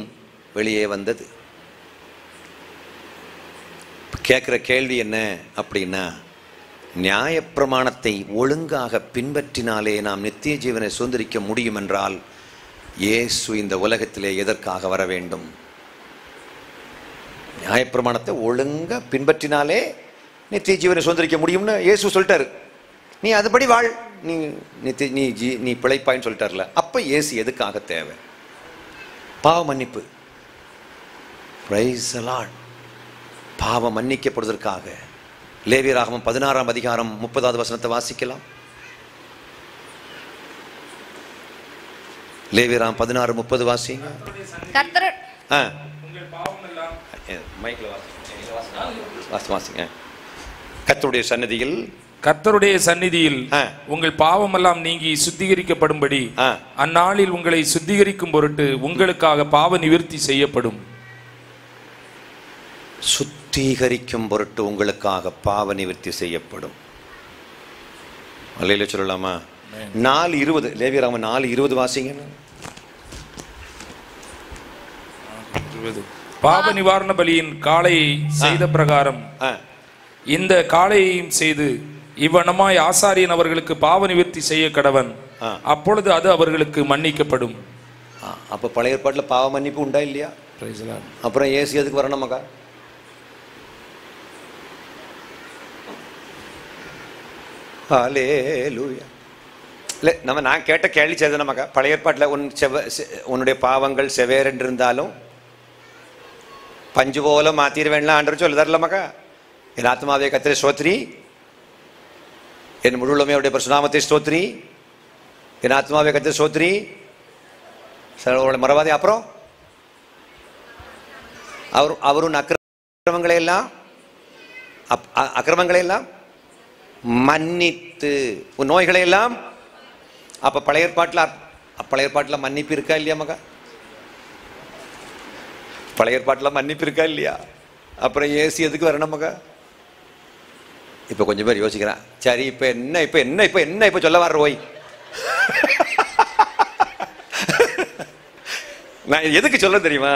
வெளியே வந்தது. கேட்குற கேள்வி என்ன அப்படின்னா, நியாயப்பிரமாணத்தை ஒழுங்காக பின்பற்றினாலே நாம் நித்திய ஜீவனை சுதந்திரிக்க முடியும் என்றால் இயேசு இந்த உலகத்திலே எதற்காக வர வேண்டும்? நியாயப்பிரமாணத்தை ஒழுங்கா பின்பற்றினாலே நித்திய ஜீவனை சுதந்திரிக்க முடியும்னு இயேசு சொல்லிட்டாரு. நீ அதுபடி வாழ், நீ பிழைப்பாயின்னு சொல்லிட்டார்ல. அப்ப இயேசு எதுக்காக தேவை? பாவ மன்னிப்பு. Praise the Lord. பாவம் மன்னிக்கப்படுவதற்காக. லேவியராகமம் 16ஆம் அதிகாரம் 30வது வசனத்தை வாசிக்கலாம். லேவியராகமம் 16:30 வாசிங்க. கர்த்தருடைய சந்நிதியில் உங்கள் பாவமெல்லாம் நீங்கி சுத்திகரிக்கப்படும்படி அந்நாளில் உங்களை சுத்திகரிக்கும் பொருட்டு உங்களுக்காக பாவ நிவிர்த்தி செய்யப்படும். சுத்திகரிக்கும் பொருட்டு உங்களுக்காக பாவ நிவிர்த்தி செய்யப்படும். அல்லேலூயா சொல்லலாமா? 4:20 லேவியராகமம் 4:20 வாசிங்க. பாவ நிவாரண பலியின் காளையை செய்த பிரகாரம் இந்த காளையையும் செய்து இவ்வனமாய் ஆசாரியன் அவர்களுக்கு பாவ நிவிர்த்தி செய்ய கடவன். அப்பொழுது அது அவர்களுக்கு மன்னிக்கப்படும். அப்ப பழைய ஏற்பாட்டில் பாவ மன்னிப்பு உண்டா இல்லையா? அப்புறம் இயேசு எதுக்கு வரணும் மகா? ஹல்லேலூயா. இல்லை, நான் கேட்ட கேள்வி செய்த நமக்கா பழைய ஏற்பாட்டில் உன்னுடைய பாவங்கள் செவேரென்று இருந்தாலும் பஞ்சு போல மாத்திர வேண்டாம் ஆண்டவர் சொல்லுதார்ல மகா. என் ஆத்மாவே கர்த்தரை ஸ்தோத்திரி, என் முழுவதுமே அவருடைய பரிசுநாமத்தை ஸ்தோத்திரி, என் ஆத்மாவே கர்த்தரை ஸ்தோத்திரி, மறவாதே. அப்புறம் அவரும் அக்கிரமங்களை எல்லாம் மன்னித்து உன் நோய்களை எல்லாம். அப்ப பழைய ஏற்பாட்டில் மன்னிப்பு இருக்கா இல்லையா மகா? பழைய ஏற்பாட்டில் மன்னிப்பு இருக்கா இல்லையா? அப்புறம் இயேசு எதுக்கு வரணும் மகா? இப்ப கொஞ்சம் பேர் யோசிக்கிறான், சரி இப்ப என்ன சொல்ல வர்ற ஓய்? நான் எதுக்கு சொல்ல தெரியுமா?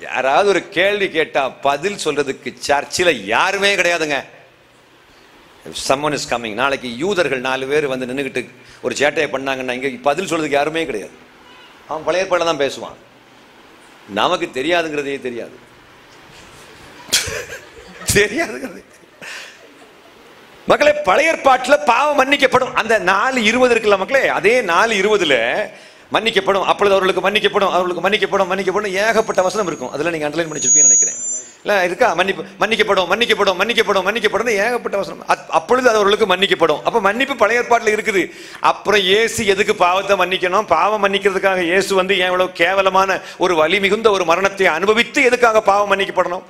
யாராவது ஒரு கேள்வி கேட்டா பதில் சொல்றதுக்கு சர்ச்சில் யாருமே கிடையாதுங்க. someone is coming. நாளைக்கு யூதர்கள் 4 பேர் வந்து நின்றுக்கிட்டு ஒரு சேட்டையை பண்ணாங்கன்னா இங்க பதில் சொல்றதுக்கு யாருமே கிடையாது. அவன் பழைய ஏற்பாடுல தான் பேசுவான். நமக்கு தெரியாதுங்கிறதே தெரியாது. மக்களே, பழைய ஏற்பாட்டில் பாவம் மன்னிக்கப்படும். அந்த 4:20 இருக்குல்ல மக்களே, அதே 4:20 மன்னிக்கப்படும், அப்பொழுது அவர்களுக்கு மன்னிக்கப்படும், ஏகப்பட்ட வசனம் இருக்கும். அதெல்லாம் நீங்க அண்டர்லைன் பண்ணிச்சிருப்பீங்கன்னு நினைக்கிறேன். இல்லை இருக்கா? மன்னிக்கப்படும் மன்னிக்கப்படும் மன்னிக்கப்படும் மன்னிக்கப்படும் ஏகப்பட்ட வசனம். அப்பொழுது அது அவர்களுக்கு மன்னிக்கப்படும். அப்போ மன்னிப்பு பழைய ஏற்பாட்டில் இருக்குது. அப்புறம் இயேசு எதுக்கு பாவத்தை மன்னிக்கணும்? பாவம் மன்னிக்கிறதுக்காக இயேசு வந்து ஏன் இவ்வளவு கேவலமான ஒரு வலி மிகுந்த ஒரு மரணத்தை அனுபவித்து எதுக்காக பாவம் மன்னிக்கப்படணும்?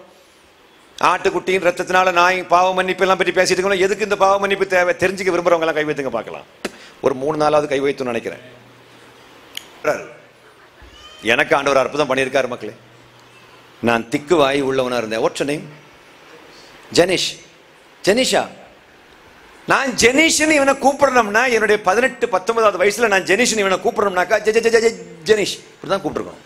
ஆட்டுக்குட்டியின் ரத்தத்தினால நாய் பாவ மன்னிப்பு எல்லாம் பற்றி பேசிட்டு இருக்கோம். எதுக்கு இந்த பாவ மன்னிப்பு தேவை? தெரிஞ்சுக்க விரும்புறவங்க எல்லாம் கை வைத்துங்க பார்க்கலாம். ஒரு 3-4 கை வைத்துன்னு நினைக்கிறேன். எனக்கு ஆண்டவர் அற்புதம் பண்ணியிருக்காரு மக்களே. நான் திக்கு வாய் உள்ளவனா இருந்தேன். What's your name? Jenish. Jenisha. நான் ஜெனிஷ்னு இவனை கூப்பிடணும்னா என்னுடைய 18-19 வயசுல நான் ஜெனிஷ்னு இவனை கூப்பிடணும்னாக்கா ஜெனிஷ் இப்படிதான் கூப்பிட்டுருக்கோம்.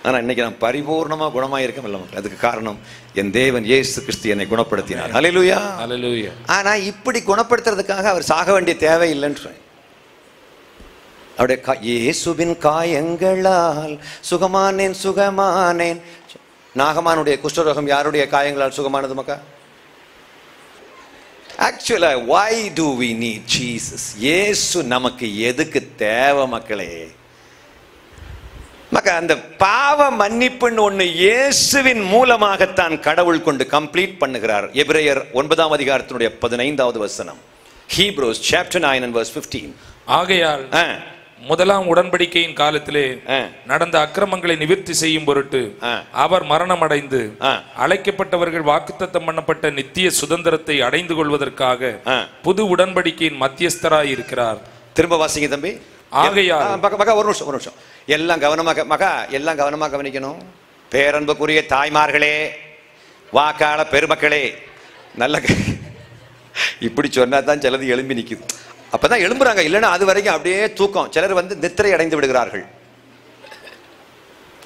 ஆனா இன்னைக்கு நான் பரிபூர்ணமா குணமாயிருக்கேன் இல்லை மக்கள். அதுக்கு காரணம் என் தேவன் இயேசு கிறிஸ்து என்னை குணப்படுத்தினார். ஹல்லேலூயா, ஹல்லேலூயா. ஆனா இப்படி குணப்படுத்துறதுக்காக அவர் சாக வேண்டிய தேவை இல்லைன்னு சொன்னேன். அவருடைய இயேசுவின் காயங்களால் சுகமானேன் சுகமானேன். நாகமானுடைய குஷ்டரோகம் யாருடைய காயங்களால் சுகமானது மக்கா? ஆக்சுவலா why do we need Jesus? இயேசு நமக்கு எதுக்கு தேவை மக்களே? மக்கா அந்த பாவ மன்னிப்புன்னு ஒண்ணு இயேசுவின் மூலமாகத்தான் கடவுள் கொண்டு கம்ப்ளீட் பண்ணுகிறார். எபிரேயர் 9ஆம் அதிகாரத்தினுடைய 15வது வசனம். Hebrews chapter 9 and verse 15. ஆகையால் முதலாம் உடன்படிக்கையின் காலத்திலே நடந்த அக்கிரமங்களை நிவர்த்தி செய்யும் பொருட்டு அவர் மரணம் அடைந்து அழைக்கப்பட்டவர்கள் வாக்குத்தத்தம் பண்ணப்பட்ட நித்திய சுதந்திரத்தை அடைந்து கொள்வதற்காக புது உடன்படிக்கையின் மத்தியஸ்தராய் இருக்கிறார். திரும்ப வாசிங்க தம்பி. ஆகையால் ஒரு நிமிஷம் எல்லாம் கவனமாக மகா எல்லாம் கவனமாக கவனிக்கணும். பேரன்புக்குரிய தாய்மார்களே, வாக்காள பெருமக்களே, நல்ல இப்படி சொன்னா தான் சிலது எழும்பி நிற்குது. அப்பதான் எழும்புறாங்க. இல்லைன்னா அது வரைக்கும் அப்படியே தூக்கம். சிலர் வந்து நித்திரை அடைந்து விடுகிறார்கள்.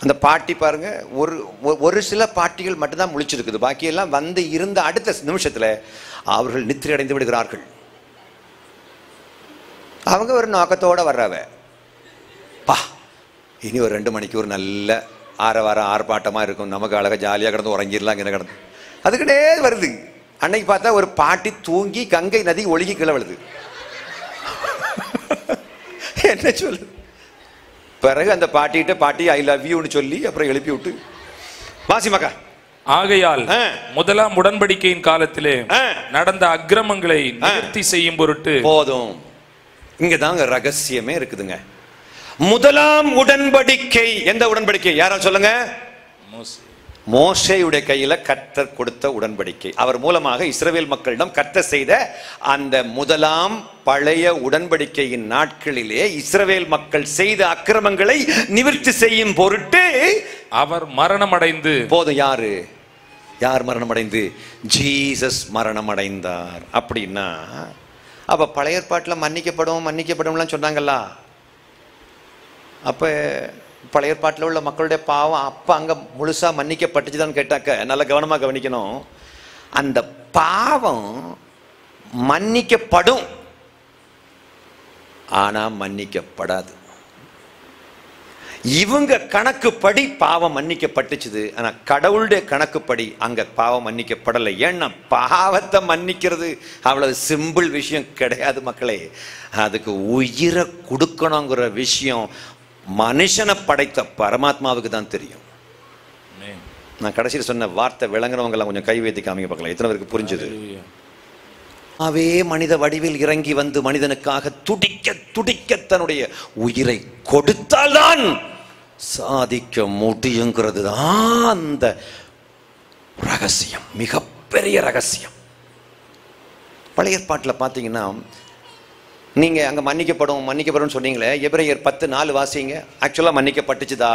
அந்த பாட்டி பாருங்க, ஒரு சில பாட்டிகள் மட்டும்தான் முழிச்சிருக்குது. பாக்கியெல்லாம் வந்து இருந்த அடுத்த நிமிஷத்துல அவர்கள் நித்திரை அடைந்து விடுகிறார்கள். அவங்க ஒரு நோக்கத்தோட வர்றவ பா இனி ஒரு 2 மணிக்கு ஒரு நல்ல ஆரவாரம் ஆர்ப்பாட்டமா இருக்கும், நமக்கு அழகா ஜாலியா கிடந்து உறங்கிடலாம் இங்கே கிடந்து. அதுக்கிட்டே வருது. அன்னைக்கு பார்த்தா ஒரு பாட்டி தூங்கி கங்கை நதி ஒழுகி கீழே விழுது. என்ன சொல்லு? பிறகு அந்த பாட்டிகிட்ட பாட்டி ஐ லவ் யூன்னு சொல்லி அப்புறம் எழுப்பி விட்டு வாசி மக்கா. ஆகையால் முதலாம் உடன்படிக்கையின் காலத்திலே நடந்த அக்கிரமங்களை நிவர்த்தி செய்யும் பொருட்டு போதும். இங்கதாங்க ரகசியமே இருக்குதுங்க. முதலாம் உடன்படிக்கை எந்த உடன்படிக்கை? யாரா சொல்லுங்க? மோசேயுடைய கையில கர்த்தர் கொடுத்த உடன்படிக்கை. அவர் மூலமாக இஸ்ரவேல் மக்களிடம் கர்த்தர் செய்த அந்த முதலாம் பழைய உடன்படிக்கையின் நாட்களிலே இஸ்ரவேல் மக்கள் செய்த அக்கிரமங்களை நிவர்த்தி செய்யும் பொருட்டு அவர் மரணம் அடைந்து போதும். யார் மரணம் அடைந்து? ஜீசஸ் மரணம் அடைந்தார். அப்படின்னா அப்ப பழைய ஏற்பாட்டில் மன்னிக்கப்படும் சொன்னாங்கல்ல. அப்ப பழைய ஏற்பாட்டில் உள்ள மக்களுடைய பாவம் அப்ப அங்க முழுசா மன்னிக்கப்பட்டுச்சுதான் கேட்டாக்க நல்ல கவனமா கவனிக்கணும். அந்த பாவம் மன்னிக்கப்படும், ஆனா மன்னிக்கப்படாது. இவங்க கணக்குப்படி பாவம் மன்னிக்கப்பட்டுச்சுது, ஆனா கடவுளுடைய கணக்குப்படி அங்க பாவம் மன்னிக்கப்படலை. ஏன்னா பாவத்தை மன்னிக்கிறது அவ்வளவு சிம்பிள் விஷயம் கிடையாது மக்களே. அதுக்கு உயிரை கொடுக்கணுங்கிற விஷயம் மனுஷனை படைத்த பரமாத்மாவுக்கு தான் தெரியும். நான் கடைசியில் சொன்ன வார்த்தை விளங்குறவங்க எல்லாம் கொஞ்சம் கை வைத்து காமிக்க பார்க்கலாம். எத்தனை பேருக்கு புரிஞ்சது? அவே மனித வடிவில் இறங்கி வந்து மனிதனுக்காக துடிக்க தன்னுடைய உயிரை கொடுத்தால்தான் சாதிக்க முடியுங்கிறது தான் அந்த ரகசியம், மிகப்பெரிய ரகசியம். பழைய ஏற்பாட்டில் பார்த்தீங்கன்னா நீங்க அங்க மன்னிக்கப்படும் சொன்னீங்களே, எபிரேயர் 10:4 வாசிங்க. ஆக்சுவலா மன்னிக்கப்பட்டுச்சுதா?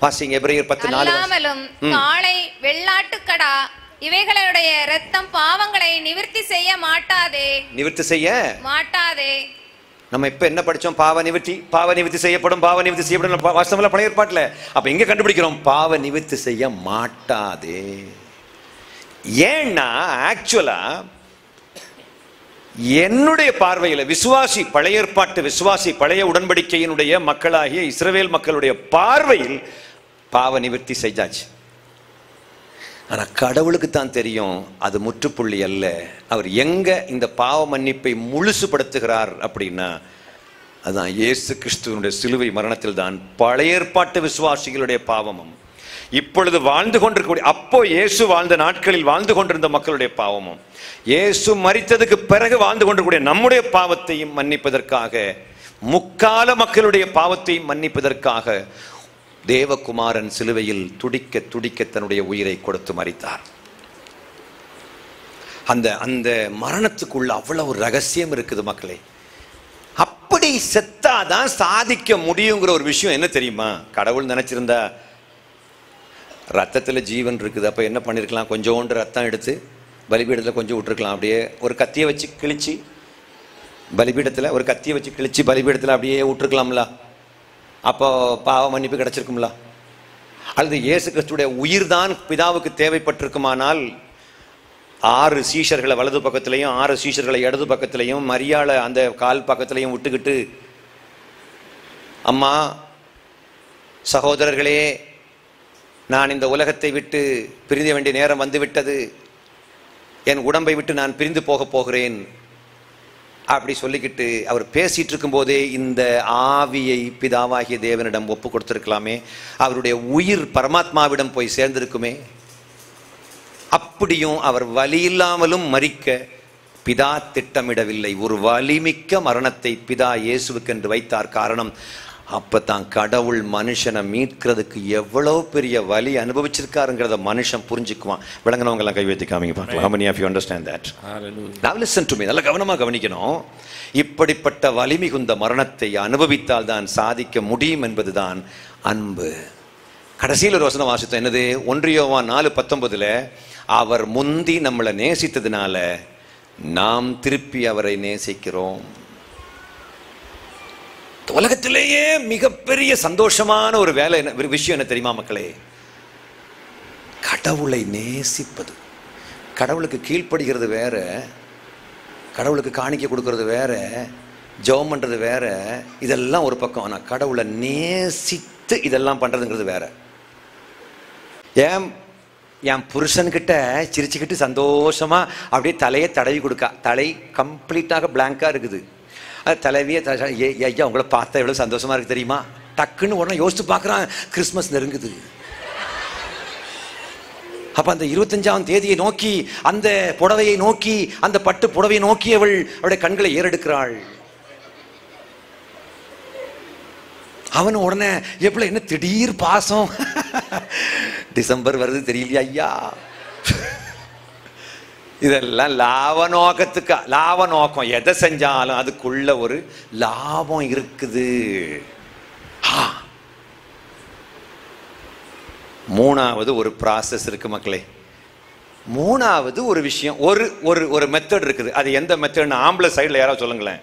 வாசிங்க எபிரேயர் 10:4. காளை வெள்ளாட்டுக்கடா இவைகளுடைய இரத்தம் பாவங்களை நிவர்த்தி செய்ய மாட்டாதே. நம்ம இப்ப என்ன படிச்சோம்? பாவ நிவர்த்தி செய்யப்படும் வாஸ்தவத்துல பழைய ஏற்பாட்டுல. அப்ப எங்க கண்டுபிடிக்கிறோம்? பாவ நிவர்த்தி செய்ய மாட்டாதே. ஏன்னா ஆக்சுவலா என்னுடைய பார்வையில் விசுவாசி, பழைய ஏற்பாட்டு விசுவாசி, பழைய உடன்படிக்கையினுடைய மக்களாகிய இஸ்ரவேல் மக்களுடைய பார்வையில் பாவ நிவர்த்தி செய்தாச்சு. ஆனா கடவுளுக்கு தான் தெரியும் அது முற்றுப்புள்ளி அல்ல. அவர் எங்க இந்த பாவ மன்னிப்பை முழுசுபடுத்துகிறார் அப்படின்னா அதுதான் இயேசு கிறிஸ்துவனுடைய சிலுவை மரணத்தில் தான் பழைய ஏற்பாட்டு விசுவாசிகளுடைய பாவமும் இப்பொழுது வாழ்ந்து கொண்டிருக்கக்கூடிய, அப்போ இயேசு வாழ்ந்த நாட்களில் வாழ்ந்து கொண்டிருந்த மக்களுடைய பாவமும், இயேசு மரித்ததுக்கு பிறகு வாழ்ந்து கொண்டிருக்கூடிய நம்முடைய பாவத்தையும் மன்னிப்பதற்காக, முக்கால மக்களுடைய பாவத்தையும் மன்னிப்பதற்காக தேவகுமாரன் சிலுவையில் துடிக்க துடிக்க தன்னுடைய உயிரை கொடுத்து மரித்தார். அந்த அந்த மரணத்துக்குள்ள அவ்வளவு ரகசியம் இருக்குது மக்களே. அப்படி செத்தாதான் சாதிக்க முடியுங்கிற ஒரு விஷயம் என்ன தெரியுமா? கடவுள் நினைச்சிருந்தா ரத்தத்தில் ஜீவன் இருக்குது, அப்போ என்ன பண்ணியிருக்கலாம், கொஞ்சோண்டு ரத்தம் எடுத்து பலிபீடத்தில் கொஞ்சம் விட்டுருக்கலாம். அப்படியே ஒரு கத்தியை வச்சு கிழிச்சு பலிபீடத்தில் ஒரு கத்தியை வச்சு கிழிச்சு பலிபீடத்தில் அப்படியே விட்டுருக்கலாம்ல, அப்போ பாவ மன்னிப்பு கிடைச்சிருக்கும்ல. அல்லது இயேசு கிறிஸ்துடைய உயிர் தான் பிதாவுக்கு தேவைப்பட்டிருக்குமானால் 6 சீஷர்களை வலது பக்கத்திலையும் 6 சீஷர்களை இடது பக்கத்திலையும் மரியாளை அந்த கால் பக்கத்திலையும் விட்டுக்கிட்டு, அம்மா சகோதரர்களே, நான் இந்த உலகத்தை விட்டு பிரிந்த வேண்டிய நேரம் வந்துவிட்டது, என் உடம்பை விட்டு நான் பிரிந்து போக போகிறேன் அப்படி சொல்லிக்கிட்டு அவர் பேசிட்டு இருக்கும் போதே இந்த ஆவியை பிதாவாகிய தேவனிடம் ஒப்பு கொடுத்திருக்கலாமே, அவருடைய உயிர் பரமாத்மாவிடம் போய் சேர்ந்திருக்குமே. அப்படியும் அவர் வலி இல்லாமலும் மரிக்க பிதா திட்டமிடவில்லை. ஒரு வலிமிக்க மரணத்தை பிதா இயேசுவுக்கு என்று வைத்தார். காரணம், அப்பதான் கடவுள் மனுஷனை மீட்கிறதுக்கு எவ்வளவு பெரிய வலி அனுபவிச்சிருக்காருங்கிறத மனுஷன் புரிஞ்சுக்குவான். விளங்கினவங்க எல்லாம் கை வைத்து காமிங்க பார்க்கலாம். How many of you understand that? Now listen to me. நல்ல கவனமா கவனிக்கணும். இப்படிப்பட்ட வலி மிகுந்த மரணத்தை அனுபவித்தால் தான் சாதிக்க முடியும் என்பதுதான் அன்பு. கடைசியில் ஒரு வசனம் வாசித்தோம். என்னது? 1 யோவான் 4:19 அவர் முந்தி நம்மளை நேசித்ததுனால நாம் திருப்பி அவரை நேசிக்கிறோம். உலகத்திலேயே மிகப்பெரிய சந்தோஷமான ஒரு வேலை விஷயம் என்ன தெரியுமா மக்களே? கடவுளை நேசிப்பது. கடவுளுக்கு கீழ்ப்படுகிறது வேற, கடவுளுக்கு காணிக்கை கொடுக்கறது வேற, ஜெபம் பண்றது வேற, இதெல்லாம் ஒரு பக்கம். ஆனால் கடவுளை நேசித்து இதெல்லாம் பண்றதுங்கிறது வேற. என் புருஷன்கிட்ட சிரிச்சுக்கிட்டு சந்தோஷமா அப்படியே தலையை தடவி கொடுக்கா, தலை கம்ப்ளீட்டாக பிளாங்கா இருக்குது. தலைவியே ஐயா உங்களை பார்த்தா எவ்வளோ சந்தோஷமா இருக்கு தெரியுமா? டக்குன்னு உடனே யோசித்து பார்க்குறான், கிறிஸ்மஸ் நெருங்குது. அப்போ அந்த 25ஆம் தேதியை நோக்கி, அந்த புடவையை நோக்கி, அந்த பட்டு புடவையை நோக்கி அவளுடைய கண்களை ஏறெடுக்கிறாள். அவன் உடனே எவ்வளோ என்ன திடீர் பாசம், டிசம்பர் வருது தெரியலையா ஐயா. இதெல்லாம் லாப நோக்கத்துக்கு, லாப நோக்கம். எதை செஞ்சாலும் அதுக்குள்ள ஒரு லாபம் இருக்குது. மூணாவது ஒரு ப்ராசஸ் இருக்கு மக்களே. மூணாவது ஒரு விஷயம், ஒரு மெத்தட் இருக்குது. அது எந்த மெத்தட்னு ஆம்பளை சைடில் யாராவது சொல்லுங்களேன்.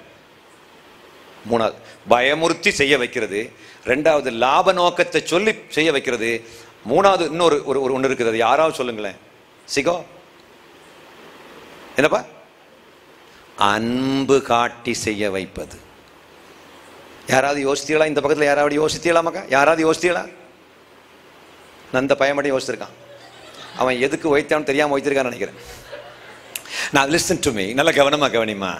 மூணாவது பயமுறுத்தி செய்ய வைக்கிறது, ரெண்டாவது லாப நோக்கத்தை சொல்லி செய்ய வைக்கிறது, மூணாவது இன்னொரு ஒன்று இருக்குது. அது யாராவது சொல்லுங்களேன். சிகோ என்னப்பா? அன்பு காட்டி செய்ய வைப்பது. யாராவது யோசித்தீங்களா? இந்த பக்கத்தில் யாராவது யோசித்தீங்களா மக்கா? யாராவது யோசித்தீங்களா? அந்த பையன் மட்டும் யோசிச்சிருக்கான். அவன் எதுக்கு வைத்தான்னு தெரியாமல் வைத்திருக்கான்னு நினைக்கிறேன். நான் லிசன் டு மீ, நல்ல கவனமா கவனிமா.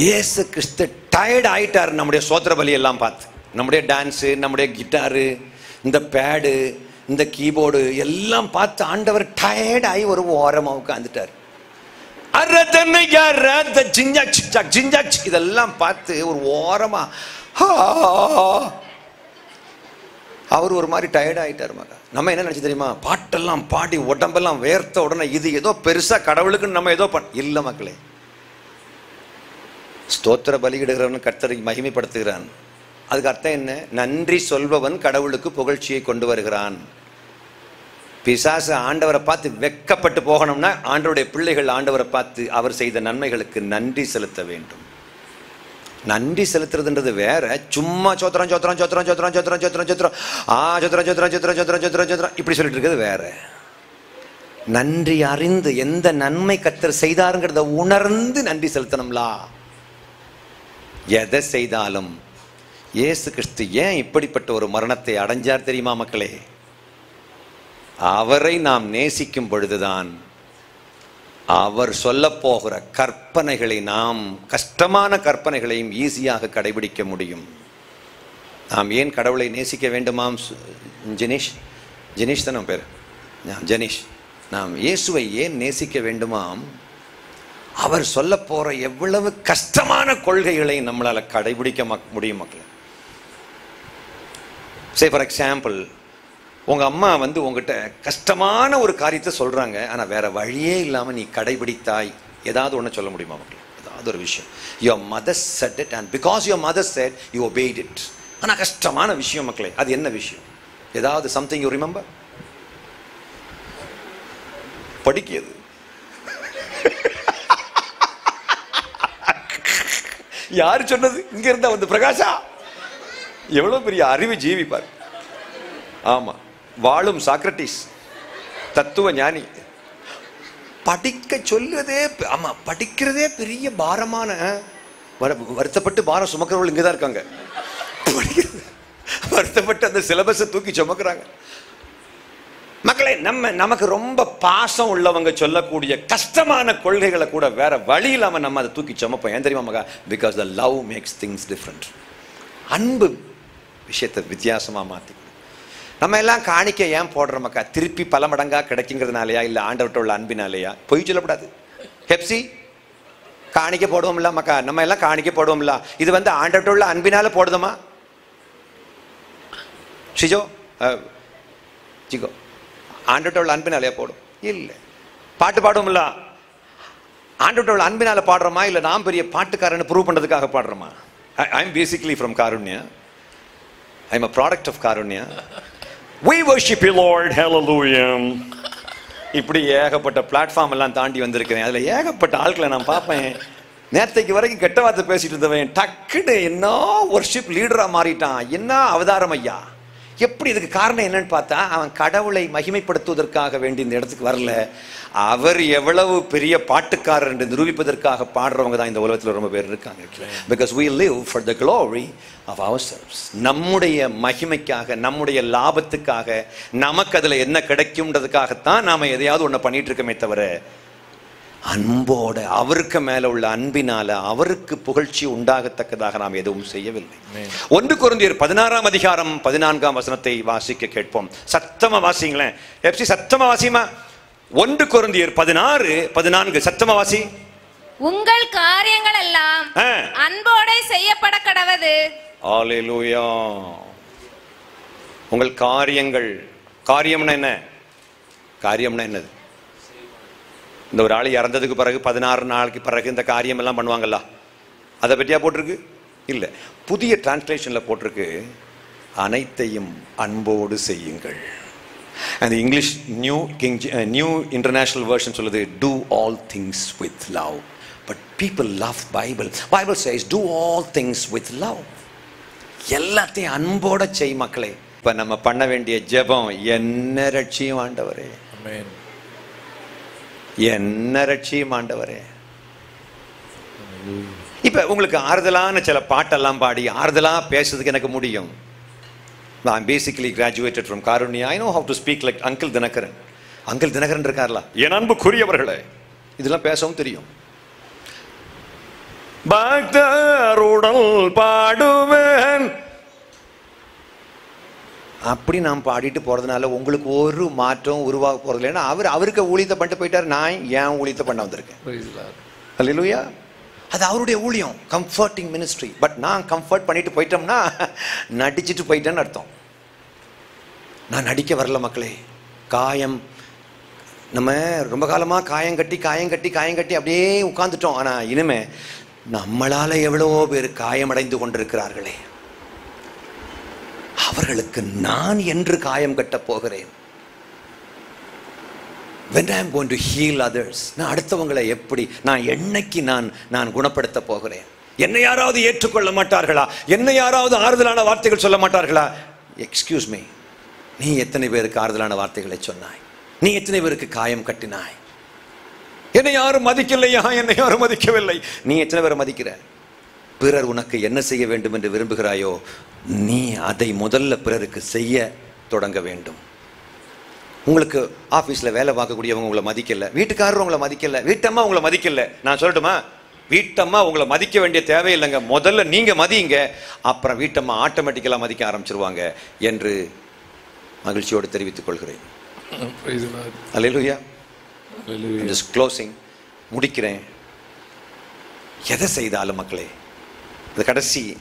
இயேசு கிறிஸ்து டயர்ட் ஆயிட்டார் நம்முடைய சோத்திர பலி எல்லாம் பார்த்து. நம்முடைய டான்ஸு, நம்முடைய கிட்டாரு, இந்த பேடு, இந்த கீபோர்டு எல்லாம் பார்த்து ஆண்டவர் டயர்ட் ஆகி ஒரு ஓரமாக உட்காந்துட்டார். இதெல்லாம் பார்த்து ஒரு ஓரமா அவர் ஒரு மாதிரி டயர்ட் ஆயிட்டார் மகா. நம்ம என்ன நினைச்சு தெரியுமா? பாட்டெல்லாம் பாடி உடம்பெல்லாம் வேர்த்த உடனே இது ஏதோ பெருசா கடவுளுக்குன்னு நம்ம ஏதோ இல்ல மக்களே. ஸ்தோத்திர பலியிடுகிறவன் கர்த்தரை மகிமைப்படுத்துகிறான். அதுக்கு அர்த்தம் என்ன? நன்றி சொல்பவன் கடவுளுக்கு புகழ்ச்சியை கொண்டு வருகிறான். பிசாசு ஆண்டவரை பார்த்து வெக்கப்பட்டு போகணும்னா ஆண்டவருடைய பிள்ளைகள் ஆண்டவரை பார்த்து அவர் செய்த நன்மைகளுக்கு நன்றி செலுத்த வேண்டும். நன்றி செலுத்துறதுன்றது வேற. சும்மா சோத்திரம் சோத்திரம் சோத்திரம் சோத்திரம் சோத்திரம் சோத்திரம் சோத்திரம் சோத்திரம் சோத்திரம் சோத்திரம் சோத்திரம் சோத்திரம் சோத்திரம் இப்படி சொல்லிட்டு இருக்கிறது வேற. நன்றி அறிந்து எந்த நன்மை கர்த்தர் செய்தாருங்கிறத உணர்ந்து நன்றி செலுத்தணும்லா. எதை செய்தாலும் இயேசு கிறிஸ்து ஏன் இப்படிப்பட்ட ஒரு மரணத்தை அடைஞ்சார் தெரியுமா மக்களே? அவரை நாம் நேசிக்கும் பொழுதுதான் அவர் சொல்ல போகிற கற்பனைகளை நாம், கஷ்டமான கற்பனைகளையும் ஈஸியாக கடைபிடிக்க முடியும். நாம் ஏன் கடவுளை நேசிக்க வேண்டுமாம்? ஜெனீஷ் தான் நம்ம பேர், ஜெனீஷ். நாம் இயேசுவை ஏன் நேசிக்க வேண்டுமாம்? அவர் சொல்ல போற எவ்வளவு கஷ்டமான கொள்கைகளை நம்மளால கடைபிடிக்க முடியும் மக்கள். சே ஃபார் எக்ஸாம்பிள், உங்க அம்மா உங்ககிட்ட கஷ்டமான ஒரு காரியத்தை சொல்றாங்க, ஆனா வேற வழியே இல்லாம நீ கடைபிடித்தாய், ஏதாவது ஒண்ணு சொல்ல முடியுமா மக்கள்? ஏதாவது ஒரு விஷயம். your mother said it and because your mother said you obeyed it. ஆனா கஷ்டமான விஷயம் மக்களே, அது என்ன விஷயம்? ஏதாவது something you remember? படிக்கிறது. யாரு சொன்னது? இங்க இருந்தா பிரகாஷா, எவ்வளவு பெரிய அறிவு ஜீவி பாரு. ஆமா, வாழும் சாக்ரட்டிஸ், தத்துவ ஞானி. படிக்க சொல்லுவதே, ஆமா படிக்கிறதே பெரிய பாரமான, வருத்தப்பட்டு பாரம் சுமக்கிறவர்கள் இங்கதான் இருக்காங்க. வருத்தப்பட்டு அந்த சிலபஸை தூக்கி சுமக்கிறாங்க மக்களே. நமக்கு ரொம்ப பாசம் உள்ளவங்க சொல்லக்கூடிய கஷ்டமான கொள்கைகளை கூட வேற வழி இல்லாம நம்ம அதை தூக்கி சுமப்போம். ஏன் தெரியுமா மகா? Because the love maths things different. அன்பு விஷயத்தை வித்தியாசமா மாத்தி. நம்ம எல்லாம் காணிக்க ஏன் போடுறோம் மக்கா? திருப்பி பல மடங்கா கிடைக்குங்கிறதுனாலயா, இல்ல ஆண்டவர்கிட்ட உள்ள அன்பினாலயா? பொய் சொல்லக்கூடாது. ஹெப்சி காணிக்க போடுவோம்ல மக்கா, நம்ம எல்லாம் காணிக்க போடுவோம்ல, இது ஆண்டவர்கிட்ட உள்ள அன்பினால போடுதோமா? ஷிஜோ ஜிகோ, ஆண்டவர்கிட்ட உள்ள அன்பினாலையா போடும்? இல்லை. பாட்டு பாடுவோம்ல, ஆண்டவர்கிட்ட உள்ள அன்பினால பாடுறோமா, இல்லை நான் பெரிய பாட்டுக்காரன்னு ப்ரூவ் பண்றதுக்காக பாடுறோமா? I am basically from Karunya. I am a product of Karunya. We worship you Lord, hallelujah. இப்படி ஏகப்பட்ட பிளாட்ஃபார்ம் எல்லாம் தாண்டி வந்திருக்கிறேன். அதுல ஏகப்பட்ட ஆட்களை நான் பார்ப்பேன். நேரத்தைக்கு வரைக்கும் கெட்ட வார்த்தை பேசிட்டு இருந்தவன் டக்குன்னு என்ன வொர்ஷிப் லீடரா மாறிட்டான். என்ன அவதாரம் ஐயா! எப்படி? இதுக்கு காரணம் என்னன்னு பார்த்தா, அவன் கடவுளை மகிமைப்படுத்துவதற்காக வேண்டி இந்த இடத்துக்கு வரல, அவர் எவ்வளவு பெரிய பாட்டுக்காரர் என்று நிரூபிப்பதற்காக பாடுறவங்க தான் இந்த உலகத்தில் ரொம்ப பேர் இருக்காங்க. Because we live for the glory of ourselves. நம்முடைய மகிமைக்காக, நம்முடைய லாபத்துக்காக, நமக்கு அதுல என்ன கிடைக்கும்ன்றதுக்காகத்தான் நாம எதையாவது ஒண்ணு பண்ணிட்டு இருக்கமே தவிர, அன்போட, அவருக்கு மேல உள்ள அன்பினால அவருக்கு புகழ்ச்சி உண்டாகத்தக்கதாக நாம் எதுவும் செய்யவில்லை. 1 கொரிந்தியர் 16ஆம் அதிகாரம் 14ஆம் வசனத்தை வாசிக்க கேட்போம். சத்தமா வாசிங்களேன். எப்சி சத்தமா வாசிமா. 1 கொரிந்தியர் 16:14 சத்தமா வாசி. உங்கள் காரியங்கள் எல்லாம் அன்போட செய்யப்பட கடவது. ஹalleluya. உங்கள் காரியங்கள், காரியம்னா என்ன? காரியம்னா என்னது? இந்த ஒரு ஆள் இறந்ததுக்கு பிறகு 16 நாளுக்கு பிறகு இந்த காரியம் எல்லாம் பண்ணுவாங்கல்ல, அதை பற்றியா போட்டிருக்கு? இல்லை. புதிய டிரான்ஸ்லேஷன்ல போட்டிருக்கு, அனைத்தையும் அன்போடு செய்யுங்கள். அந்த இங்கிலீஷ் நியூ இன்டர்நேஷனல் வெர்ஷன் சொல்லுது, do all things with love. But people love Bible says do all things with love. எல்லாத்தையும் அன்போட செய் மக்களே. இப்ப நம்ம பண்ண வேண்டிய ஜெபம், என்ன ரட்சியும் ஆண்டவரே, என்ன ரட்சியும் ஆண்டவரே. இப்ப உங்களுக்கு ஆறுதலான சில பாட்டெல்லாம் பாடி ஆறுதலா பேசுறதுக்கு எனக்கு முடியும். I'm basically graduated from Karunya. I know how to speak like Uncle Dinakaran. Uncle Dinakaran இருக்கார்ல, என் அன்புக்குரியவர்களே, இதெல்லாம் பேசவும் தெரியும். பக்தருடன் பாடுவேன் அப்படி நாம் பாடிட்டு போறதுனால உங்களுக்கு ஒரு மாற்றம் உருவாக போறது இல்லைன்னா, அவருக்கு ஊழியத்தை பண்ணிட்டு போயிட்டாரு, நான் ஏன் ஊழியத்தை பண்ண வந்திருக்கேன். அல்லேலூயா. அது அவருடைய ஊழியம், கம்ஃபர்டிங் மினிஸ்ட்ரி. பட் நான் கம்ஃபர்ட் பண்ணிட்டு போயிட்டோம்னா நடிச்சுட்டு போயிட்டேன்னு அர்த்தம். நான் நடிக்க வரல மக்களே. காயம், நம்ம ரொம்ப காலமா காயம் கட்டி அப்படியே உட்கார்ந்துட்டோம். ஆனா இனிமே நம்மளால எவ்வளவோ பேர் காயமடைந்து கொண்டிருக்கிறார்களே, அவர்களுக்கு நான் என்று காயம் கட்ட போகிறேன். When I am going to heal others, நான் அடுத்தவங்களை எப்படி, நான் என்னைக்கு நான் குணப்படுத்த போகிறேன்? என்னை யாராவது ஏற்றுக்கொள்ள மாட்டார்களா? என்னை யாராவது ஆறுதலான வார்த்தைகள் சொல்ல மாட்டார்களா? எக்ஸ்கியூஸ் மீ, நீ எத்தனை பேருக்கு ஆறுதலான வார்த்தைகளை சொன்னாய்? நீ எத்தனை பேருக்கு காயம் கட்டினாய்? என்னை யாரும் மதிக்கலையா? என்னை யாரும் மதிக்கவில்லை. நீ எத்தனை பேரை மதிக்கிற? பிறர் உனக்கு என்ன செய்ய வேண்டும் என்று விரும்புகிறாயோ, நீ அதை முதல்ல பிறருக்கு செய்ய தொடங்க வேண்டும். உங்களுக்கு ஆபீஸ்ல வேலை பார்க்கக்கூடியவங்க உங்களை மதிக்கல, வீட்டுக்காரர் உங்களை மதிக்கல, வீட்டம்மா உங்களை மதிக்கல, நான் சொல்லட்டுமா? வீட்டம்மா உங்களை மதிக்க வேண்டிய தேவையில்லைங்க, முதல்ல நீங்க மதிங்க, அப்புறம் வீட்டம்மா ஆட்டோமேட்டிக்கலா மதிக்க ஆரம்பிச்சிருவாங்க என்று மகிழ்ச்சியோடு தெரிவித்துக் கொள்கிறேன். அல்லேலூயா. ஜஸ்ட் க்ளோசிங், முடிக்கிறேன். எதை செய்தாலும் மக்களே, இது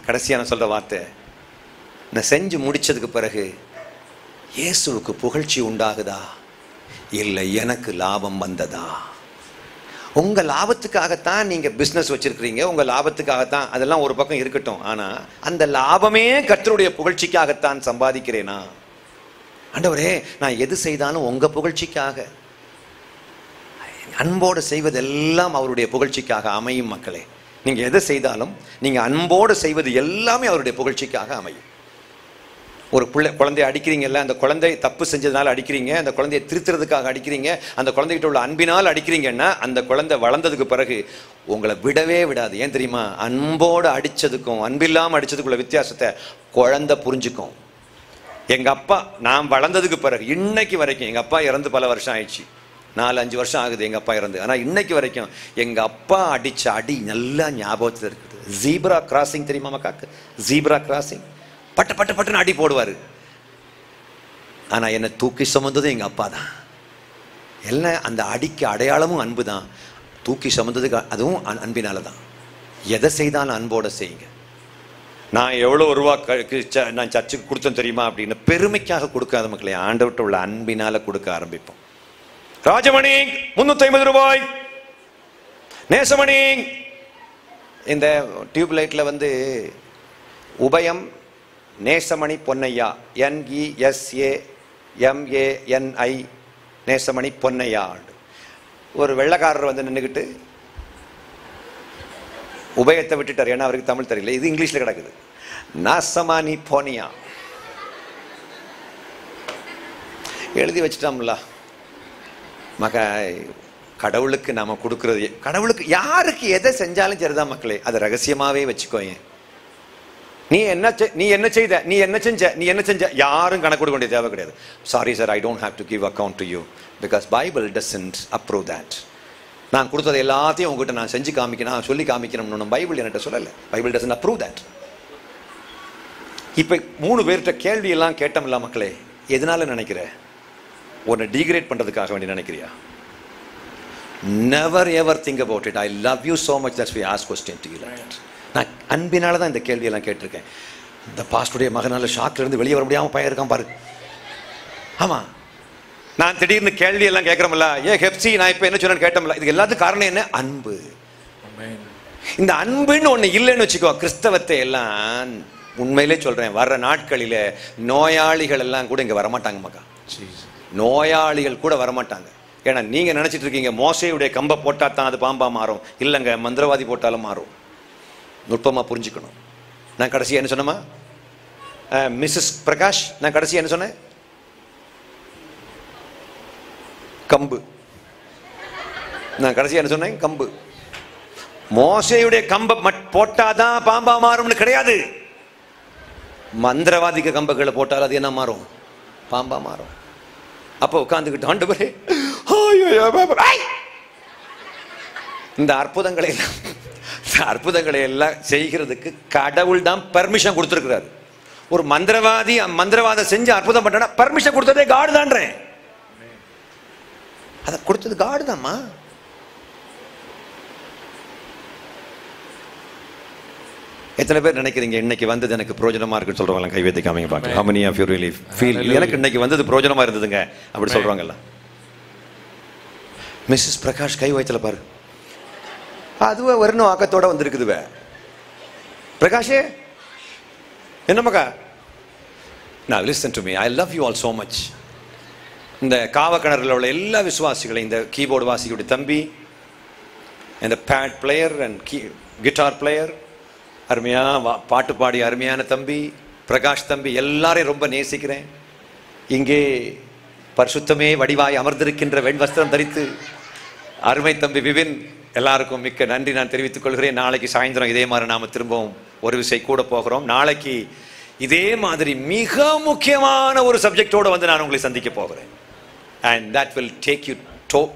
கடைசியான சொல்ற வார்த்தை, நான் செஞ்சு முடிச்சதுக்கு பிறகு இயேசுவுக்கு புகழ்ச்சி உண்டாகுதா இல்லை எனக்கு லாபம் வந்ததா? உங்க லாபத்துக்காகத்தான் நீங்க பிசினஸ் வச்சிருக்கிறீங்க, உங்க லாபத்துக்காகத்தான், அதெல்லாம் ஒரு பக்கம் இருக்கட்டும். ஆனா அந்த லாபமே கர்த்தருடைய புகழ்ச்சிக்காகத்தான் சம்பாதிக்கிறேனா? ஆண்டவரே, நான் எது செய்தாலும் உங்க புகழ்ச்சிக்காக, அன்போடு செய்வதெல்லாம் அவருடைய புகழ்ச்சிக்காக அமையும். மக்களே, நீங்க எதை செய்தாலும் நீங்க அன்போடு செய்வது எல்லாமே அவருடைய புகழ்ச்சிக்காக அமையும். ஒரு குழந்தைய அடிக்கிறீங்கல்ல, அந்த குழந்தை தப்பு செஞ்சதுனால அடிக்கிறீங்க, அந்த குழந்தையை திருத்துறதுக்காக அடிக்கிறீங்க, அந்த குழந்தைகிட்ட உள்ள அன்பினால் அடிக்கிறீங்கன்னா அந்த குழந்தை வளர்ந்ததுக்கு பிறகு உங்களை விடவே விடாது. ஏன் தெரியுமா? அன்போடு அடிச்சதுக்கும் அன்பில்லாமல் அடிச்சதுக்குள்ள வித்தியாசத்தை குழந்தை புரிஞ்சுக்கும். எங்க அப்பா, நான் வளர்ந்ததுக்கு பிறகு இன்னைக்கு வரைக்கும், எங்க அப்பா இறந்து பல வருஷம் ஆயிடுச்சு, 4-5 வருஷம் ஆகுது எங்க அப்பா இறந்து. ஆனா இன்னைக்கு வரைக்கும் எங்க அப்பா அடிச்ச அடி நல்லா ஞாபகத்தில் இருக்குது. ஜீப்ரா கிராசிங் தெரியுமா மக்காக்கு? ஜீப்ரா கிராசிங் பட்டு பட்டு பட்டுன்னு அடி போடுவாரு. ஆனா என்னை தூக்கி சுமந்தது எங்க அப்பா தான். எல்லாம் அந்த அடிக்கு அடையாளமும் அன்பு தான். தூக்கி சுமந்ததுக்கு அதுவும் அன்பினால தான். எதை செய்தாலும் அன்போட செய்யுங்க. நான் எவ்வளோ ரூபா நான் சர்ச்சுக்கு கொடுத்தேன் தெரியுமா அப்படின்னு பெருமைக்காக கொடுக்காத மக்களே, ஆண்டவர்கிட்ட உள்ள அன்பினால கொடுக்க ஆரம்பிப்போம். ராஜமணி 350 ரூபாய், நேசமணி இந்த டியூப் லைட்ல வந்து உபயம் நேசமணி பொன்னையா, NESAMANI நேசமணி பொன்னையா. ஒரு வெள்ளைக்காரர் வந்து நின்றுக்கிட்டு உபயத்தை விட்டுட்டார், ஏன்னா அவருக்கு தமிழ் தெரியல, இது இங்கிலீஷ்ல கிடக்குது. நாசமானி போனியா எழுதி வச்சுட்டோம்ல மக. கடவுளுக்கு நாம கொடுக்கறது, கடவுளுக்கு யாருக்கு எதை செஞ்சாலும் சரிதான் மக்களே, அதை ரகசியமாவே வச்சுக்கோங்க. நீ என்ன செய்த, நீ என்ன செஞ்ச யாரும் கணக்கு கொடுக்க வேண்டிய தேவை கிடையாது. Sorry sir, I don't have to give account to you because Bible doesn't approve that. நான் கொடுத்தது எல்லாத்தையும் உங்ககிட்ட நான் செஞ்சு காமிக்கணும், சொல்லி காமிக்கணும்னு பைபிள் என்கிட்ட சொல்லலை. Bible doesn't approve that. இப்போ 3 பேர்கிட்ட கேள்வி எல்லாம் கேட்டோம்ல மக்களே, எதனால நினைக்கிற? உன்னை டீக்ரேட் பண்றதுக்காக வேண்டி நினைக்கிறியா? Never ever think about it. I love you so much that we ask question to you like that. நான் அன்பினால தான் இந்த கேள்வியெல்லாம் கேட்டிருக்கேன். இந்த பாஸ்டருடைய மகனால ஷாக்ல இருந்து வெளியே வர முடியாமல் பையன் இருக்கான் பாரு. ஆமா, நான் திடீர்னு கேள்வி எல்லாம் கேட்கறோம்ல, ஹெப்சி நான் இப்ப என்ன சொன்னேன்னு கேட்டோம்ல, இதுக்கு எல்லாத்துக்கும் காரணம் என்ன? அன்பு. இந்த அன்புன்னு ஒண்ணு இல்லைன்னு வச்சுக்கோ, கிறிஸ்தவத்தை எல்லாம் உண்மையிலே சொல்றேன், வர்ற நாட்களில நோயாளிகள் எல்லாம் கூட இங்க வரமாட்டாங்க மக்கா. நோயாளிகள் கூட வரமாட்டாங்க. ஏன்னா நீங்க நினைச்சிட்டு இருக்கீங்க மோசையுடைய கம்பை போட்டா தான் அது பாம்பா மாறும். இல்லைங்க, மந்திரவாதி போட்டாலும் மாறும். நுட்பமா புரிஞ்சுக்கணும். நான் கடைசியா என்ன சொன்னமா, மிஸ்ஸஸ் பிரகாஷ், நான் கடைசியா என்ன சொன்னேன்? கம்பு. நான் கடைசியா என்ன சொன்னேன்? கம்பு. மோசையுடைய கம்பை போட்டாதான் பாம்பா மாறும்னு கிடையாது. மந்திரவாதிக்கு கம்புகளை போட்டால் அது என்ன மாறும்? பாம்பா மாறும். அப்போ உட்கார்ந்துக்கிட்டு ஆண்டவரே இந்த அற்புதங்களை எல்லாம் செய்கிறதுக்கு கடவுள் தான் பெர்மிஷன் கொடுத்திருக்கிறார். ஒரு மந்திரவாதம் செஞ்சு அற்புதம் பண்ணா பெர்மிஷன் கொடுத்ததே காடு தான்றேன். அதை கொடுத்தது காடு தான்மா. எத்தனை பேர் நினைக்கிறீங்க இன்னைக்கு வந்தது எனக்கு பிரோஜனமா இருக்குன்னு சொல்றவங்க கை வைத்து காமிங்க பார்க்கலாம். How many of you really feel எனக்கு இன்னைக்கு வந்தது பிரோஜனமா இருந்ததுங்க அப்படி சொல்றாங்கல்ல? மிஸ்ஸஸ் பிரகாஷ் கை வைத்தல பாரு, அதுவே வரணும் ஆக்கத்தோட வந்திருக்குதுவே. பிரகாஷே என்ன மகா? Now listen to me, I love you all so much. இந்த காவக்கிணறுல உள்ள எல்லா விசுவாசிகளையும், இந்த கீபோர்டு வாசிக்குடைய தம்பி, இந்த pad player and guitar player, அருமையா பாட்டு பாடி அருமையான தம்பி பிரகாஷ் தம்பி, எல்லாரையும் ரொம்ப நேசிக்கிறேன். இங்கே பரிசுத்தமே வடிவாய் அமர்ந்திருக்கின்ற வெண்வஸ்திரம் தரித்து அருமை தம்பி விபின், எல்லாருக்கும் மிக்க நன்றி நான் தெரிவித்துக் கொள்கிறேன். நாளைக்கு சாயந்தரம் இதே மாதிரி நாம திரும்பவும் ஒரு விசை கூட போகிறோம். நாளைக்கு இதே மாதிரி மிக முக்கியமான ஒரு சப்ஜெக்டோட வந்து நான் உங்களை சந்திக்க போகிறேன். And that will take you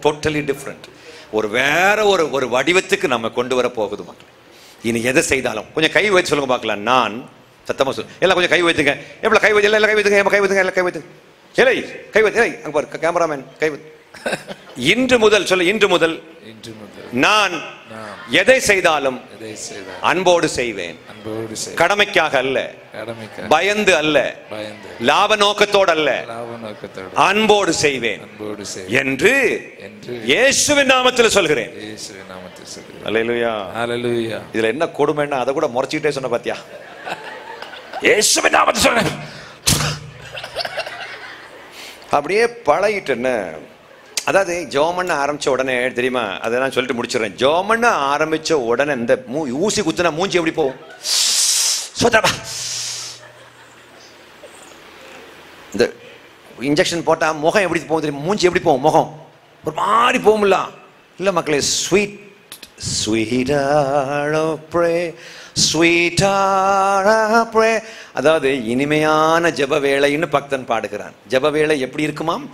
totally different. வேற ஒரு வடிவத்துக்கு நம்ம கொண்டு வர போகுது மக்கள். இனி எதை செய்தாலும் கொஞ்சம் கை வைத்து சொல்லுங்க பார்க்கலாம். நான் சத்தமா சொல்லு, எல்லாம் கொஞ்சம் கை வைத்துங்க. எவ்வளோ கை வைத்து, எல்லாம் கை வைத்துங்க, கை வைத்துங்க, எல்லாம் கை வைத்துங்க. இல்லை கை வைத்து, அங்கே பாரு கேமராமேன் கை வைத்து. இன்று முதல் சொல்லு, இன்று முதல் நான் எதை செய்தாலும் அன்போடு செய்வேன். கடமைக்காக அல்ல, பயந்து அல்ல, லாப நோக்கத்தோடு அல்ல, அன்போடு செய்வேன் என்று இயேசுவின் நாமத்தில் சொல்கிறேன். அல்லேலூயா. ஹல்லேலூயா. இதுல என்ன கொடுமைன்னா அதை கூட முறைச்சிட்டே சொன்ன பாத்தியா? இயேசுவின் நாமத்தில் சொல்றேன். அப்படியே பழகிட்டேன்ன. அதாவது ஜோமண்ண ஆரம்பிச்ச உடனே தெரியுமா, அதை நான் சொல்லிட்டு முடிச்சிடறேன். ஜோமண்ண ஆரம்பிச்ச உடனே இந்த ஊசி குத்துனா மூஞ்சி எப்படி போகும்? இந்த இன்ஜெக்ஷன் போட்டா முகம் எப்படி போகும் தெரியுமா? மூஞ்சி எப்படி போகும்? முகம் ஒரு மாதிரி போகும்ல. இல்லை மக்களே, ஸ்வீட் அதாவது இனிமையான ஜெப வேளைன்னு பக்தன் பாடுகிறான். ஜெப வேளை எப்படி இருக்குமாம்?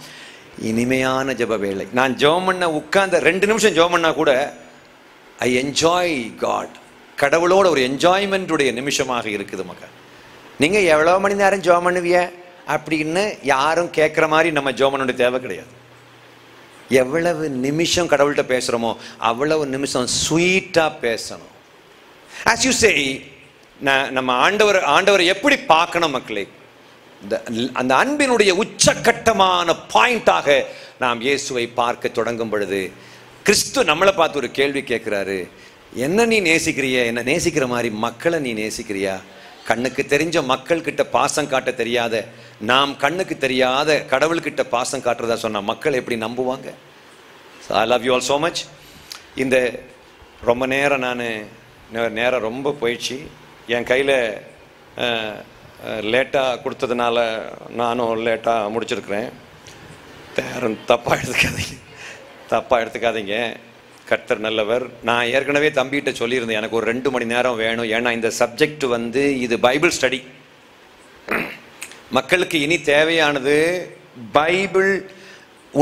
இனிமையான ஜெப வேளை. நான் ஜெபம் பண்ண உட்கார்ந்த 2 நிமிஷம் ஜெபம் பண்ணா கூட ஐ என்ஜாய் காட். கடவுளோட ஒரு என்ஜாய்மெண்ட்டுடைய நிமிஷமாக இருக்குது மக்கள். நீங்க எவ்வளவு மணி நேரம் ஜெபம் பண்ணுவிய அப்படின்னு யாரும் கேட்குற மாதிரி நம்ம ஜெபம் பண்ண தேவை கிடையாது. எவ்வளவு நிமிஷம் கடவுள்கிட்ட பேசுகிறோமோ அவ்வளவு நிமிஷம் ஸ்வீட்டாக பேசணும். ஆஸ் யூ சே, நம்ம ஆண்டவர் எப்படி பார்க்கணும் மக்களே? அந்த அன்பினுடைய உச்சக்கட்டமான பாயிண்டாக நாம் இயேசுவை பார்க்க தொடங்கும் பொழுது கிறிஸ்து நம்மளை பார்த்து ஒரு கேள்வி கேட்குறாரு. என்ன நீ நேசிக்கிறிய? என்ன நேசிக்கிற மாதிரி மக்களை நீ நேசிக்கிறியா? கண்ணுக்கு தெரிஞ்ச மக்கள் கிட்ட பாசம் காட்ட தெரியாத நாம் கண்ணுக்கு தெரியாத கடவுள்கிட்ட பாசம் காட்டுறதா சொன்ன மக்கள் எப்படி நம்புவாங்க? I love you all so much. இந்த ரொம்ப நேரம் நேரம் ரொம்ப போயிடுச்சு. என் கையில் லேட்டாக கொடுத்ததுனால நானும் லேட்டாக முடிச்சிருக்கிறேன். யாரும் தப்பாக எடுத்துக்காதீங்க. கர்த்தர் நல்லவர். நான் ஏற்கனவே தம்பிகிட்ட சொல்லியிருந்தேன், எனக்கு ஒரு 2 மணி நேரம் வேணும். ஏன்னா இந்த சப்ஜெக்ட் இது பைபிள் ஸ்டடி. மக்களுக்கு இனி தேவையானது பைபிள்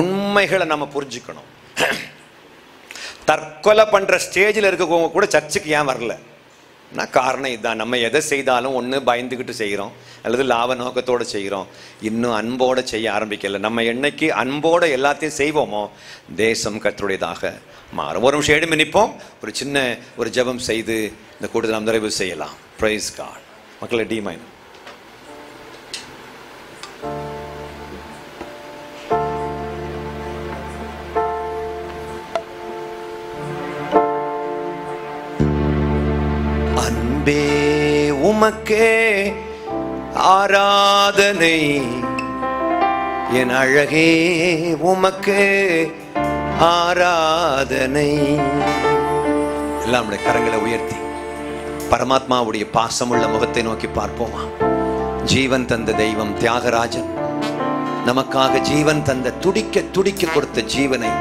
உண்மைகளை நம்ம புரிஞ்சுக்கணும். தற்கொலை பண்ணுற ஸ்டேஜில் இருக்கவங்க கூட சர்ச்சுக்கு ஏன் வரல? காரணம் இதுதான். நம்ம எதை செய்தாலும் ஒன்று பயந்துக்கிட்டு செய்கிறோம், அல்லது லாப நோக்கத்தோடு செய்கிறோம். இன்னும் அன்போடு செய்ய ஆரம்பிக்கல. நம்ம என்னைக்கு அன்போடு எல்லாத்தையும் செய்வோமோ தேசம் கர்த்தருடையதாக மாறும். ஒரு நிமிஷம் எழும்பி நிற்போம். ஒரு சின்ன ஜெபம் செய்து இந்த கூட்டத்தை நாம் நிறைவு செய்யலாம். Praise God. மக்களை டிமைன் அன்பே உமக்கே ஆராதனை, என் அழகே உமக்கே ஆராதனை. எல்லாம் நம்முடைய கரங்களை உயர்த்தி பரமாத்மாவுடைய பாசமுள்ள முகத்தை நோக்கி பார்ப்போமா? ஜீவன் தந்த தெய்வம் தியாகராஜன் நமக்காக ஜீவன் தந்த துடிக்க கொடுத்த ஜீவனை,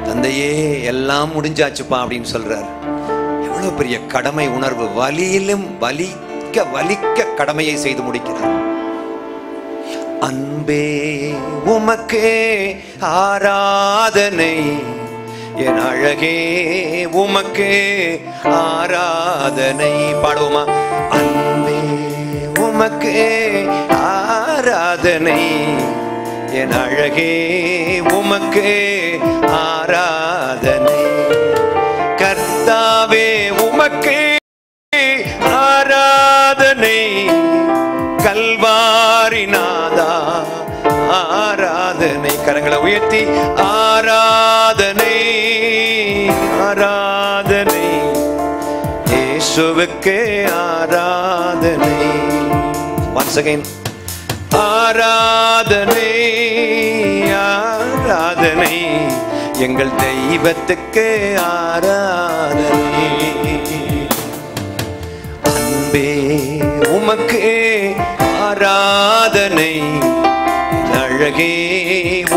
தந்தையே எல்லாம் முடிஞ்சாச்சுப்பா அப்படின்னு சொல்றாரு. எவ்வளவு பெரிய கடமை உணர்வு! வலியிலும் வலிக்க கடமையை செய்து முடிக்கிறார். அன்பே உமக்கே ஆராதனை, என் அழகே உமக்கே ஆராதனை. பாடுவோமா? அன்பே உமக்கே ஆராதனை, என் அழகே உமக்கே ஆராதனை. கர்த்தாவே உமக்கே ஆராதனை, கல்வாரி நாதா ஆராதனை. கரங்களை உயர்த்தி ஆராதனை ஆராதனை, இயேசுவுக்கே ஆராதனை. once again ஆராதனை ஆராதனை, எங்கள் தெய்வத்துக்கு ஆராதனை. அன்பே உமக்கே ஆராதனை, அழகே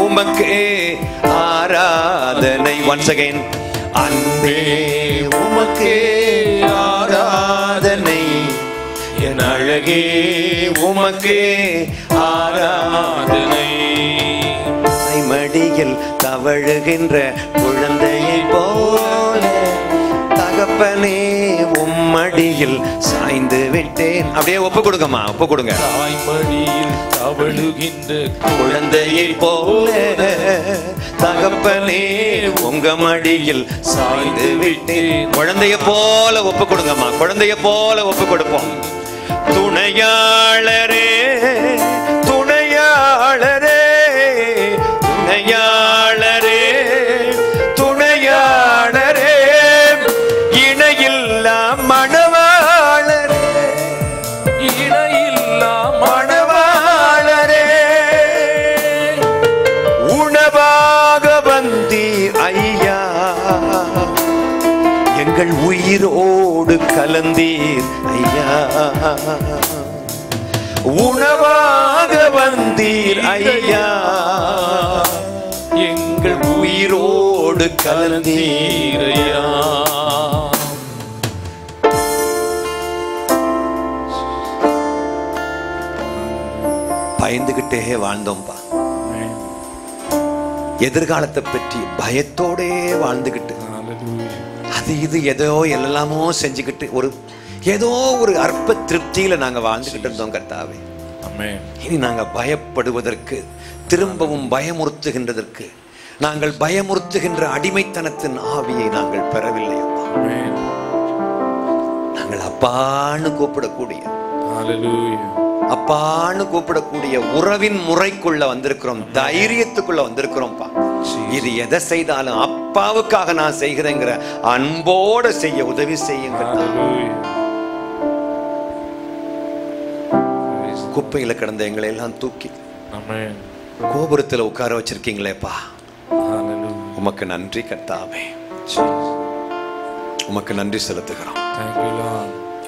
உமக்கே ஆராதனை. once again அன்பே உமக்கே ஆராதனை, என் அழகே உமக்கே ஆராதனை. மடியில் தவழுகின்ற குழந்தையை தகப்பனே உம்மடியில் சாய்ந்து விட்டேன். அப்படியே ஒப்பு கொடுங்கம்மா, ஒப்பு கொடுங்க. தாய்மடியில் தவழுகின்ற குழந்தையை போல தகப்பனே உங்க மடியில் சாய்ந்து விட்டேன். குழந்தைய போல ஒப்பு கொடுங்கம்மா, குழந்தைய போல ஒப்பு கொடுப்போம். துணையாளரே துணையாளரே துணையாளரே துணையாளரே இணையில்லா மணவாளரே இணையில்லா மணவாளரே உணவாக வந்தீர் ஐயா, எங்கள் உயிரோடு கலந்தீர் ஐயா. உணவாக வந்தீர் ஐயா, எங்கள் உயிரோடு கலந்தீர் ஐயா. பயந்துகிட்டே வாழ்ந்தோம்பா, எதிர்காலத்தை பற்றி பயத்தோடே வாழ்ந்துகிட்டு அது இது ஏதோ எல்லாமோ செஞ்சுக்கிட்டு ஏதோ ஒரு அற்ப திருப்தியில நாங்க வாழ்ந்துகிட்டு இருந்தோம் கர்த்தாவே. இனி நாங்க பயப்படுவதற்கு, திரும்பவும் பயமுறுத்துகின்றதற்கு, நாங்கள் பயமுறுத்துகின்ற அடிமைத்தனத்தின் ஆவியை நாங்கள் பெறவில்லை அப்பா. நாங்கள் அப்பான்னு கூப்பிடக்கூடிய, அப்பான்னு கூப்பிடக்கூடிய உறவின் முறைக்குள்ள வந்திருக்கிறோம், தைரியத்துக்குள்ள வந்திருக்கிறோம்ப்பா. இது எதை செய்தாலும் அப்பாவுக்காக நான் செய்கிறேங்கிற அன்போட செய்ய உதவி செய்யுங்க. குப்பையில கிடந்த எங்களை எல்லாம் தூக்கி கோபுரத்துல உட்கார வச்சிருக்கீங்களேப்பா, உமக்கு நன்றி கர்த்தாவே, உமக்கு நன்றி செலுத்துகிறோம்.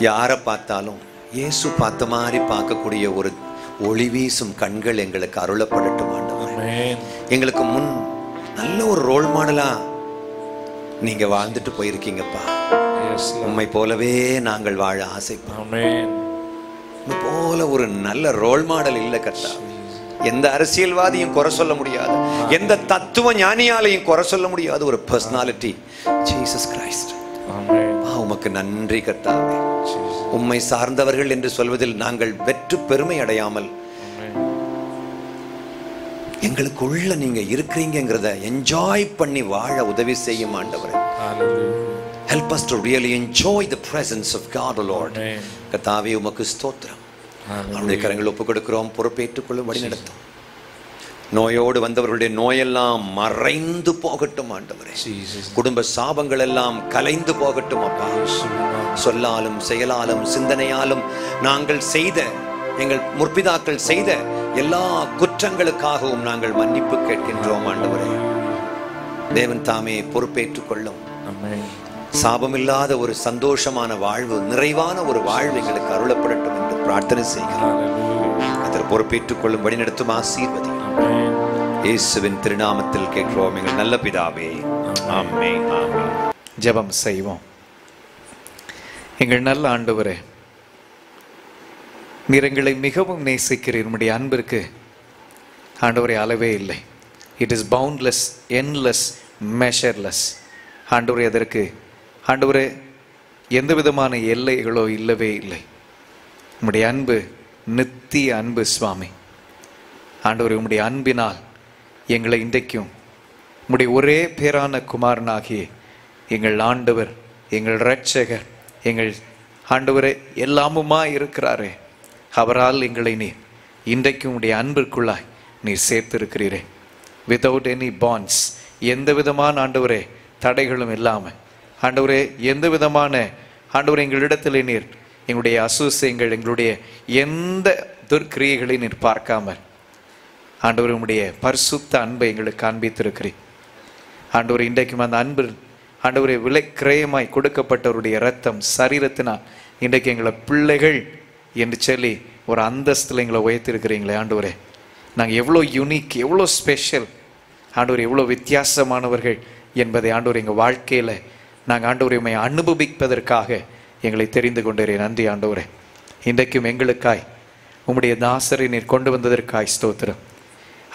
யாரை பார்த்தாலும் இயேசு பார்த்த மாதிரி பார்க்கக்கூடிய ஒரு ஒளி வீசும் கண்கள் எங்களுக்கு அருளப்படட்டும் ஆண்டவரே. எங்களுக்கு முன் நல்ல ஒரு ரோல் மாடலா நீங்க வாழ்ந்துட்டு போயிருக்கீங்கப்பா. உம்மை போலவே நாங்கள் வாழ ஆசைப்படுறோம். போல ஒரு நல்ல ரோல் மாடல் இல்ல கர்த்தா. எந்த அரசியல்வாதியும் குறை சொல்ல முடியாது, எந்த தத்துவ ஞானியாலையும் குறை சொல்ல முடியாது ஒரு பர்சனாலிட்டி, ஜீசஸ் கிரைஸ்ட். உமக்கு நன்றி கர்த்தாவே. உம்மை சார்ந்தவர்கள் என்று சொல்வதில் நாங்கள் வெற்று பெருமை அடையாமல் எங்களுக்குள்ள நீங்க இருக்கிறீங்கிறத என்ஜாய் பண்ணி வாழ உதவி செய்யும் ஆண்டவரே. Help us to really enjoy the presence of God, O Lord. கர்த்தாவே உமக்கு ஸ்தோத்திரம். அவருடைய கரங்கள் ஒப்புக் கொடுக்கிறோம், பொறுப்பேற்றுக் கொள்ளும், வழி நடத்தும். நோயோடு வந்தவர்களுடைய நோயெல்லாம் மறைந்து போகட்டும் ஆண்டவரே. குடும்ப சாபங்கள் எல்லாம் கலைந்து போகட்டும் அப்பா. சொல்லாலும் செயலாலும் சிந்தனையாலும் நாங்கள் செய்த, எங்கள் முற்பிதாக்கள் செய்த எல்லா குற்றங்களுக்காகவும் நாங்கள் மன்னிப்பு கேட்கின்றோம் ஆண்டவரே. தேவன் தாமே பொறுப்பேற்றுக் கொள்ளும். சாபமில்லாத ஒரு சந்தோஷமான வாழ்வு, நிறைவான ஒரு வாழ்வு எங்களுக்கு அருளப்படட்டும் என்று பிரார்த்தனை செய்கிறோம். அதில் பொறுப்பேற்றுக் கொள்ளும், வழிநடத்தும், ஆசீர்வதி. இயேசுவின் திருநாமத்தில் கேட்கிறோம் எங்கள் நல்ல பிதாவே, ஆமென், ஆமென். ஜெபம் செய்வோம். எங்கள் நல்ல ஆண்டவரே, நீர் எங்களை மிகவும் நேசிக்கிறீர். உம்முடைய அன்பிற்கு ஆண்டவரே அளவே இல்லை. It is boundless, endless, மெஷர்லெஸ். ஆண்டவரே, அதற்கு ஆண்டவரே எந்த விதமான எல்லைகளோ இல்லவே இல்லை. உம்முடைய அன்பு நித்திய அன்பு சுவாமி. ஆண்டவரே, உம்முடைய அன்பினால் எங்களை இன்றைக்கும் உம்முடைய ஒரே பேரான குமாரனாகிய எங்கள் ஆண்டவர், எங்கள் இரட்சகர், எங்கள் ஆண்டவரே எல்லாமுமா இருக்கிறாரே, அவரால் எங்களை நீர் இன்றைக்கும் உம்முடைய அன்பிற்குள்ளாய் நீர் சேர்த்திருக்கிறீரே. வித்தவுட் எனி பாண்ட்ஸ், எந்த விதமான ஆண்டவரே தடைகளும் இல்லாமல், ஆண்டவரே எந்த விதமான ஆண்டவரே எங்களிடத்திலே நீர் எங்களுடைய அசூசியங்கள், எங்களுடைய எந்த துர்க்கிரியைகளை நீர் பார்க்காமல் ஆண்டவரே உம்முடைய பரிசுத்த அன்பை எங்களுக்கு காண்பித்திருக்கிறீர். ஆண்டவரே, இன்றைக்கும் அந்த அன்பு ஆண்டவரே விலை கிரயமாய் கொடுக்கப்பட்டவருடைய இரத்தம் சரீரத்தினால் இன்றைக்கு எங்களை பிள்ளைகள் என்று சொல்லி ஒரு அந்தஸ்தில் எங்களை உயர்த்திருக்கிறீங்களே ஆண்டவரே. நாங்கள் எவ்வளோ யூனிக், எவ்வளோ ஸ்பெஷல் ஆண்டவரே, எவ்வளோ வித்தியாசமானவர்கள் என்பதை ஆண்டவரே எங்கள் வாழ்க்கையில் நாங்கள் ஆண்டவரை உம்மை அனுபவிப்பதற்காக எங்களை தெரிந்து கொண்டேன். நன்றி ஆண்டவரே. இன்றைக்கும் எங்களுக்காய் உம்முடைய தாசரை நீர் கொண்டு வந்ததற்காய் ஸ்தோத்திரம்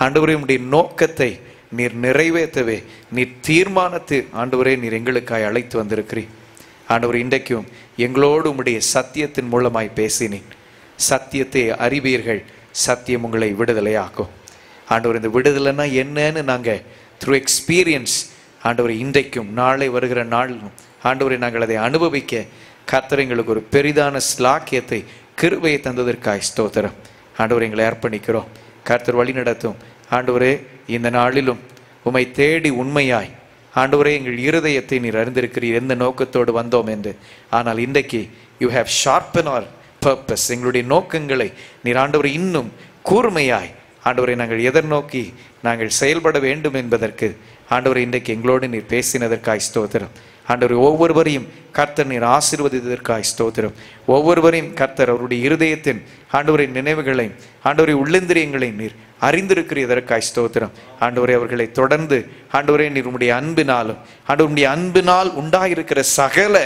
ஆண்டவரே. உம்முடைய நோக்கத்தை நீர் நிறைவேற்றவே நீர் தீர்மானத்து ஆண்டவரே நீர் எங்களுக்காய் அழைத்து வந்திருக்கிறீர் ஆண்டவர் இன்றைக்கும் எங்களோடு உம்முடைய சத்தியத்தின் மூலமாய் பேசினேன். சத்தியத்தை அறிவீர்கள், சத்தியம் உங்களை விடுதலையாக்கும். ஆண்டவர் இந்த விடுதலைன்னா என்னன்னு நாங்கள் த்ரூ எக்ஸ்பீரியன்ஸ் ஆண்டவர் இன்றைக்கும் நாளை வருகிற நாளும் ஆண்டவரை நாங்கள் அதை அனுபவிக்க கர்த்தர் எங்களுக்கு ஒரு பெரிதான ஸ்லாக்கியத்தை கிருபையை தந்ததற்காய் ஸ்தோத்திரம். ஆண்டவரை எங்களை அர்ப்பணிக்கிறோம். கர்த்தர் வழி நடத்தும். ஆண்டவரே இந்த நாளிலும் உம்மை தேடி உண்மையாய் ஆண்டவரே எங்கள் இருதயத்தை நீர் அறிந்திருக்கிறீர் எந்த நோக்கத்தோடு வந்தோம் என்று. ஆனால் இன்றைக்கு you have sharpen our purpose. எங்களுடைய நோக்கங்களை நீர் ஆண்டவரை இன்னும் கூர்மையாய் ஆண்டவரை நாங்கள் எதிர்நோக்கி நாங்கள் செயல்பட வேண்டும் என்பதற்கு ஆண்டவரை இன்றைக்கு எங்களோடு நீர் பேசினதற்காய் ஸ்தோத்திரம். ஆண்டவரை ஒவ்வொருவரையும் கர்த்தர் நீர் ஆசீர்வதித்ததற்காய் ஸ்தோத்திரம். ஒவ்வொருவரையும் கர்த்தர் அவருடைய இருதயத்தின் ஆண்டவரின் நினைவுகளையும் ஆண்டவரை உள்ளந்திரியங்களையும் நீர் அறிந்திருக்கிறதற்காய் ஸ்தோத்திரம். ஆண்டவரை அவர்களை தொடர்ந்து ஆண்டவரே நீர் உம்முடைய அன்பினாலும் ஆண்டவருடைய அன்பினால் உண்டாயிருக்கிற சகல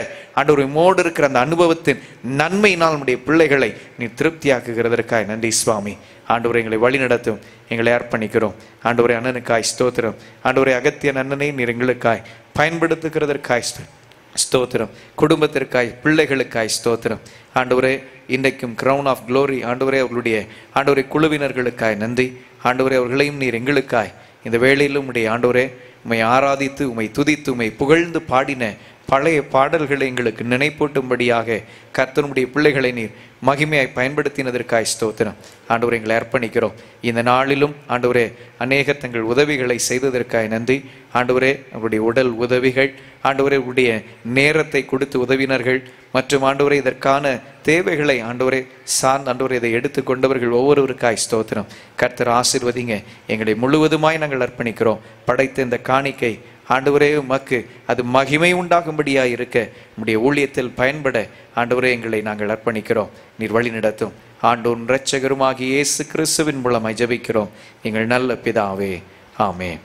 ஆண்டவரை மோடு இருக்கிற அந்த அனுபவத்தின் நன்மையினால் உம்முடைய பிள்ளைகளை நீர் திருப்தியாக்குகிறதற்காய் நன்றி சுவாமி. ஆண்டவரை எங்களை வழி நடத்தும். எங்களை அர்ப்பணிக்கிறோம். ஆண்டவரை அண்ணனுக்காய் ஸ்தோத்திரம். ஆண்டவரை அகத்தியன் அண்ணனை நீர் எங்களுக்காய் பயன்படுத்துகிறதற்காய் ஸ்தோத்திரம். குடும்பத்திற்காய் பிள்ளைகளுக்காய் ஸ்தோத்திரம். ஆண்டவரே இன்றைக்கும் கிரவுன் ஆஃப் க்ளோரி ஆண்டவரே அவர்களுடைய ஆண்டவரை குழுவினர்களுக்காய் நன்றி. ஆண்டவரே அவர்களையும் நீர் எங்களுக்காய் இந்த வேளையிலும் உடைய ஆண்டவரே உம்மை ஆராதித்து உம்மை துதித்து உம்மை புகழ்ந்து பாடின பழைய பாடல்களை எங்களுக்கு நினைப்பூட்டும்படியாக கர்த்தருடைய பிள்ளைகளை நீர் மகிமையாய் பயன்படுத்தினதற்காய் ஸ்தோத்திரம். ஆண்டவரை எங்களை அர்ப்பணிக்கிறோம். இந்த நாளிலும் ஆண்டவரே அநேக தங்கள் உதவிகளை செய்ததற்காய் நன்றி. ஆண்டவரே அவருடைய உடல் உதவிகள் ஆண்டவரே உடைய நேரத்தை கொடுத்து உதவினர்கள் மற்றும் ஆண்டவரே இதற்கான தேவைகளை ஆண்டவரே ஆண்டவரே இதை எடுத்து கொண்டவர்கள் ஒவ்வொருவருக்காய் ஸ்தோத்திரம். கர்த்தர் ஆசீர்வதிங்க. எங்களை முழுவதுமாய் நாங்கள் அர்ப்பணிக்கிறோம். படைத்த இந்த காணிக்கை ஆண்டவரே உமக்கு அது மகிமை உண்டாகும்படியாக இருக்க நம்முடைய ஊழியத்தில் பயன்பட ஆண்டவரே எங்களை நாங்கள் அர்ப்பணிக்கிறோம். நீர் வழி நடத்தும். ஆண்டோன் இரட்சகருமாகிய இயேசு கிறிஸ்துவின் மூலமாய் ஜெபிக்கிறோம் எங்கள் நல்ல பிதாவே, ஆமென்.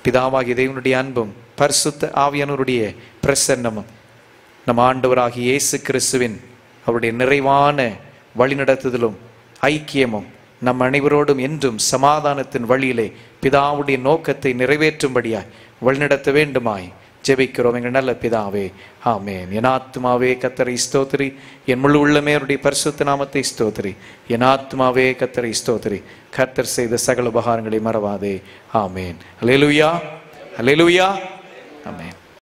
பிதாவாகிய தேவனுடைய அன்பும் பரிசுத்த ஆவியானவருடைய பிரசன்னமும் நம் ஆண்டவராகிய இயேசு கிறிஸ்துவின் அவருடைய நிறைவான வழிநடத்துதலும் ஐக்கியமும் நம் அனைவரோடும் என்றும் சமாதானத்தின் வழியிலே பிதாவுடைய நோக்கத்தை நிறைவேற்றும்படியாய் வழிநடத்த வேண்டுமாய் ஜெபிக்கிறோம் எங்கள் நல்ல பிதாவே, ஆமென். என் ஆத்துமாவே கர்த்தரை ஸ்தோத்திரி, என் முழு உள்ளமே அவருடைய பரிசுத்த நாமத்தை ஸ்தோத்திரி. என் ஆத்துமாவே கர்த்தரை ஸ்தோத்திரி, கர்த்தர் செய்த சகல உபகாரங்களை மறவாதே. ஆமென். அல்லேலூயா, அல்லேலூயா, ஆமென்.